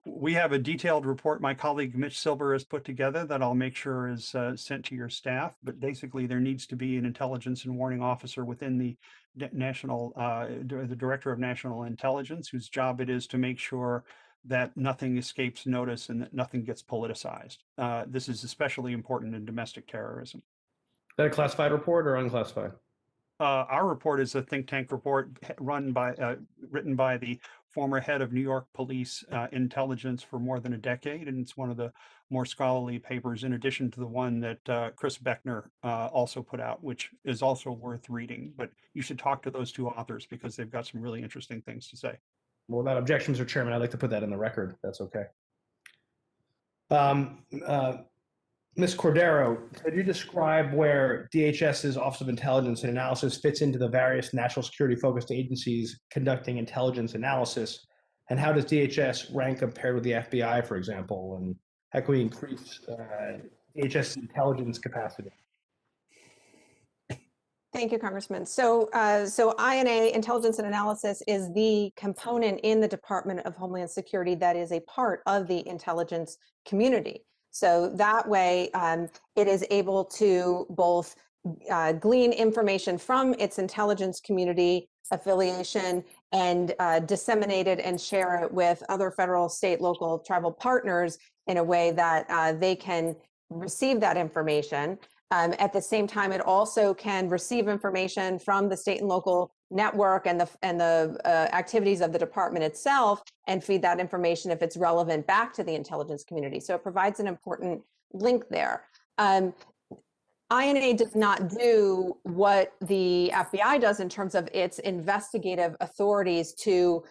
We have a detailed report my colleague Mitch Silver has put together that I'll make sure is sent to your staff. But basically, there needs to be an intelligence and warning officer within the the Director of National Intelligence, whose job it is to make sure that nothing escapes notice and that nothing gets politicized. This is especially important in domestic terrorism. Is that a classified report or unclassified? Our report is a think tank report written by the former head of New York Police Intelligence for more than a decade, and it's one of the more scholarly papers, in addition to the one that Chris Beckner also put out, which is also worth reading. But you should talk to those two authors because they've got some really interesting things to say. Well, without objection, Mr. Chairman, I'd like to put that in the record, if that's okay. Ms. Cordero, could you describe where DHS's Office of Intelligence and Analysis fits into the various national security-focused agencies conducting intelligence analysis? And how does DHS rank compared with the FBI, for example? And how can we increase DHS's intelligence capacity? Thank you, Congressman. So INA, Intelligence and Analysis, is the component in the Department of Homeland Security that is a part of the intelligence community. So that way, it is able to both glean information from its intelligence community affiliation and disseminate it and share it with other federal, state, local, tribal partners in a way that they can receive that information. At the same time, it also can receive information from the state and local network and the activities of the department itself and feed that information, if it's relevant, back to the intelligence community. So it provides an important link there. INA does not do what the FBI does in terms of its investigative authorities to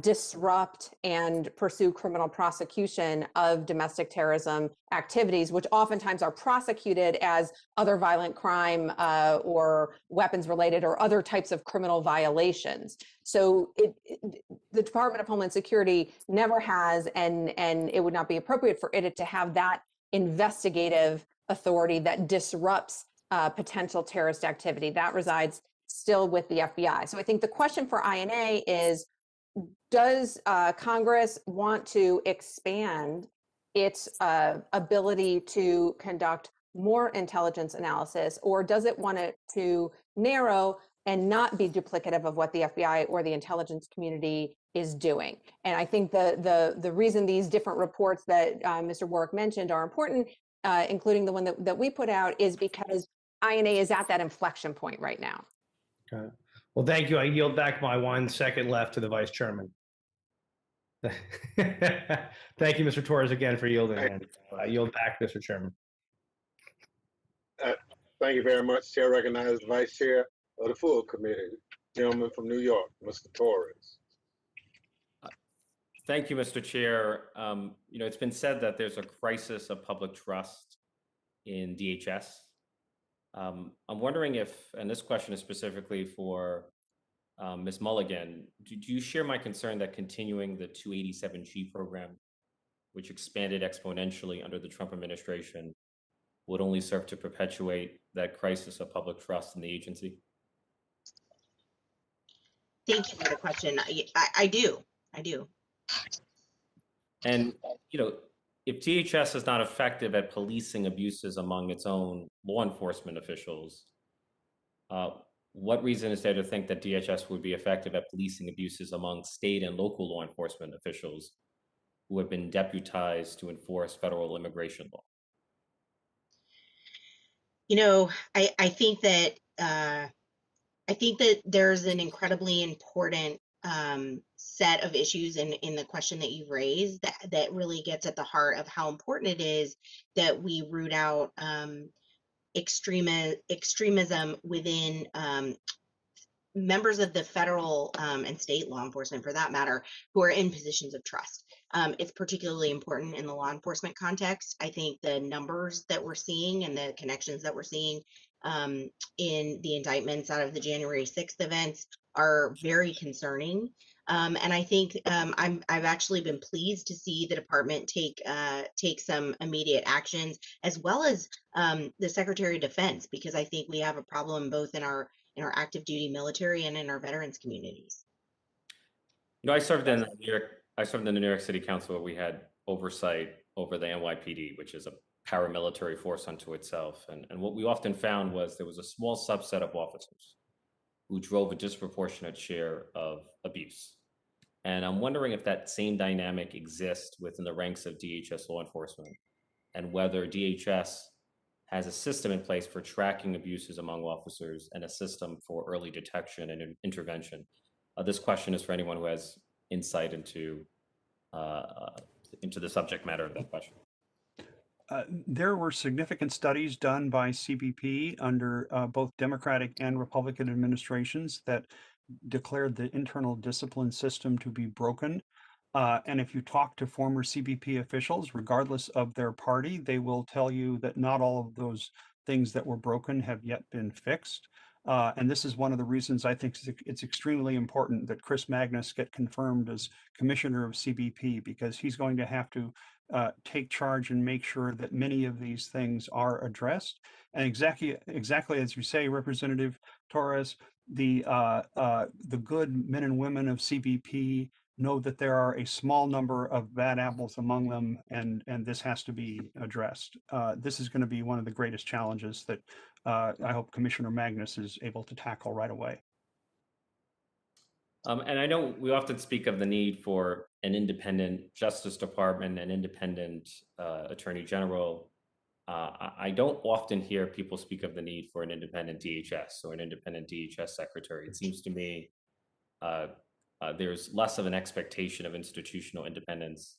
disrupt and pursue criminal prosecution of domestic terrorism activities, which oftentimes are prosecuted as other violent crime or weapons related or other types of criminal violations. So the Department of Homeland Security never has, and it would not be appropriate for it to have that investigative authority that disrupts potential terrorist activity. That resides still with the FBI. So I think the question for INA is, does Congress want to expand its ability to conduct more intelligence analysis, or does it want it to narrow and not be duplicative of what the FBI or the intelligence community is doing? And I think the reason these different reports that Mr. Warwick mentioned are important, including the one that we put out, is because INA is at that inflection point right now. Okay. Well, thank you. I yield back my 1 second left to the Vice Chairman. Thank you, Mr. Torres, again for yielding. And I yield back, Mr. Chairman. Thank you very much. Chair recognizes the Vice Chair of the full committee, gentleman from New York, Mr. Torres. Thank you, Mr. Chair. It's been said that there's a crisis of public trust in DHS. I'm wondering if, and this question is specifically for Ms. Mulligan, do you share my concern that continuing the 287G program, which expanded exponentially under the Trump administration, would only serve to perpetuate that crisis of public trust in the agency? Thank you for the question. I do. And, if DHS is not effective at policing abuses among its own law enforcement officials, what reason is there to think that DHS would be effective at policing abuses among state and local law enforcement officials who have been deputized to enforce federal immigration law? You know, I think that there's an incredibly important set of issues in the question that you've raised that really gets at the heart of how important it is that we root out extremism within members of the federal and state law enforcement, for that matter, who are in positions of trust. It's particularly important in the law enforcement context. I think the numbers that we're seeing and the connections that we're seeing in the indictments out of the January 6th events are very concerning. And I think I've actually been pleased to see the department take some immediate actions, as well as the Secretary of Defense, because I think we have a problem both in our active duty military and in our veterans communities. You know, I served in the New York City Council where we had oversight over the NYPD, which is a paramilitary force unto itself. And what we often found was there was a small subset of officers who drove a disproportionate share of abuse. And I'm wondering if that same dynamic exists within the ranks of DHS law enforcement, and whether DHS has a system in place for tracking abuses among officers and a system for early detection and intervention. This question is for anyone who has insight into the subject matter of that question. There were significant studies done by CBP under both Democratic and Republican administrations that declared the internal discipline system to be broken. And if you talk to former CBP officials, regardless of their party, they will tell you that not all of those things that were broken have yet been fixed. And this is one of the reasons I think it's extremely important that Chris Magnus get confirmed as commissioner of CBP, because he's going to have to take charge and make sure that many of these things are addressed. And exactly as you say, Representative Torres, the good men and women of CBP know that there are a small number of bad apples among them, and this has to be addressed. This is going to be one of the greatest challenges that I hope Commissioner Magnus is able to tackle right away. And I know we often speak of the need for an independent Justice Department, an independent Attorney General. I don't often hear people speak of the need for an independent DHS or an independent DHS secretary. It seems to me there's less of an expectation of institutional independence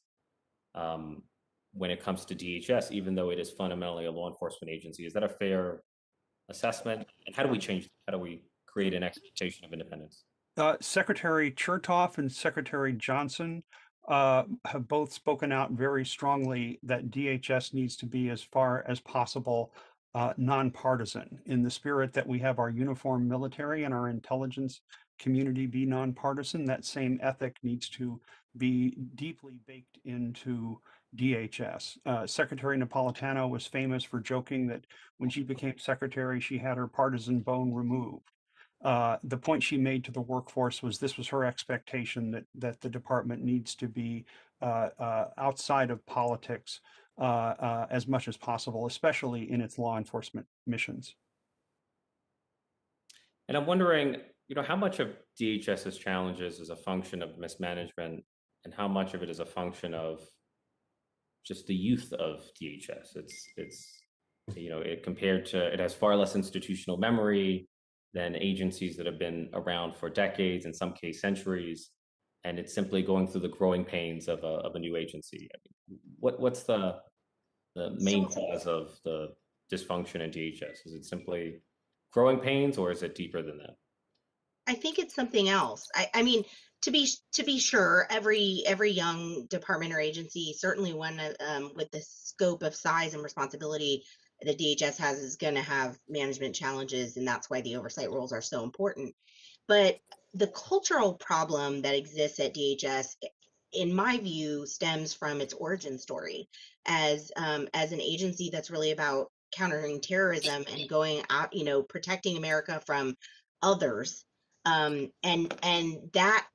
when it comes to DHS, even though it is fundamentally a law enforcement agency. Is that a fair assessment? And how do we change that? How do we create an expectation of independence? Secretary Chertoff and Secretary Johnson have both spoken out very strongly that DHS needs to be, as far as possible, nonpartisan, in the spirit that we have our uniformed military and our intelligence community be nonpartisan. That same ethic needs to be deeply baked into DHS. Secretary Napolitano was famous for joking that when she became secretary, she had her partisan bone removed. The point she made to the workforce was this was her expectation that the department needs to be outside of politics as much as possible, especially in its law enforcement missions. And I'm wondering, how much of DHS's challenges is a function of mismanagement, and how much of it is a function of just the youth of DHS? It has far less institutional memory than agencies that have been around for decades, in some case centuries, and it's simply going through the growing pains of a new agency. What's the main cause of the dysfunction in DHS? Is it simply growing pains, or is it deeper than that? I think it's something else. I mean, to be sure, every young department or agency, certainly one with the scope of size and responsibility that DHS has, is going to have management challenges, and that's why the oversight roles are so important. But the cultural problem that exists at DHS, in my view, stems from its origin story as an agency that's really about countering terrorism and going out, protecting America from others. And that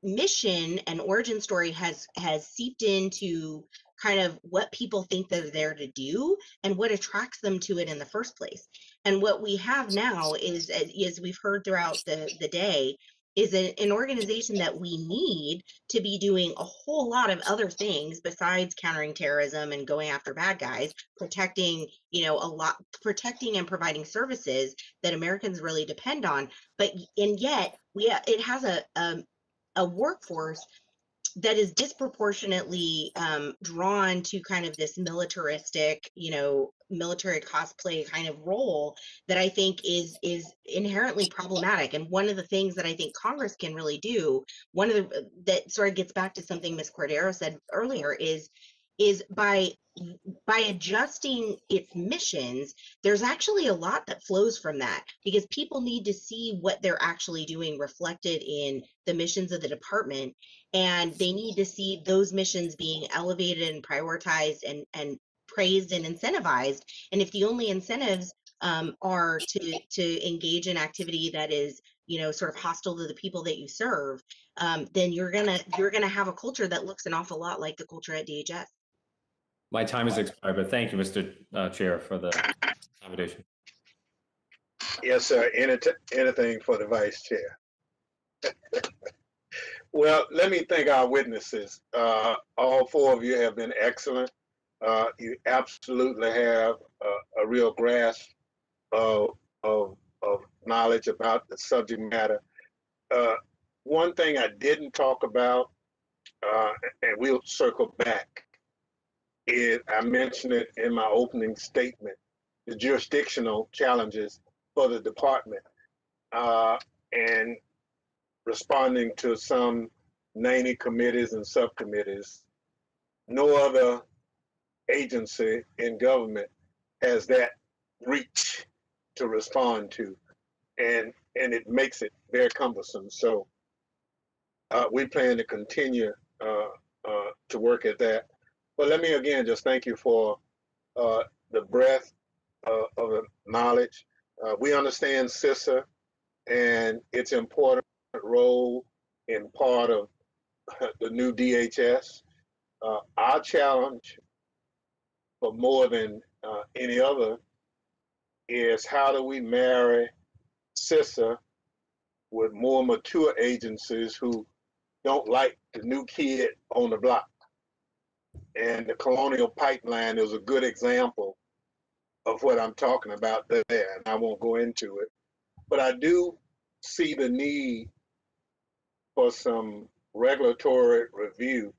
mission and origin story has seeped into kind of what people think they're there to do and what attracts them to it in the first place. And what we have now is, as we've heard throughout the day, is an organization that we need to be doing a whole lot of other things besides countering terrorism and going after bad guys, protecting, protecting and providing services that Americans really depend on. And yet it has a workforce that is disproportionately drawn to kind of this militaristic, military cosplay kind of role that I think is inherently problematic. And one of the things that I think Congress can really do, that sort of gets back to something Ms. Cordero said earlier, is by adjusting its missions, there's actually a lot that flows from that, because people need to see what they're actually doing reflected in the missions of the department, and they need to see those missions being elevated and prioritized and praised and incentivized. And if the only incentives are to engage in activity that is sort of hostile to the people that you serve, then you're gonna have a culture that looks an awful lot like the culture at DHS. My time has expired, but thank you, Mr. Chair, for the accommodation. Yes, sir. Anything for the vice chair. Well, let me thank our witnesses. All four of you have been excellent. You absolutely have a real grasp of knowledge about the subject matter. One thing I didn't talk about, and we'll circle back, is I mentioned it in my opening statement, the jurisdictional challenges for the department, and responding to some 90 committees and subcommittees. No other agency in government has that reach to respond to, and it makes it very cumbersome. So we plan to continue to work at that. But let me again just thank you for the breadth of the knowledge. We understand Sysa and its important role in part of the new DHS. Our challenge, for more than any other, is how do we marry Sysa with more mature agencies who don't like the new kid on the block. And the Colonial Pipeline is a good example of what I'm talking about there, and I won't go into it. But I do see the need for some regulatory review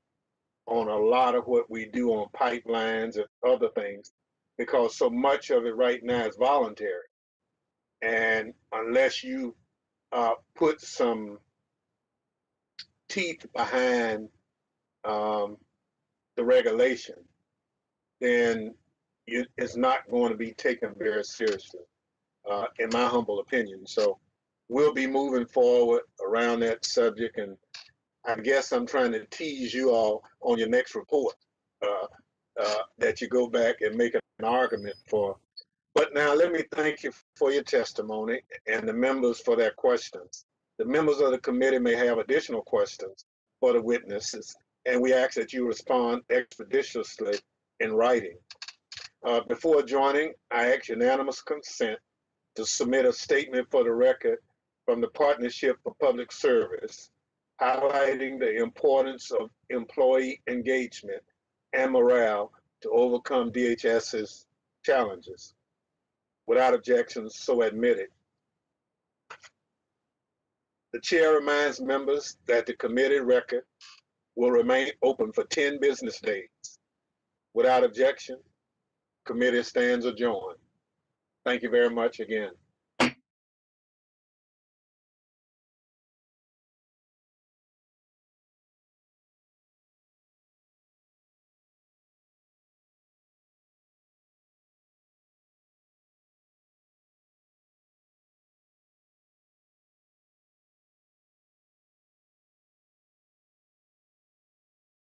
on a lot of what we do on pipelines and other things, because so much of it right now is voluntary. And unless you put some teeth behind the regulation, then it's not going to be taken very seriously, in my humble opinion. So we'll be moving forward around that subject, and I guess I'm trying to tease you all on your next report that you go back and make an argument for. But now let me thank you for your testimony and the members for their questions. The members of the committee may have additional questions for the witnesses, and we ask that you respond expeditiously in writing. Before joining, I ask unanimous consent to submit a statement for the record from the Partnership for Public Service, highlighting the importance of employee engagement and morale to overcome DHS's challenges. Without objections, so admitted. The chair reminds members that the committee record will remain open for 10 business days. Without objection, committee stands adjourned. Thank you very much again.